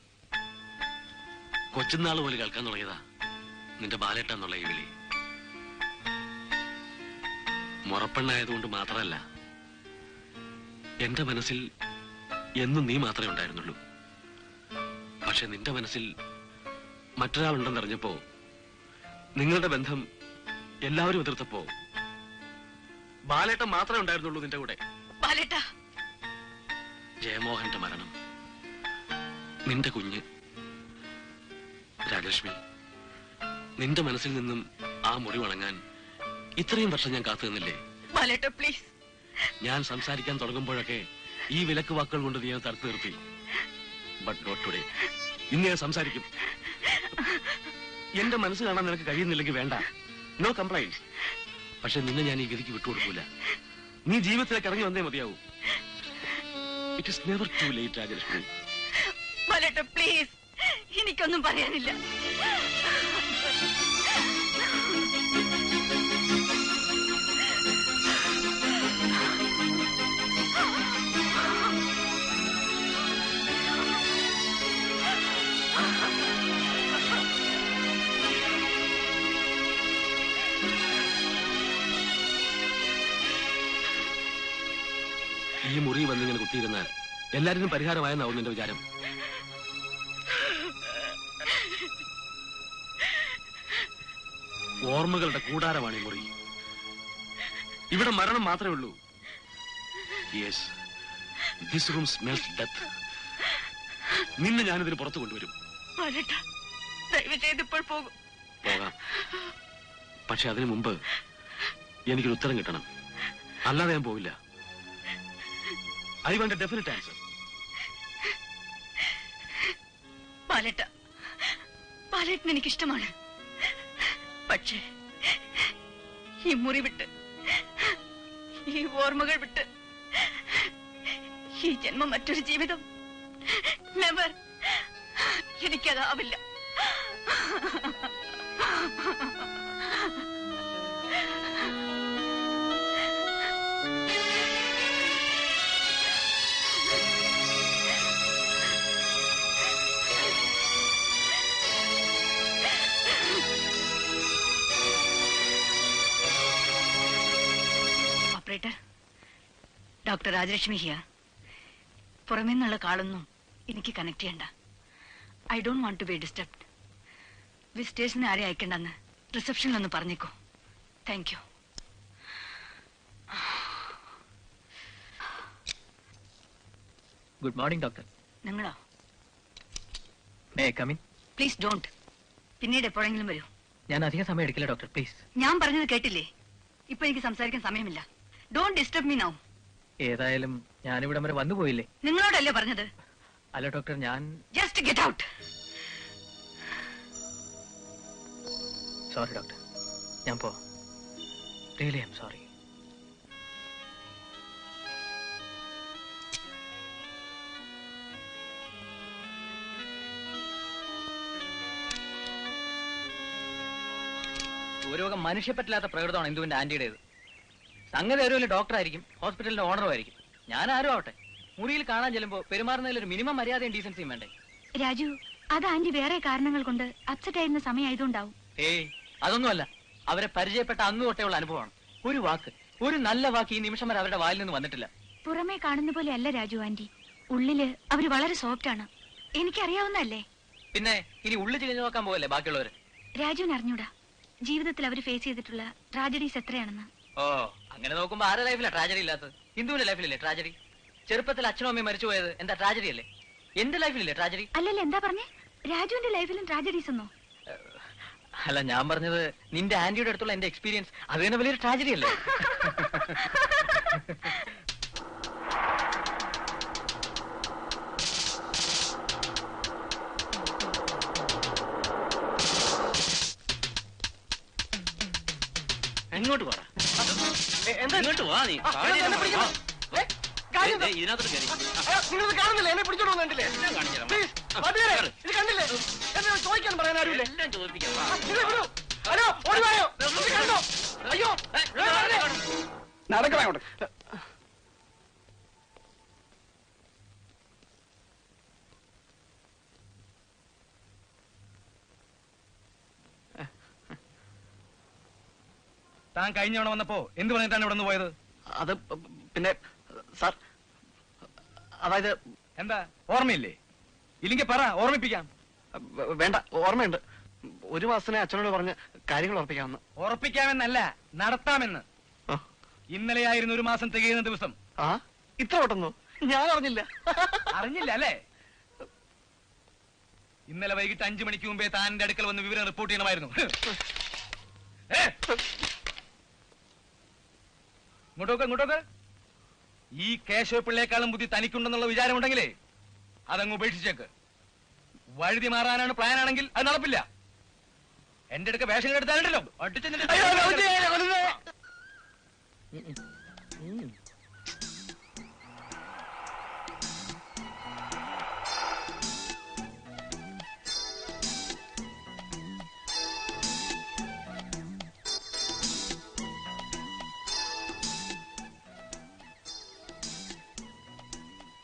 Speaker 5: കൊച്ചുനാൾ പോലെ കേൾക്കാൻ തുടങ്ങിയതാ നിന്റെ ബാലേട്ട എന്നുള്ള ഈ വിളി. മുറപ്പെണ്ണായതുകൊണ്ട് മാത്രമല്ല, എന്റെ മനസ്സിൽ എന്നും നീ മാത്രമേ ഉണ്ടായിരുന്നുള്ളൂ. പക്ഷെ നിന്റെ മനസ്സിൽ മറ്റൊരാളുണ്ടെന്നറിഞ്ഞപ്പോ, നിങ്ങളുടെ ബന്ധം എല്ലാവരും എതിർത്തപ്പോ, ബാലേട്ടൻ മാത്രമേ ഉണ്ടായിരുന്നുള്ളൂ നിന്റെ കൂടെ.
Speaker 3: ബാലേട്ട.
Speaker 5: ജയമോഹന്റെ മരണം, നിന്റെ കുഞ്ഞ് രാജലക്ഷ്മി, നിന്റെ മനസ്സിൽ നിന്നും ആ മുറി വണങ്ങാൻ ഇത്രയും വർഷം ഞാൻ കാത്തു നിന്നില്ലേ?
Speaker 3: ബാലേട്ട പ്ലീസ്.
Speaker 5: ഞാൻ സംസാരിക്കാൻ തുടങ്ങുമ്പോഴൊക്കെ ഈ വിലക്ക് വാക്കുകൾ കൊണ്ട് നീ തടുത്തു നിർത്തി. But not today. ഇന്ന് ഞാൻ സംസാരിക്കും. എന്റെ മനസ്സ് കാണാൻ നിനക്ക് കഴിയുന്നില്ലെങ്കിൽ വേണ്ട, നോ കംപ്ലൈന്റ്. പക്ഷെ നിന്നെ ഞാൻ ഈ ഗതിക്ക് വിട്ടുകൊടുക്കൂല. നീ ജീവിതത്തിലേക്ക് ഇറങ്ങി വന്നേ മതിയാവൂ. It is never too late Rajalakshmi.
Speaker 3: ബാലേട്ട പ്ലീസ്, എനിക്കൊന്നും പറയാനില്ല.
Speaker 5: ഈ മുറി വന്നിങ്ങനെ കുത്തിയിരുന്നാൽ എല്ലാത്തിനും പരിഹാരമായെന്നാവും നിന്റെ വിചാരം. ഓർമ്മകളുടെ കൂടാരമാണ് ഈ മുറി. ഇവിടെ മരണം മാത്രമേ ഉള്ളൂ. Yes, this room smells death. നിന്നെ ഞാനിതിന് പുറത്തു കൊണ്ടുവരും. പോകാം. പക്ഷെ അതിനു മുമ്പ് എനിക്കൊരു ഉത്തരം കിട്ടണം. അല്ലാതെ ഞാൻ പോവില്ല. I want a definite answer.
Speaker 3: ബാലേട്ട, ബാലേട്ടന് എനിക്കിഷ്ടമാണ്. പക്ഷേ ഈ മുറി വിട്ട്, ഈ ഓർമ്മകൾ വിട്ട്, ഈ ജന്മം മറ്റൊരു ജീവിതം നെവർ. എനിക്കതാവില്ല. Doctor Rajalakshmi here. പുറമേ നിന്നുള്ള കാളൊന്നും എനിക്ക് കണക്ട് ചെയ്യണ്ട. I don't want to be disturbed. വിസിറ്റേഴ്സിനെ ആരെ അയക്കണ്ടെന്ന് റിസപ്ഷനിലൊന്ന് പറഞ്ഞേക്കോ. Thank you.
Speaker 1: Good morning doctor.
Speaker 3: നിങ്ങളോ?
Speaker 1: May I come in?
Speaker 3: Please don't. പിന്നീട് എപ്പോഴെങ്കിലും വരൂ.
Speaker 1: ഞാൻ അധികം സമയം എടുക്കില്ല ഡോക്ടർ, പ്ലീസ്.
Speaker 3: ഞാൻ പറഞ്ഞത് കേട്ടില്ലേ? ഇപ്പൊ എനിക്ക് സംസാരിക്കാൻ സമയമില്ല. Don't disturb me now.
Speaker 1: ഏതായാലും ഞാനിവിടം വരെ വന്നു പോയില്ലേ?
Speaker 3: നിങ്ങളോടല്ലേ പറഞ്ഞത്?
Speaker 1: അല്ല ഡോക്ടർ, ഞാൻ
Speaker 3: just get out.
Speaker 1: Sorry doctor, ഞാൻ പോവാം. Really I am sorry. ഭൂരോഗം മനുഷ്യപ്പറ്റില്ലാത്ത പ്രകൃതമാണ് ഇന്ദുവിന്റെ ആന്റിയുടേത്. സംഗതി ഒരു വലിയ ഡോക്ടറായിരിക്കും, ഹോസ്പിറ്റലിന്റെ ഓണറും ആയിരിക്കും. ഞാൻ ആരും ആവട്ടെ, മുറിയിൽ കാണാൻ ചെല്ലുമ്പോൾ പെരുമാറുന്നതിൽ ഒരു മിനിമം മര്യാദയും ഡീസൻസിയും വേണ്ടേ?
Speaker 2: രാജു, അത് ആന്റി വേറെ കാരണങ്ങൾ കൊണ്ട് അപ്സെറ്റ് ആയിരുന്ന സമയമായതുകൊണ്ടാവും.
Speaker 1: ഏയ്, അതൊന്നുമല്ല. അവരെ പരിചയപ്പെട്ട അന്നു തൊട്ടേയുള്ള അനുഭവമാണ്. ഒരു വാക്ക്, ഒരു നല്ല വാക്ക് ഈ നിമിഷം വരെ അവരുടെ വായിൽ നിന്ന് വന്നിട്ടില്ല.
Speaker 2: പുറമേ കാണുന്ന പോലെ അല്ല രാജു ആന്റി. ഉള്ളില് അവര് വളരെ സോഫ്റ്റ് ആണ്. എനിക്കറിയാവുന്നല്ലേ.
Speaker 1: പിന്നെ ഇനി ഉള്ളിൽ ചിരിഞ്ഞു നോക്കാൻ പോകല്ലേ ബാക്കിയുള്ളവര്?
Speaker 2: രാജുവിന് അറിഞ്ഞൂടാ ജീവിതത്തിൽ അവർ ഫേസ് ചെയ്തിട്ടുള്ള ട്രാജഡീസ് എത്രയാണെന്ന്.
Speaker 1: ഓ, അങ്ങനെ നോക്കുമ്പോ ആരുടെ ലൈഫിലാ ട്രാജഡി ഇല്ലാത്തത്? ഹിന്ദുവിന്റെ ലൈഫിലല്ലേ ട്രാജഡി? ചെറുപ്പത്തിൽ അച്ഛനും അമ്മയും മരിച്ചു പോയത് എന്താ ട്രാജഡി അല്ലേ? എന്റെ ലൈഫിലല്ലേ ട്രാജഡി?
Speaker 2: അല്ലല്ല, എന്താ പറഞ്ഞേ? രാജുവിന്റെ ലൈഫിലും ട്രാജഡീസ് ഒന്നോ?
Speaker 1: അല്ല, ഞാൻ പറഞ്ഞത് നിന്റെ ആന്റിയുടെ അടുത്തുള്ള എന്റെ എക്സ്പീരിയൻസ് അത് തന്നെ വലിയൊരു ട്രാജഡി അല്ലേ?
Speaker 5: എങ്ങോട്ട് പോടാ?
Speaker 6: ഇങ്ങോട്ട് വാ നീ.
Speaker 5: ഇതിനകത്ത് കയറി.
Speaker 6: നിങ്ങൾ കാണുന്നില്ല, എന്നെ പിടിച്ചോണ്ട് വന്നിട്ടില്ലേ? ഇത് കണ്ടില്ലേ? എന്നെ ചോദിക്കാൻ പറയാൻ ആരുമില്ലേ?
Speaker 5: എല്ലാം ചോദിപ്പിക്കാം.
Speaker 6: ഹലോ, ഓടി വായോ. കണ്ടോ? അയ്യോ, നടക്കണം അങ്ങോട്ട്.
Speaker 11: താൻ കഴിഞ്ഞ തവണ വന്നപ്പോ എന്ത് പറഞ്ഞിട്ടാണ് ഇവിടെ നിന്ന് പോയത്?
Speaker 6: അത് പിന്നെ സാർ, അതായത്
Speaker 11: എന്താ ഓർമ്മയില്ലേ? ഇല്ലെങ്കിൽ പറ, ഓർമ്മിപ്പിക്കാം.
Speaker 6: വേണ്ട, ഓർമ്മയുണ്ട്. ഒരു മാസത്തിനെ അച്ഛനോട് പറഞ്ഞ് കാര്യങ്ങൾ ഉറപ്പിക്കാമെന്ന്.
Speaker 11: ഉറപ്പിക്കാമെന്നല്ല, നടത്താമെന്ന്. ഇന്നലെയായിരുന്നു 1 മാസം തികയുന്ന ദിവസം.
Speaker 6: ആ, ഇത്ര പെട്ടെന്നോ? ഞാൻ അറിഞ്ഞില്ല.
Speaker 11: അറിഞ്ഞില്ല അല്ലേ? ഇന്നലെ വൈകിട്ട് 5 മണിക്ക് മുമ്പേ താൻ എന്റെ അടുക്കൽ വന്ന് വിവരം റിപ്പോർട്ട് ചെയ്യണമായിരുന്നു. ഇങ്ങോട്ടോക്ക്. ഈ കേശവ പിള്ളേക്കാളും ബുദ്ധി തനിക്കുണ്ടെന്നുള്ള വിചാരമുണ്ടെങ്കിലേ അതങ്ങ് ഉപേക്ഷിച്ചേക്ക്. വഴുതി മാറാനാണ് പ്ലാൻ ആണെങ്കിൽ അത് നടപ്പില്ല. എന്റെ അടുക്ക വേഷം എടുത്താലുണ്ടല്ലോ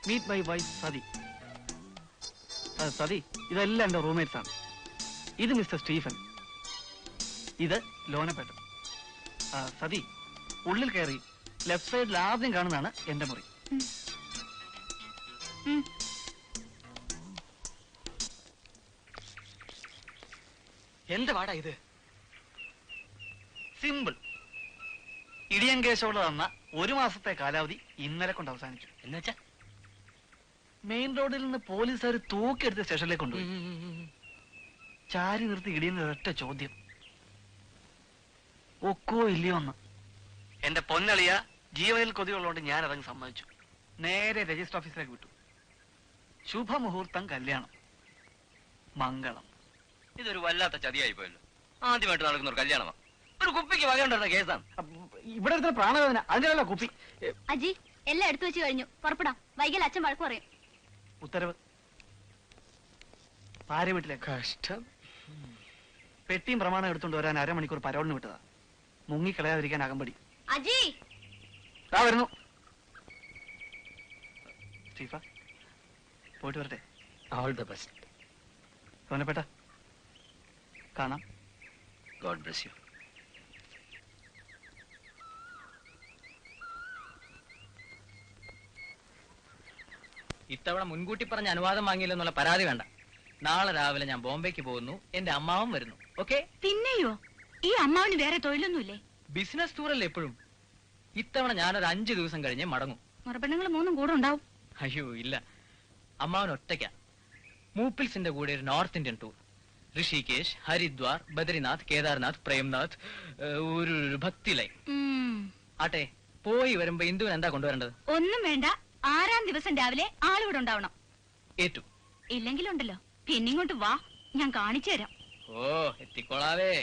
Speaker 6: meet my wife Sati. Sati, ഇതെല്ലാം എന്റെ റൂംമേറ്റ്സ് ആണ്. ഇത് മിസ്റ്റർ സ്റ്റീഫൻ, ഇത് ലോനപ്പേട്ടൻ. സതി, ഉള്ളിൽ കയറി ലെഫ്റ്റ് സൈഡിൽ ആദ്യം കാണുന്നതാണ് എന്റെ മുറി. എന്ത് വാടാ ഇത്? സിമ്പിൾ. ഇടിയൻ കേശോട് തന്ന 1 മാസത്തെ കാലാവധി ഇന്നലെ കൊണ്ട് അവസാനിച്ചു. എന്നുവെച്ചാ മെയിൻ റോഡിൽ നിന്ന് പോലീസുകാർ തൂക്കിയെടുത്ത് സ്റ്റേഷനിലേക്ക് കൊണ്ടുപോയി. ചാരി നിർത്തി ഇടിയുന്ന ഒരൊറ്റ ചോദ്യം, ഒക്കോ ഇല്ലയോ എന്ന്. എന്റെ പൊന്നളിയ ജീവനിൽ കൊതിയുള്ളതുകൊണ്ട് ഞാൻ അതങ്ങ് സമ്മതിച്ചു. നേരെ രജിസ്റ്റർ ഓഫീസിലേക്ക് വിട്ടു. ശുഭമുഹൂർത്തം കല്യാണം, മംഗളം.
Speaker 1: ഇതൊരു വല്ലാത്ത ചതിയായി പോയല്ലോ. ആദ്യമായിട്ട് നടക്കുന്ന ഒരു കല്യാണമാണ്. ഒരു കുപ്പിക്ക് വകയുണ്ടായിരുന്ന കേസാണ്.
Speaker 6: ഇവിടെ എടുത്ത പ്രാണവേദന, അതിനല്ല കുപ്പി.
Speaker 10: അജി, എല്ലാം എടുത്തു വെച്ച് കഴിഞ്ഞു. പുറപ്പെടാം. വൈകൽ അച്ഛൻ വഴക്ക് പറയും.
Speaker 6: ഉത്തരവ്. ഭാര്യ വീട്ടിലേക്ക്. കഷ്ടം. പെട്ടിയും പ്രമാണം എടുത്തുകൊണ്ട് വരാൻ 1/2 മണിക്കൂർ പരോളിന് വിട്ടതാ. മുങ്ങിക്കളയാതിരിക്കാൻ അകമ്പടി.
Speaker 10: അജി
Speaker 6: വരുന്നു. സ്റ്റീഫ, പോയിട്ട് വരട്ടെ.
Speaker 1: All the best.
Speaker 6: സോനപ്പേട്ട, കാണാം.
Speaker 1: God bless you. ഇത്തവണ മുൻകൂട്ടി പറഞ്ഞ അനുവാദം വാങ്ങിയില്ലെന്നുള്ള പരാതി വേണ്ട. നാളെ രാവിലെ ഞാൻ ബോംബെക്ക് പോകുന്നു. എന്റെ അമ്മാവും വരുന്നു. ഓക്കെ?
Speaker 2: പിന്നെയോ? ഈ അമ്മാവിന് വേറെ തൊഴിലൊന്നുമില്ലേ?
Speaker 1: ബിസിനസ് ടൂറല്ലേ എപ്പോഴും. ഇത്തവണ ഞാനൊരു 5 ദിവസം കഴിഞ്ഞേ മടങ്ങും.
Speaker 2: മറുപെണ്ണുങ്ങൾ 3 കൂടെ ഉണ്ടാവും.
Speaker 1: അയ്യോ ഇല്ല, അമ്മാവൻ ഒറ്റയ്ക്ക. മൂപ്പിൽസിന്റെ കൂടെ ഒരു north Indian tour. Rishikesh, Haridwar, Badrinath, Kedarnath, Premnath, ഒരു ഭക്തി ലൈൻ. ആട്ടെ, പോയി വരുമ്പോ ഇന്ദുവിന് എന്താ കൊണ്ടുവരേണ്ടത്?
Speaker 2: ഒന്നും വേണ്ട. 6-ാം ദിവസം രാവിലെ ആളിവിടെ ഉണ്ടാവണം.
Speaker 1: ഏറ്റു.
Speaker 2: ഇല്ലെങ്കിലുണ്ടല്ലോ, പിന്നിങ്ങോട്ട് വാ, ഞാൻ കാണിച്ചു തരാം.
Speaker 1: ഓ, എത്തിക്കോളാവേ.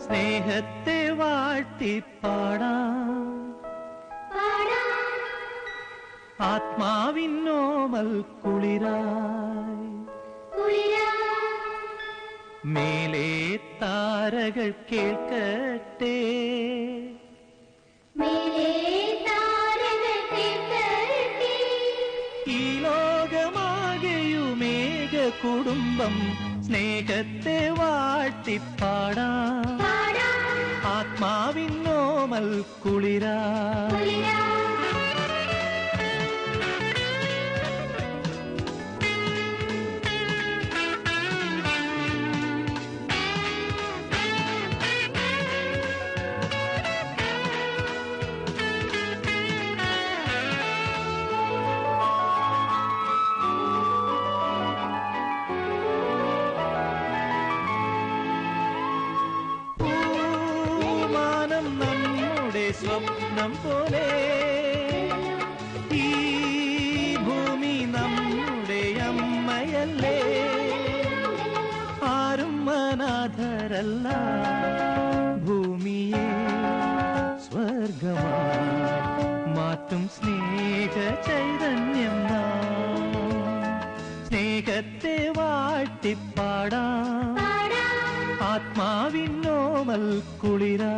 Speaker 9: സ്നേഹത്തെ വാഴ്ത്തിപ്പാടാം, ആത്മാവിന്നോമൽ കുളിരായി, മേലേ താരകൾ കേൾക്കട്ടെ, ഈ ലോകമാകെയുമേക കുടുംബം സ്നേഹത്തെ വാഴ്ത്തിപ്പാടാം, ആത്മാവിന്നോമൽ കുളിരായി. സ്വപ്നം പോലെ ഈ ഭൂമി നമ്മുടെ അമ്മയല്ലേ, ആരും അനാഥരല്ല, ഭൂമിയെ സ്വർഗമായി മാറ്റും സ്നേഹ ചൈതന്യം നാം. സ്നേഹത്തെ വാഴ്ത്തിപ്പാടാം, ആത്മാ വിന്നോമൽ കുളിരാ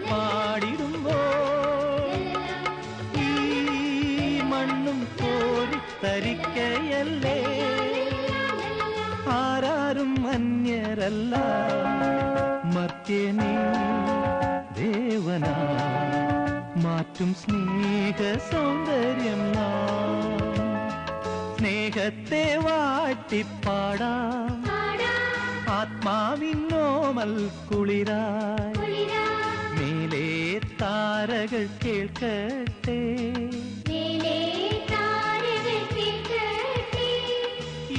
Speaker 9: പാടിടുമ്പോ ഈ മണ്ണും കോരിത്തരിക്കയല്ലേ ആരാരും അന്യരല്ല മർത്യനീ ദേവനാ മാറ്റും സ്നേഹ സൗന്ദര്യം സ്നേഹത്തെ വാട്ടിപ്പാടാം ആത്മാവിന്നോമൽ കുളിരായി മേലേ താരകൾ കേൾക്കട്ടെ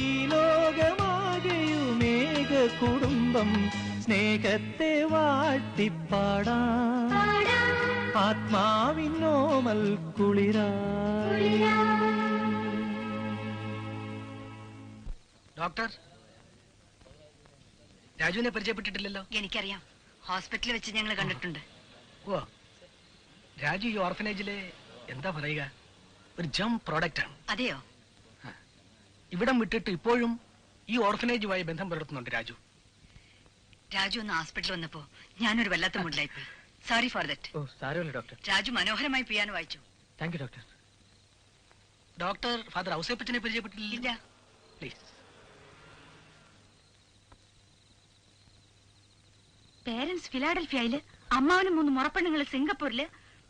Speaker 9: ഈ ലോകമാകെയുമേക കുടുംബം സ്നേഹത്തെ വാഴ്ത്തിപ്പാടാം ആത്മാവിന്നോമൽ കുളിരായി.
Speaker 12: ഡോക്ടർ, രാജുവിനെ പരിചയപ്പെട്ടിട്ടില്ലല്ലോ.
Speaker 3: എനിക്കറിയാം, ഹോസ്പിറ്റലിൽ വെച്ച് ഞങ്ങൾ കണ്ടിട്ടുണ്ട്.
Speaker 12: ഓ, രാജു ഈ ഓർഫനേജിലെ എന്താ പറയുക, ഒരു ജം പ്രോഡക്റ്റ് ആണ്.
Speaker 3: അതെയോ?
Speaker 12: ഇവിടം വിട്ടിട്ട് ഇപ്പോഴും ഈ ഓർഫനേജുമായി ബന്ധം പുലർത്തുന്നുണ്ട് രാജു.
Speaker 3: രാജു ഒന്ന് ഹോസ്പിറ്റലിൽ വന്നപ്പോ ഞാനൊരു വല്ലാത്ത മൂഡിലായിപ്പോയി. Sorry for that.
Speaker 1: ഓ, സാരമില്ല ഡോക്ടർ.
Speaker 3: രാജു മനോഹരമായി പിയാനോ വായിച്ചു.
Speaker 1: Thank you doctor.
Speaker 12: Doctor father ഔസേപ്പച്ചനെ പരിചയപ്പെട്ടില്ല? പ്ലീസ്.
Speaker 2: പേരൻസ് ഫിലാഡൽഫിയയില്, അമ്മാവനും 3 മുറപ്പെണ്ണുങ്ങൾ സിംഗപ്പൂരില്,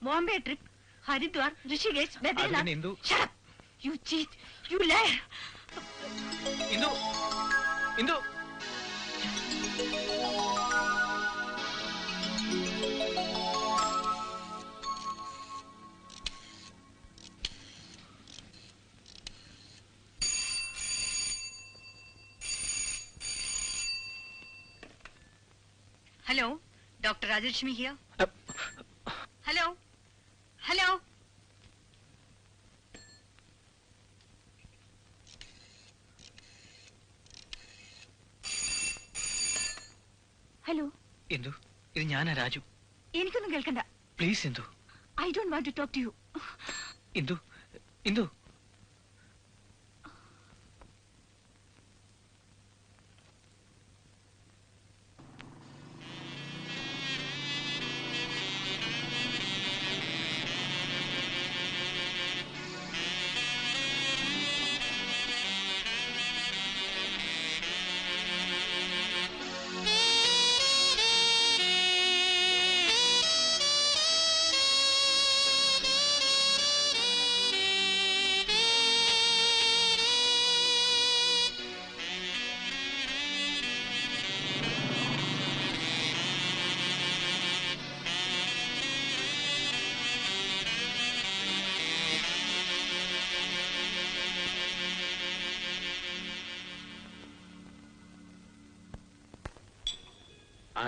Speaker 2: Bombay trip, Haridwar, Rishikesh, Badrinath. Shut up! You cheat! You liar!
Speaker 1: Indu, Indu.
Speaker 3: Hello, doctor Rajalakshmi here. Hello, hello.
Speaker 2: Hello.
Speaker 1: Indu, ഇത് ഞാനാ രാജു.
Speaker 2: എനിക്കൊന്നും കേൾക്കണ്ട.
Speaker 1: Please Indu.
Speaker 2: I don't want to talk to you.
Speaker 1: Indu, Indu.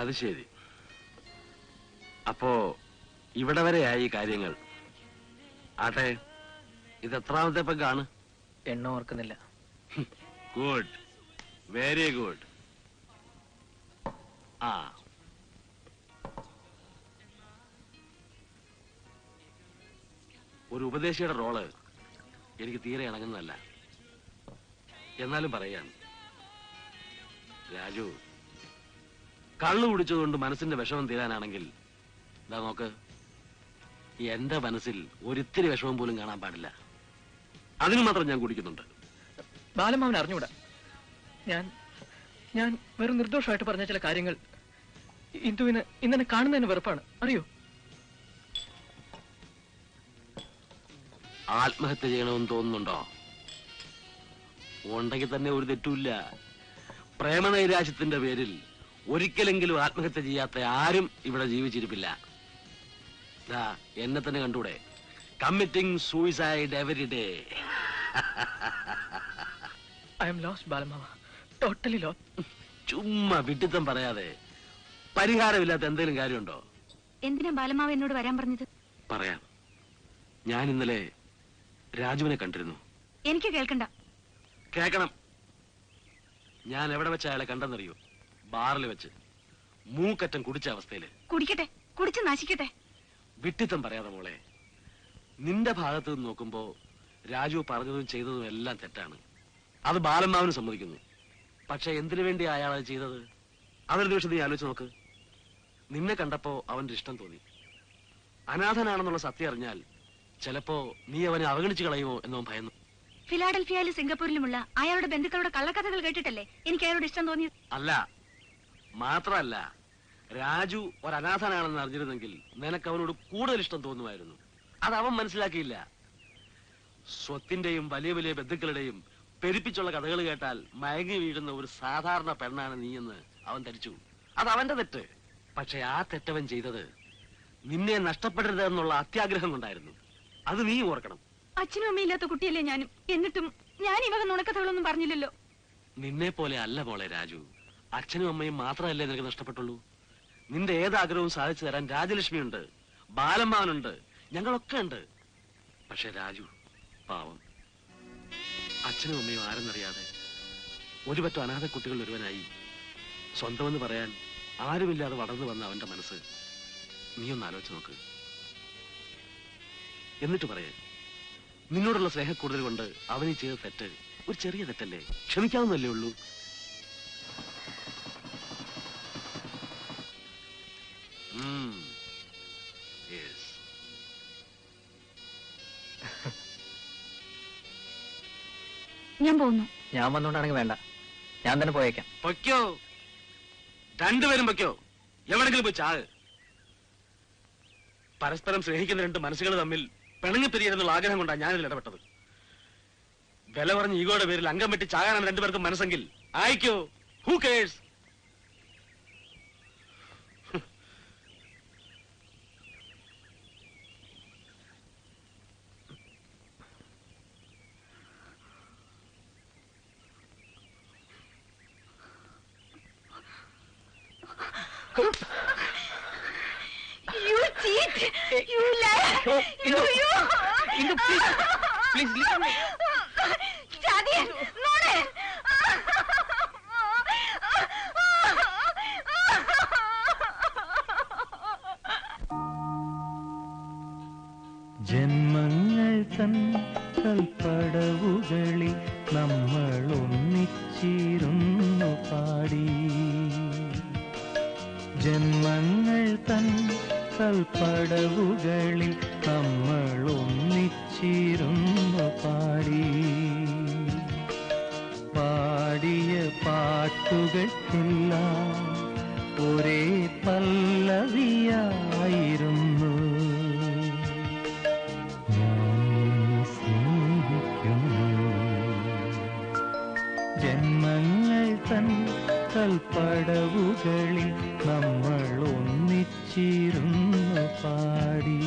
Speaker 5: അത് ശരി. അപ്പോ ഇവിടെ വരെയായി കാര്യങ്ങൾ. ആട്ടെ, ഇത് എത്രാമത്തെ പെഗ്ഗാണ്?
Speaker 1: എണ്ണം ഓർക്കുന്നില്ല.
Speaker 5: Good, very good. ആ, ഒരു ഉപദേശിയുടെ റോള് എനിക്ക് തീരെ ഇണങ്ങുന്നതല്ല. എന്നാലും പറയാൻ, രാജു, കള്ളു കുടിച്ചതുകൊണ്ട് മനസ്സിന്റെ വിഷമം തീരാനാണെങ്കിൽ ഇതാ നോക്ക്, എന്റെ മനസ്സിൽ ഒരിത്തിരി വിഷമം പോലും കാണാൻ പാടില്ല. അതിന് മാത്രം ഞാൻ കുടിക്കുന്നുണ്ട്.
Speaker 1: ബാലമാവൻ അറിഞ്ഞൂടാ. ഞാൻ വെറും നിർദോഷമായിട്ട് പറഞ്ഞ ചില കാര്യങ്ങൾ ഇന്ദുവിന് ഇന്നെ കാണുന്നതിന് വെറുപ്പാണ്, അറിയോ?
Speaker 5: ആത്മഹത്യ ചെയ്യണമെന്ന് തോന്നുന്നുണ്ടോ? ഉണ്ടെങ്കിൽ തന്നെ ഒരു തെറ്റുമില്ല. പ്രേമനൈരാശ്യത്തിന്റെ പേരിൽ ഒരിക്കലെങ്കിലും ആത്മഹത്യ ചെയ്യാത്ത ആരും ഇവിടെ ജീവിച്ചിരിപ്പില്ല. എന്നെ തന്നെ കണ്ടൂടെ, committing suicide every day.
Speaker 12: I am lost ബാലമാവ, ടോട്ടലി ലോസ്റ്റ്.
Speaker 5: ചുമ്മാ വിഡിത്തം പറയാതെ പരിഹാരമില്ലാത്ത എന്തെങ്കിലും കാര്യമുണ്ടോ?
Speaker 2: എന്തിനാ ബാലമാവ് എന്നോട് വരാൻ പറഞ്ഞത്?
Speaker 5: പറയാം. ഞാൻ ഇന്നലെ രാജുവിനെ കണ്ടിരുന്നു.
Speaker 2: എനിക്ക് കേൾക്കണ്ട.
Speaker 5: കേക്കണം. ഞാൻ എവിടെ വെച്ച അയാളെ കണ്ടെന്നറിയോ? ബാറിൽ വെച്ച്, മൂക്കറ്റം കുടിച്ച അവസ്ഥയില്.
Speaker 2: കുടിക്കട്ടെ, കുടിച്ച് നശിക്കട്ടെ.
Speaker 5: വിട്ടിത്തം പറയാതെ മോളെ. നിന്റെ ഭാഗത്ത് നിന്ന് നോക്കുമ്പോ രാജു പറഞ്ഞതും ചെയ്തതും എല്ലാം തെറ്റാണ്. അത് ബാലമ്മാവന് സമ്മതിക്കുന്നു. പക്ഷെ എന്തിനു വേണ്ടി അയാൾ അത് ചെയ്തത്? അതൊരു നിമിഷം നീ ആലോചിച്ച് നോക്ക്. നിന്നെ കണ്ടപ്പോ അവന്റെ ഇഷ്ടം തോന്നി. അനാഥനാണെന്നുള്ള സത്യം അറിഞ്ഞാൽ ചിലപ്പോ നീ അവനെ അവഗണിച്ചു കളയുമോ എന്നോ ഭയന്നു.
Speaker 2: ഫിലാഡൽഫിയയിലും സിംഗപ്പൂരിലുമുള്ള അയാളുടെ ബന്ധുക്കളുടെ കള്ളക്കഥകൾ കേട്ടിട്ടല്ലേ എനിക്ക് അയാളോട് ഇഷ്ടം തോന്നിയത്?
Speaker 5: അല്ല, മാത്രമല്ല, രാജു ഒരു അനാഥനാണെന്ന് അറിഞ്ഞിരുന്നെങ്കിൽ നിനക്ക് അവനോട് കൂടുതൽ ഇഷ്ടം തോന്നുമായിരുന്നു. അത് അവൻ മനസ്സിലാക്കിയില്ല. സ്വത്തിന്റെയും വലിയ വലിയ ബന്ധുക്കളുടെയും പെരുപ്പിച്ചുള്ള കഥകൾ കേട്ടാൽ മയങ്ങി വീഴുന്ന ഒരു സാധാരണ പെണ്ണാണ് നീയെന്ന് അവൻ ധരിച്ചു. അത് അവന്റെ തെറ്റ്. പക്ഷെ ആ തെറ്റവൻ ചെയ്തത് നിന്നെ നഷ്ടപ്പെടരുത് എന്നുള്ള അത്യാഗ്രഹം കൊണ്ടായിരുന്നു. അത് നീ ഓർക്കണം.
Speaker 2: അച്ഛനും അമ്മയില്ലാത്ത കുട്ടിയല്ലേ ഞാനും. എന്നിട്ടും ഞാൻ ഈ വക നുണക്കഥകളൊന്നും പറഞ്ഞില്ലല്ലോ.
Speaker 5: നിന്നെ പോലെ അല്ല മോളെ രാജു. അച്ഛനും അമ്മയും മാത്രമല്ലേ നിനക്ക് നഷ്ടപ്പെട്ടുള്ളൂ. നിന്റെ ഏതാഗ്രഹവും സാധിച്ചു തരാൻ രാജലക്ഷ്മിയുണ്ട്, ബാലമ്മാവനുണ്ട്, ഞങ്ങളൊക്കെ ഉണ്ട്. പക്ഷെ രാജു പാവം, അച്ഛനും അമ്മയും ആരെന്നറിയാതെ ഒരുപറ്റം അനാഥ കുട്ടികളിൽ ഒരുവനായി സ്വന്തമെന്ന് പറയാൻ ആരുമില്ലാതെ വളർന്നു വന്ന അവന്റെ മനസ്സ് നീ ഒന്ന് ആലോചിച്ച് നോക്ക്. എന്നിട്ട് പറയാൻ, നിന്നോടുള്ള സ്നേഹക്കൂടുതൽ കൊണ്ട് അവനീ ചെയ്ത തെറ്റ് ഒരു ചെറിയ തെറ്റല്ലേ, ക്ഷമിക്കാവുന്നല്ലേ ഉള്ളൂ.
Speaker 2: ഞാൻ പോകുന്നു.
Speaker 1: ഞാൻ വന്നോണ്ടാണെങ്കിൽ വേണ്ട, ഞാൻ തന്നെ പോയേക്കാം.
Speaker 5: പൊയ്ക്കോ, രണ്ടുപേരും പൊയ്ക്കോ. എവിടെങ്കിലും പോയി ചാക്. പരസ്പരം സ്നേഹിക്കുന്ന രണ്ട് മനസ്സുകൾ തമ്മിൽ പിണങ്ങിപ്പിരിയെന്നുള്ള ആഗ്രഹം കൊണ്ടാണ് ഞാനിതിൽ ഇടപെട്ടത്. വില പറഞ്ഞ ഈഗോയുടെ പേരിൽ അംഗം വെട്ടി ചാകാനാണ് രണ്ടുപേർക്കും മനസ്സെങ്കിൽ ആയിക്കോ. Who curse?
Speaker 2: You cheat! You lie! You!
Speaker 1: Please listen me.
Speaker 2: ചതിയൻ! നുണയൻ!
Speaker 9: ജന്മങ്ങൾ തൻ കൽപ്പടവുകളിൽ നമ്മൾ ഒന്നിച്ചിരുന്നു പാടി. ജന്മങ്ങൾ തൻ കൽപ്പടവുകളിൽ നമ്മൾ ഒന്നിച്ചിരുന്നു പാടി. പാടിയ പാട്ടുകൾക്കെല്ലാം ഒരേ പല്ലവിയായിരുന്നു. ജന്മങ്ങൾ തൻ കൽപ്പടവുകളിൽ നമ്മൾ ഒന്നിച്ചിരുന്നു പാടി.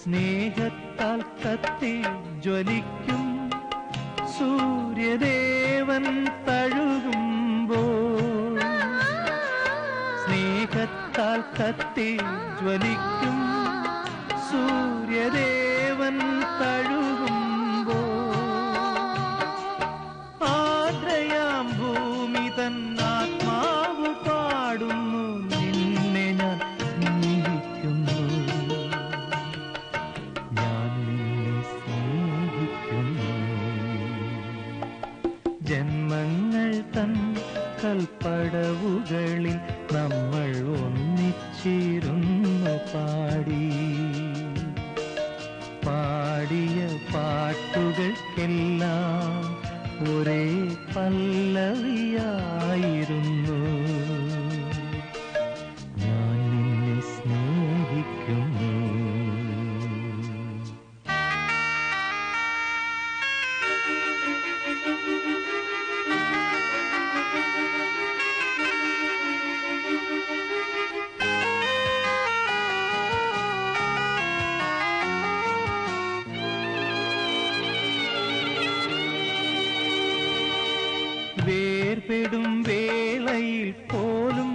Speaker 9: സ്നേഹത്താൽ കത്തി ജ്വലിക്കും സൂര്യദേവൻ തഴുകുമ്പോൾ, സ്നേഹത്താൽ കത്തി ജ്വലിക്കും സൂര്യദേവൻ തഴുകുമ്പോൾ, ആദ്രയാം ഭൂമി തൻ ആത്മാവ് പാടുന്നു നിന്നെ ഞാൻ സ്നേഹിക്കുന്നു. ജന്മങ്ങൾ തൻ കൽപ്പടവുകളിൽ നമ്മൾ ഒന്നിച്ചിരുന്നു പാടി. പാടിയ പാട്ടുകൾക്കെല്ലാം ഒരേ പല്ലവിയായിരുന്നു. ഞാൻ നിന്നെ സ്നേഹിക്കുന്നു. വേർപെടും വേളയിൽ പോലും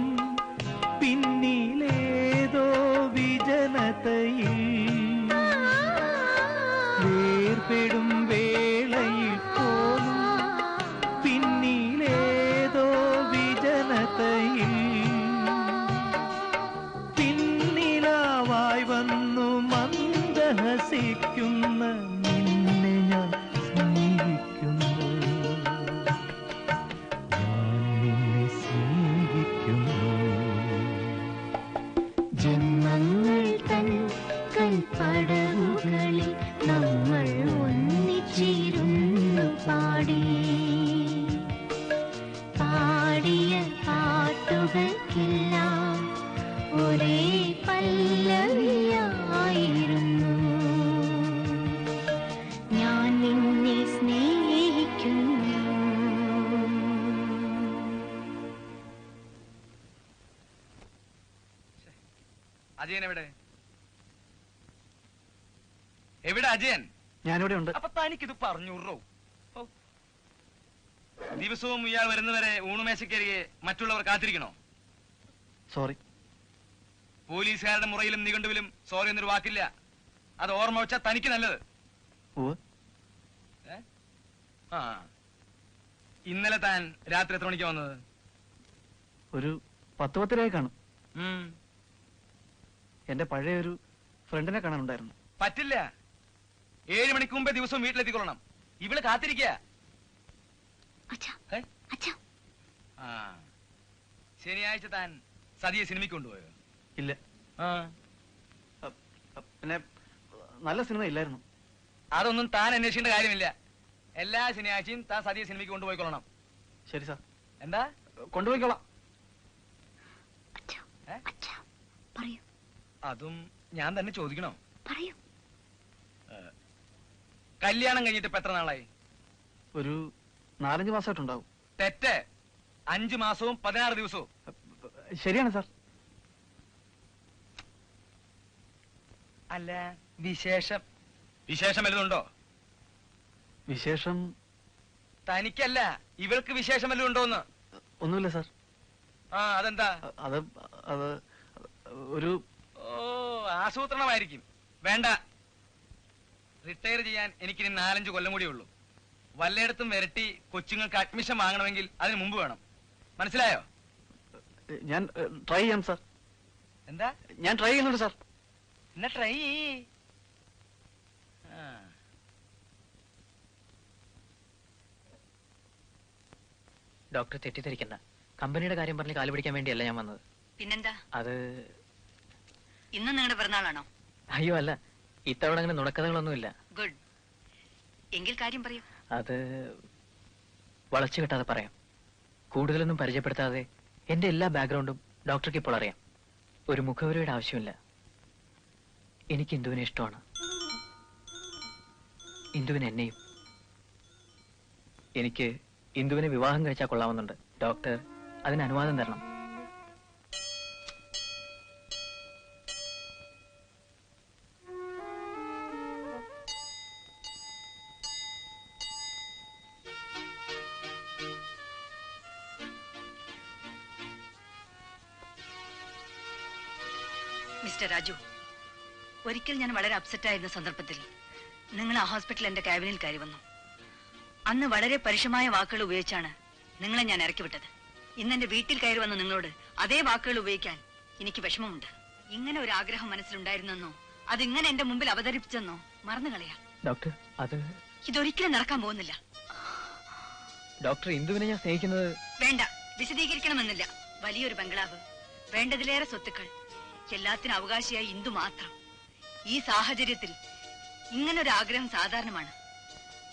Speaker 9: പിന്നിലേതോ വിജനതയിൽ, വേർപെടും വേളയിൽ പോലും പിന്നിലേതോ വിജനതയിൽ പിന്നിലാവായി വന്നു മന്ദഹസിക്കുന്ന നിന്നെ ഞാൻ സ്നേഹിക്കുന്നു.
Speaker 13: ജന്മങ്ങൾ തൻ കൽപ്പടവുകളിൽ നമ്മൾ ഒന്നിച്ചിരുന്നു പാടിയ പാട്ടുകൾക്കെല്ലാം ഒരേ പല്ലവിയായിരുന്നു. ഞാൻ നിന്നെ സ്നേഹിക്കുന്നു.
Speaker 11: അജയൻ എവിടെ? എവിടെ അജയൻ?
Speaker 12: ഞാനിവിടെ ഉണ്ട്.
Speaker 11: അപ്പൊ തനിക്കിത് പറഞ്ഞൂറോ? ദിവസവും ഇയാൾ വരുന്നവരെ ഊണുമേശക്കരികെ മറ്റുള്ളവർ കാത്തിരിക്കണോ?
Speaker 12: സോറി.
Speaker 11: പോലീസുകാരുടെ മുറയിലും നിഘണ്ടുവിലും സോറി എന്നൊരു വാക്കില്ല. അത് ഓർമ്മ വെച്ചാൽ തനിക്ക് നല്ലത്. ആ, ഇന്നലെ താൻ രാത്രി എത്ര മണിക്ക് വന്നത്?
Speaker 12: ഒരു 10-10 കാണും. എന്റെ പഴയ ഒരു ഫ്രണ്ടിനെ കാണാനുണ്ടായിരുന്നു.
Speaker 11: പറ്റില്ല. 7 മണിക്ക് മുമ്പേ ദിവസവും വീട്ടിലെത്തിക്കൊള്ളണം. ഇവള് കാത്തിരിക്കുക. ശനിയാഴ്ച താൻ സതിയെ സിനിമയ്ക്ക് കൊണ്ടുപോയോ?
Speaker 12: ഇല്ല. പിന്നെ നല്ല സിനിമ ഇല്ലായിരുന്നു.
Speaker 11: അതൊന്നും താൻ അന്വേഷിക്കേണ്ട കാര്യമില്ല. എല്ലാ ശനിയാഴ്ചയും താൻ സതിയെ സിനിമയ്ക്ക് കൊണ്ടുപോയിക്കൊള്ളണം.
Speaker 12: ശരി സാർ.
Speaker 11: എന്താ?
Speaker 12: കൊണ്ടുപോയിക്കോളാം.
Speaker 11: അതും ഞാൻ തന്നെ ചോദിക്കണോ?
Speaker 2: പറയൂ.
Speaker 11: കല്യാണം കഴിഞ്ഞിട്ട് ഇപ്പൊ എത്ര നാളായി?
Speaker 12: ഒരു 4-5 മാസമായിട്ടുണ്ടാവും.
Speaker 11: തെറ്റ്. 5 മാസവും 16 ദിവസവും.
Speaker 12: ശരിയാണ് സാർ.
Speaker 11: അല്ല, വിശേഷം വല്ലതുണ്ടോ?
Speaker 12: വിശേഷം
Speaker 11: തനിക്കല്ല, ഇവൾക്ക് വിശേഷം വല്ലതും ഉണ്ടോന്ന്?
Speaker 12: ഒന്നുമില്ല സാർ.
Speaker 11: അതെന്താ?
Speaker 12: അത് ഒരു
Speaker 11: ആസൂത്രണമായിരിക്കും. വേണ്ട. റിട്ടയർ ചെയ്യാൻ എനിക്കിനി 4-5 കൊല്ലം കൂടി ഉള്ളൂ. വല്ലയിടത്തും വരട്ടി കൊച്ചുങ്ങൾക്ക് അഡ്മിഷൻ വാങ്ങണമെങ്കിൽ അതിന് മുമ്പ് വേണം. മനസ്സിലായോ?
Speaker 12: ഞാൻ ട്രൈ ചെയ്യാം സാർ.
Speaker 11: എന്താ?
Speaker 12: ഞാൻ ട്രൈ ചെയ്യുന്നുണ്ട് സാർ.
Speaker 11: എന്നാ ട്രൈ.
Speaker 1: ഡോക്ടർ തെറ്റിദ്ധരിക്കണ്ട. കമ്പനിയുടെ കാര്യം പറഞ്ഞ് കാല് പിടിക്കാൻ വേണ്ടിയല്ല ഞാൻ വന്നത്.
Speaker 3: പിന്നെന്താ?
Speaker 1: അത്
Speaker 3: ഇന്ന് നിങ്ങളുടെ പിറന്നാളാണോ?
Speaker 1: അയ്യോ അല്ല, ഇത്തവണ അങ്ങനെ നുണക്കഥകളൊന്നുമില്ല.
Speaker 3: ഗുഡ്. എങ്കിൽ കാര്യം പറയൂ.
Speaker 1: അത് വളച്ചു കിട്ടാതെ പറയാം. കൂടുതലൊന്നും പരിചയപ്പെടുത്താതെ എന്റെ എല്ലാ ബാക്ക്ഗ്രൗണ്ടും ഡോക്ടർക്ക് ഇപ്പോൾ അറിയാം. ഒരു മുഖവരയുടെ ആവശ്യമില്ല. എനിക്ക് ഇന്ദുവിനെ ഇഷ്ടമാണ്. ഇന്ദുവിന് എന്നെയും. എനിക്ക് ഇന്ദുവിനെ വിവാഹം കഴിച്ചാൽ കൊള്ളാവുന്നുണ്ട്. ഡോക്ടർ അതിന് അനുവാദം തരണം.
Speaker 3: മിസ്റ്റർ രാജു, ഒരിക്കൽ ഞാൻ വളരെ അപ്സെറ്റ് ആയിരുന്ന സന്ദർഭത്തിൽ നിങ്ങൾ ആ ഹോസ്പിറ്റലിൽ എന്റെ ക്യാബിനിൽ കയറി വന്നു. അന്ന് വളരെ പരുഷമായ വാക്കുകൾ ഉപയോഗിച്ചാണ് നിങ്ങളെ ഞാൻ ഇറക്കി വിട്ടത്. ഇന്ന് എന്റെ വീട്ടിൽ കയറി വന്ന നിങ്ങളോട് അതേ വാക്കുകൾ ഉപയോഗിക്കാൻ എനിക്ക് വിഷമമുണ്ട്. ഇങ്ങനെ ഒരു ആഗ്രഹം മനസ്സിലുണ്ടായിരുന്നെന്നോ അതിങ്ങനെ എന്റെ മുമ്പിൽ അവതരിപ്പിച്ചെന്നോ മറന്നു കളയാം.
Speaker 1: ഡോക്ടർ, അത്
Speaker 3: ഇതൊരിക്കലും നടക്കാൻ പോകുന്നില്ല.
Speaker 1: ഡോക്ടർ, ഇന്ദുവിനെ ഞാൻ സ്നേഹിക്കുന്നത്...
Speaker 3: വേണ്ട, വിശദീകരിക്കണമെന്നില്ല. വലിയൊരു ബംഗ്ലാവ്, വേണ്ടതിലേറെ സ്വത്തുക്കൾ, എല്ലാത്തിനും അവകാശിയായി ഇന്ദു മാത്രം. ഈ സാഹചര്യത്തിൽ ഇങ്ങനൊരു ആഗ്രഹം സാധാരണമാണ്.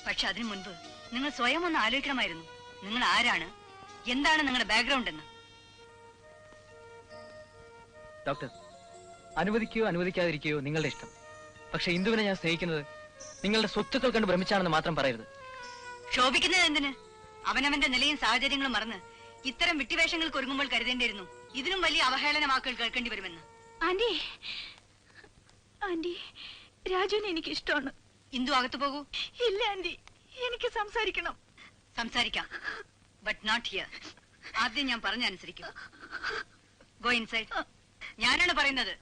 Speaker 3: പക്ഷെ അതിനു മുൻപ് നിങ്ങൾ സ്വയം ഒന്ന് ആലോചിക്കണമായിരുന്നു. നിങ്ങൾ ആരാണ്, എന്താണ് നിങ്ങളുടെ ബാക്ക്ഗ്രൗണ്ട് എന്ന്.
Speaker 1: ഡോക്ടർ, അനുവദിക്കുകയോ അനുവദിക്കാതിരിക്കുകയോ നിങ്ങളുടെ ഇഷ്ടം. പക്ഷെ ഇന്ദുവിനെ ഞാൻ സ്നേഹിക്കുന്നത് നിങ്ങളുടെ സ്വത്തുക്കൾ കണ്ട് ഭ്രമിച്ചാണെന്ന് മാത്രം പറയരുത്.
Speaker 3: ശോഭിക്കുന്നത് എന്തിന്? അവനവന്റെ നിലയും സാഹചര്യങ്ങളും മറന്ന് ഇത്തരം വിട്ടിവേഷങ്ങൾക്ക് ഒരുങ്ങുമ്പോൾ കരുതേണ്ടിയിരുന്നു ഇതിനും വലിയ അവഹേളന വാക്കുകൾ കേൾക്കേണ്ടി വരുമെന്ന്.
Speaker 2: ആന്റി, ആന്റി, രാജുവിനെ എനിക്ക് ഇഷ്ടമാണ്.
Speaker 3: ഇന്ദു അകത്തു പോകൂ.
Speaker 2: ഇല്ല ആന്റി, എനിക്ക് സംസാരിക്കണം.
Speaker 3: സംസാരിക്കാം, ബട്ട് നോട്ട് ഹിയർ. ആദ്യം ഞാൻ പറഞ്ഞനുസരിക്കും. Go inside. ഞാനാണ് പറയുന്നത്.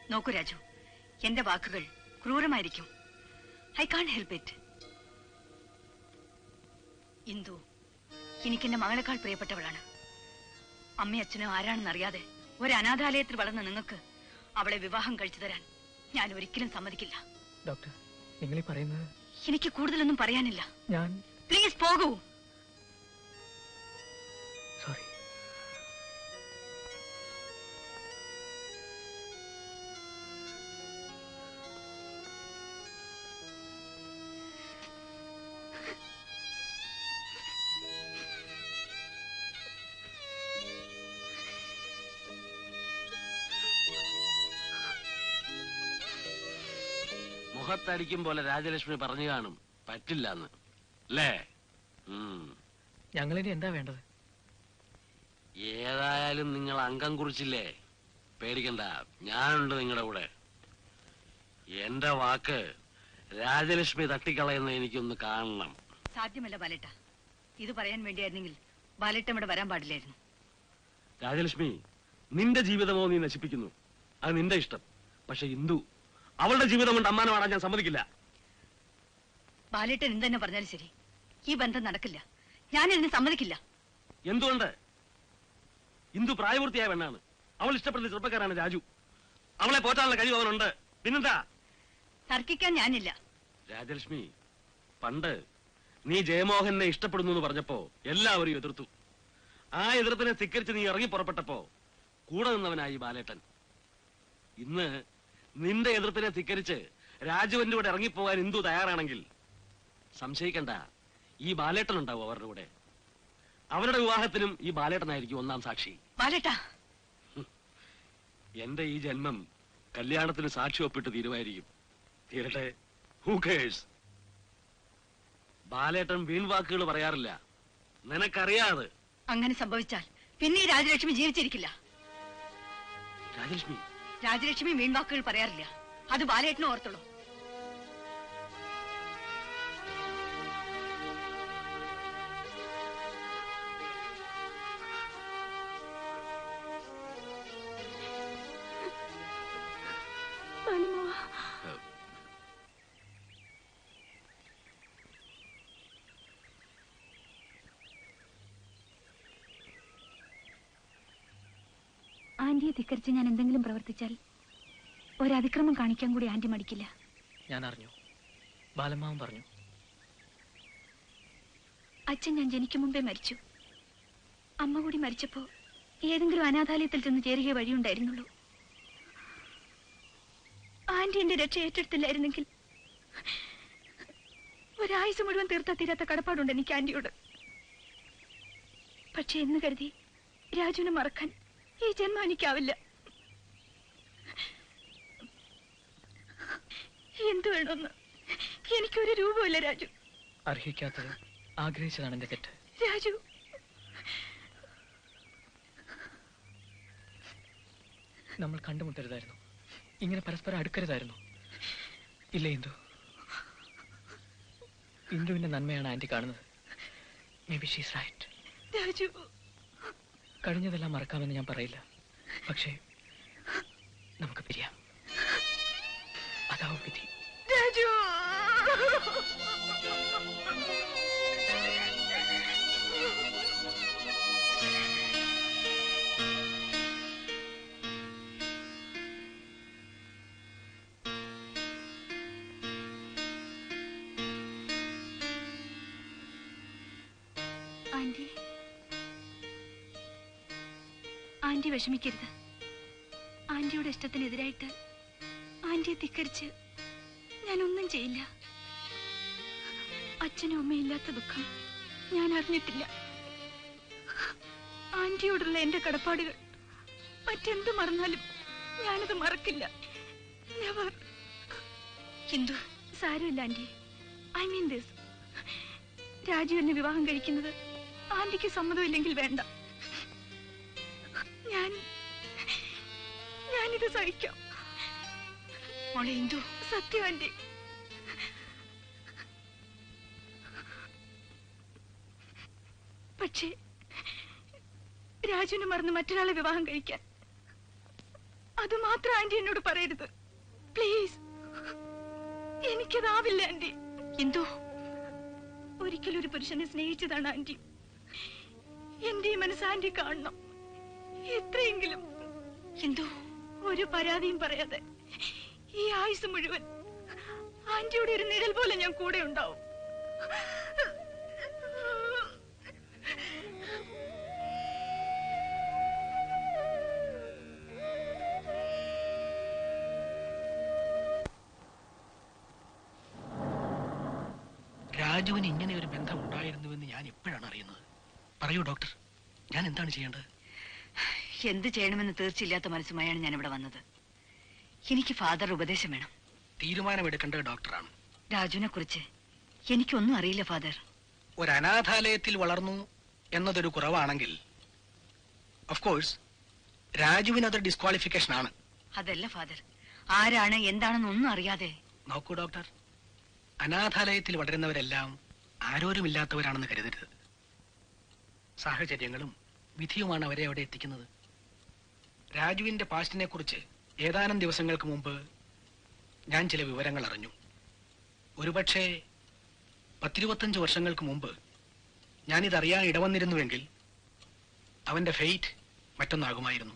Speaker 3: നോക്കൂ രാജു, എന്റെ വാക്കുകൾ ക്രൂരമായിരിക്കും. I can't help it. Indu എനിക്കെന്റെ മകളെക്കാൾ പ്രിയപ്പെട്ടവളാണ്. അമ്മയും അച്ഛനും ആരാണെന്നറിയാതെ ഒരു അനാഥാലയത്തിൽ വളർന്ന നിങ്ങൾക്ക് അവളെ വിവാഹം കഴിച്ചു തരാൻ ഞാൻ ഒരിക്കലും സമ്മതിക്കില്ല.
Speaker 1: ഡോക്ടർ, നിങ്ങൾ ഈ പറയുന്നത്...
Speaker 3: എനിക്ക് കൂടുതലൊന്നും പറയാനില്ല.
Speaker 1: ഞാൻ...
Speaker 3: പ്ലീസ് പോകൂ.
Speaker 1: സോറി.
Speaker 5: മുഖത്തടിക്കും പോലെ രാജലക്ഷ്മി പറഞ്ഞു കാണും പറ്റില്ലെന്ന്, അല്ലേ?
Speaker 1: ഞങ്ങളിനി എന്താ വേണ്ടത്?
Speaker 5: ഏതായാലും നിങ്ങൾ അംഗം കുറിച്ചില്ലേ, പേടിക്കണ്ട, ഞാനുണ്ട് നിങ്ങളുടെ കൂടെ. എന്റെ വാക്ക് രാജലക്ഷ്മി തട്ടിക്കളയുന്ന എനിക്കൊന്ന് കാണണം.
Speaker 3: സാധ്യമല്ല ബാലേട്ട. ഇത് പറയാൻ വേണ്ടിയായിരുന്നെങ്കിൽ ബാലേട്ട ഇവിടെ വരാൻ പാടില്ലായിരുന്നു.
Speaker 5: രാജലക്ഷ്മി, നിന്റെ ജീവിതമോ നീ നശിപ്പിക്കുന്നു, അത് നിന്റെ ഇഷ്ടം. പക്ഷെ ഇന്ദു, അവളുടെ ജീവിതം കൊണ്ട് അമ്മാനമാടാൻ ഞാൻ സമ്മതിക്കില്ല.
Speaker 3: ബാലേട്ടൻ എന്തെന്നെ പറഞ്ഞാലും ശരി, ഈ ബന്ധം നടക്കില്ല. ഞാൻ ഇതിന് സമ്മതിക്കില്ല.
Speaker 5: എന്തുകൊണ്ട്? ഇന്ദു പ്രായപൂർത്തിയായ പെണ്ണാണ്. അവൾ ഇഷ്ടപ്പെടുന്ന ചെറുപ്പക്കാരാണ് രാജു. അവളെ പോറ്റാനുള്ള കഴിവ് അവനുണ്ട്. പിന്നെന്താ?
Speaker 3: തർക്കിക്കാൻ ഞാനില്ല.
Speaker 5: രാജലക്ഷ്മി, പണ്ട് നീ ജയമോഹനെ ഇഷ്ടപ്പെടുന്നു എന്ന് പറഞ്ഞപ്പോ എല്ലാവരും എതിർത്തു. ആ എതിർപ്പിനെ ധിക്കരിച്ച് നീ ഇറങ്ങി പുറപ്പെട്ടപ്പോ കൂടെ നിന്നവനായി ബാലേട്ടൻ. ഇന്ന് നിന്റെ എതിർപ്പിനെ ധിക്കരിച്ച് രാജുവിന്റെ കൂടെ ഇറങ്ങിപ്പോകാൻ ഇന്ദു തയ്യാറാണെങ്കിൽ സംശയിക്കണ്ട, ഈ ബാലേട്ടൻ ഉണ്ടാവും അവരുടെ കൂടെ. അവരുടെ വിവാഹത്തിനും ഈ ബാലേട്ടനായിരിക്കും ഒന്നാം സാക്ഷി. എന്റെ ഈ ജന്മം കല്യാണത്തിന് സാക്ഷി ഒപ്പിട്ട് തീരുമായിരിക്കും. തീരട്ടെ, ഹൂ കേഴ്സ്? ബാലേട്ടൻ വീൺവാക്കുകൾ പറയാറില്ല, നിനക്കറിയാതെ.
Speaker 3: അങ്ങനെ സംഭവിച്ചാൽ പിന്നെ ഈ രാജലക്ഷ്മി ജീവിച്ചിരിക്കില്ല.
Speaker 5: രാജലക്ഷ്മി,
Speaker 3: രാജലക്ഷ്മി വീൺവാക്കുകൾ പറയാറില്ല. അത് ബാലേട്ടനും ഓർത്തുള്ളൂ.
Speaker 2: ആന്റിയെ ധിക്കരിച്ച് ഞാൻ എന്തെങ്കിലും പ്രവർത്തിച്ചാൽ ഒരതിക്രമം കാണിക്കാൻ കൂടി ആന്റി മടിക്കില്ല.
Speaker 1: ഞാൻ അറിഞ്ഞു, ബാലമ്മാവൻ പറഞ്ഞു.
Speaker 2: അച്ഛൻ ഞാൻ ജനിക്കും മുമ്പേ മരിച്ചു. അമ്മ കൂടി മരിച്ചപ്പോ ഏതെങ്കിലും അനാഥാലയത്തിൽ ചെന്ന് ചേരുക വഴിയുണ്ടായിരുന്നുള്ളൂ. ആന്റി എന്റെ രക്ഷ ഏറ്റെടുത്തില്ലായിരുന്നെങ്കിൽ ഒരാഴ്ച മുഴുവൻ തീർത്താ തീരാത്ത കടപ്പാടുണ്ട് എനിക്ക് ആന്റിയോട്. പക്ഷെ എന്ന് കരുതി രാജുവിനെ മറക്കാൻ ഈ ജന്മം എനിക്കാവില്ല. എന്തു വേണമെന്ന് എനിക്കൊരു രൂപമില്ല രാജു.
Speaker 1: അർഹിക്കാത്തത് ആഗ്രഹിച്ചതാണ് എന്റെ തെറ്റ്.
Speaker 2: രാജു,
Speaker 1: നമ്മൾ കണ്ടുമുട്ടരുതായിരുന്നു, ഇങ്ങനെ പരസ്പരം അടുക്കരുതായിരുന്നു. ഇല്ല ഇന്ദു, ഇന്ദുവിന്റെ നന്മയാണ് ആന്റി കാണുന്നത്. Maybe she's right.
Speaker 2: Raju,
Speaker 1: കഴിഞ്ഞതെല്ലാം മറക്കാമെന്ന് ഞാൻ പറയില്ല, പക്ഷേ നമുക്ക് പിരിയാം. അതാവും വിധി.
Speaker 2: രാജു, ആന്റി, ആന്റി വിഷമിക്കരുത്. ആന്റിയുടെ ഇഷ്ടത്തിനെതിരായിട്ട് ആന്റിയെ ധിക്കരിച്ച് ഞാനൊന്നും ചെയ്യില്ല. അച്ഛനും അമ്മയും ഇല്ലാത്ത ദുഃഖം ഞാൻ അറിഞ്ഞിട്ടില്ല. ആന്റിയോടുള്ള എന്റെ കടപ്പാടുകൾ മറ്റെന്ത് മറന്നാലും ഞാനത് മറക്കില്ല. നെവർ. ഹിന്ദു സാരമില്ല aunty. I mean this. Raju എന്നെ വിവാഹം കഴിക്കുന്നത് ആന്റിക്ക് സമ്മതമില്ലെങ്കിൽ വേണ്ട. ഞാനിത് സഹിക്കാം. മോളെ ഹിന്ദു, സത്യം ആന്റി. പക്ഷേ രാജുവിനെ മറന്ന് മറ്റൊരാളെ വിവാഹം കഴിക്കാൻ അത് മാത്രം ആന്റി എന്നോട് പറയരുത് പ്ലീസ്. എനിക്കതാവില്ല ആന്റി. എന്തോ ഒരിക്കലും ഒരു പുരുഷനെ സ്നേഹിച്ചതാണ് ആന്റി. എന്റെ ഈ മനസ്സ് ആന്റി കാണണം. എത്രയെങ്കിലും എന്തോ ഒരു പരാതിയും പറയാതെ ഈ ആയുസ് മുഴുവൻ ആന്റിയുടെ ഒരു നിഴൽ പോലെ ഞാൻ കൂടെ ഉണ്ടാവും.
Speaker 12: രാജുവിന് ഇങ്ങനെ ഒരു ബന്ധം ഉണ്ടായിരുന്നുവെന്ന് ഞാൻ എപ്പോഴാണ് അറിയുന്നത്? പറയൂ ഡോക്ടർ, ഞാൻ എന്താണ് ചെയ്യേണ്ടത്?
Speaker 3: എന്ത് ചെയ്യണമെന്ന് തീർച്ചയില്ലാത്ത മനസ്സുമായാണ് ഞാൻ ഇവിടെ വന്നത്. എനിക്ക് ഫാദർ ഉപദേശം വേണം.
Speaker 12: തീരുമാനമെടുക്കേണ്ടത് ഡോക്ടറാണ്.
Speaker 3: രാജുവിനെ കുറിച്ച് എനിക്കൊന്നും അറിയില്ല ഫാദർ.
Speaker 12: ഒരു അനാഥാലയത്തിൽ വളർന്നു എന്നതൊരു കുറവാണെങ്കിൽ ഓഫ് കോഴ്സ് രാജുവിന് അതൊരു ഡിസ്ക്വാളിഫിക്കേഷൻ ആണ്.
Speaker 3: അതല്ല ഫാദർ, ആരാണ് എന്താണെന്നൊന്നും അറിയാതെ.
Speaker 12: നോക്കൂ ഡോക്ടർ, അനാഥാലയത്തിൽ വളരുന്നവരെല്ലാം ആരോരുമില്ലാത്തവരാണെന്ന് കരുതരുത്. സാഹചര്യങ്ങളും വിധിയുമാണ് അവരെ അവിടെ എത്തിക്കുന്നത്. രാജുവിന്റെ പാസ്റ്റിനെ കുറിച്ച് ഏതാനും ദിവസങ്ങൾക്ക് മുമ്പ് ഞാൻ ചില വിവരങ്ങൾ അറിഞ്ഞു. ഒരുപക്ഷെ 10-25 വർഷങ്ങൾക്ക് മുമ്പ് ഞാനിതറിയാൻ ഇടവന്നിരുന്നുവെങ്കിൽ അവന്റെ ഫെയ്റ്റ് മറ്റൊന്നാകുമായിരുന്നു.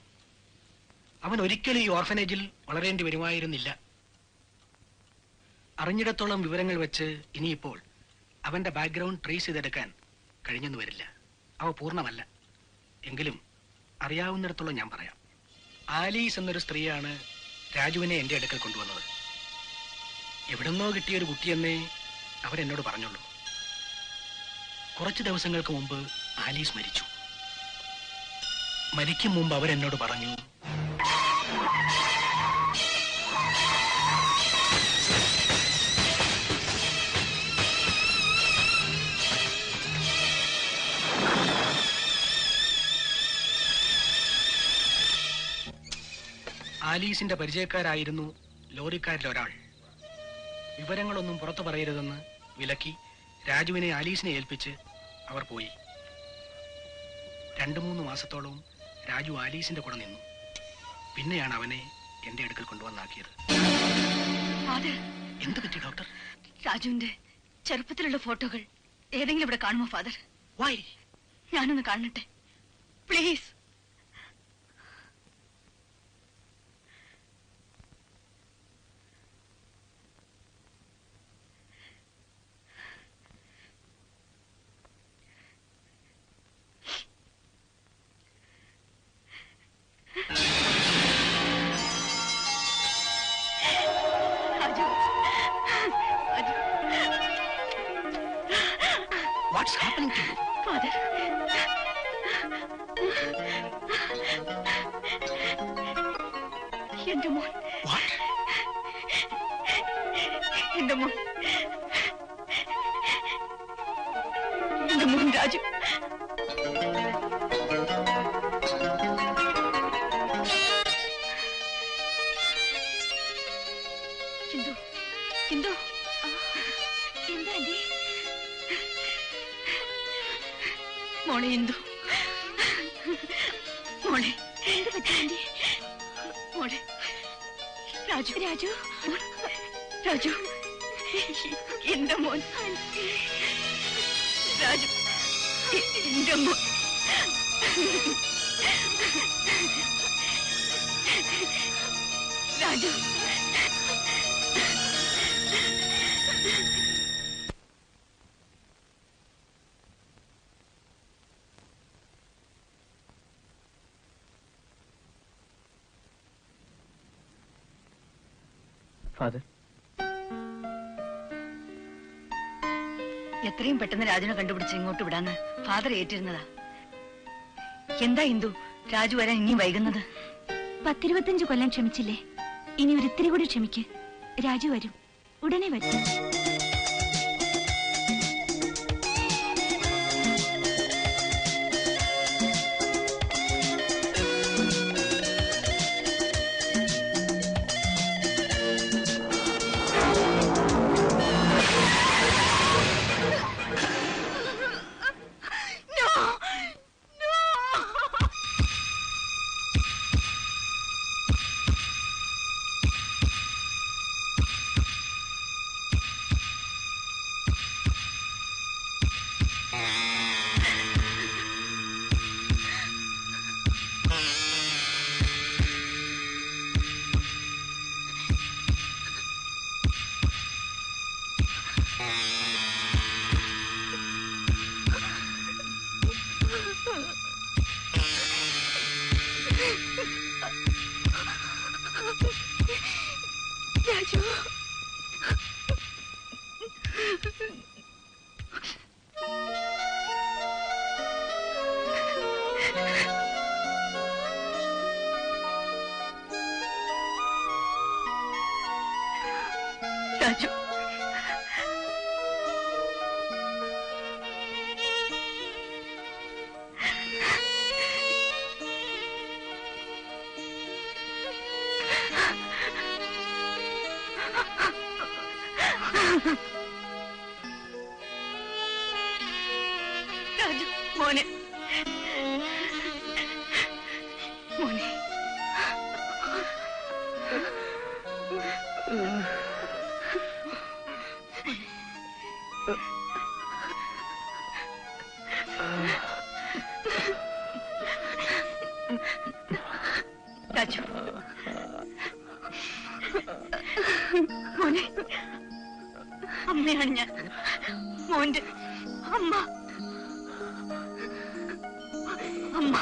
Speaker 12: അവൻ ഒരിക്കലും ഈ ഓർഫനേജിൽ വളരേണ്ടി വരുമായിരുന്നില്ല. അറിഞ്ഞിടത്തോളം വിവരങ്ങൾ വെച്ച് ഇനിയിപ്പോൾ അവന്റെ ബാക്ക്ഗ്രൗണ്ട് ട്രേസ് ചെയ്തെടുക്കാൻ കഴിഞ്ഞെന്ന് വരില്ല. അവ പൂർണ്ണമല്ല. എങ്കിലും അറിയാവുന്നിടത്തോളം ഞാൻ പറയാം. ആലീസ് എന്നൊരു സ്ത്രീയാണ് രാജുവിനെ എന്റെ അടുക്കൽ കൊണ്ടുവന്നത്. എവിടുന്നോ കിട്ടിയൊരു കുട്ടിയെന്നേ അവരെന്നോട് പറഞ്ഞുള്ളൂ. കുറച്ച് ദിവസങ്ങൾക്ക് മുമ്പ് ആലീസ് മരിച്ചു. മരിക്കും മുമ്പ് അവരെന്നോട് പറഞ്ഞു, ആലീസിന്റെ പരിചയക്കാരായിരുന്നു ലോറിക്കാരിൽ ഒരാൾ. വിവരങ്ങളൊന്നും പുറത്തു പറയരുതെന്ന് വിലക്കി രാജുവിനെ ആലീസിനെ ഏൽപ്പിച്ച് അവർ പോയി. 2-3 മാസത്തോളം രാജു ആലീസിന്റെ കൂടെ നിന്നു. പിന്നെയാണ് അവനെ എന്റെ അടുക്കൽ കൊണ്ടുവന്നാക്കിയത്. എന്ത് പറ്റി ഡോക്ടർ?
Speaker 3: രാജുവിന്റെ ചെറുപ്പത്തിലുള്ള ഫോട്ടോകൾ ഏതെങ്കിലും ഇവിടെ കാണുമോ ഫാദർ?
Speaker 12: വൈ?
Speaker 3: ഞാനൊന്ന് കാണട്ടെ please.
Speaker 12: What's happening to you?
Speaker 3: Father. എന്റെ മോൻ.
Speaker 12: What?
Speaker 3: എന്റെ മോൻ. എന്റെ മോൻ രാജു. ഹിന്ദു, ഹിന്ദു, എന്താ ആന്റി? മോളെ ഹിന്ദു, മോളെ എന്ത് പറ്റി ആന്റി? മോളെ രാജു, രാജു, രാജു, എന്റെ മോൻ രാജു, എന്റെ മോൻ രാജു.
Speaker 1: ഫാദർ,
Speaker 3: എത്രയും പെട്ടെന്ന് രാജുനെ കണ്ടുപിടിച്ച് ഇങ്ങോട്ട് വിടാന്ന് ഫാദർ ഏറ്റിരുന്നതാ. എന്താ ഇന്ദു രാജു വരാൻ ഇനിയും വൈകുന്നത്?
Speaker 2: 10-25 കൊല്ലം ക്ഷമിച്ചില്ലേ, ഇനി ഒരിത്തിരി കൂടി ക്ഷമിക്ക്. രാജു വരും, ഉടനെ വരും. രാജു,
Speaker 3: രാജു, രാജു മോനെ, മോനെ. രാജു മോനെ, അമ്മയാണ് ഞാൻ, മോന്റെ അമ്മ. അമ്മ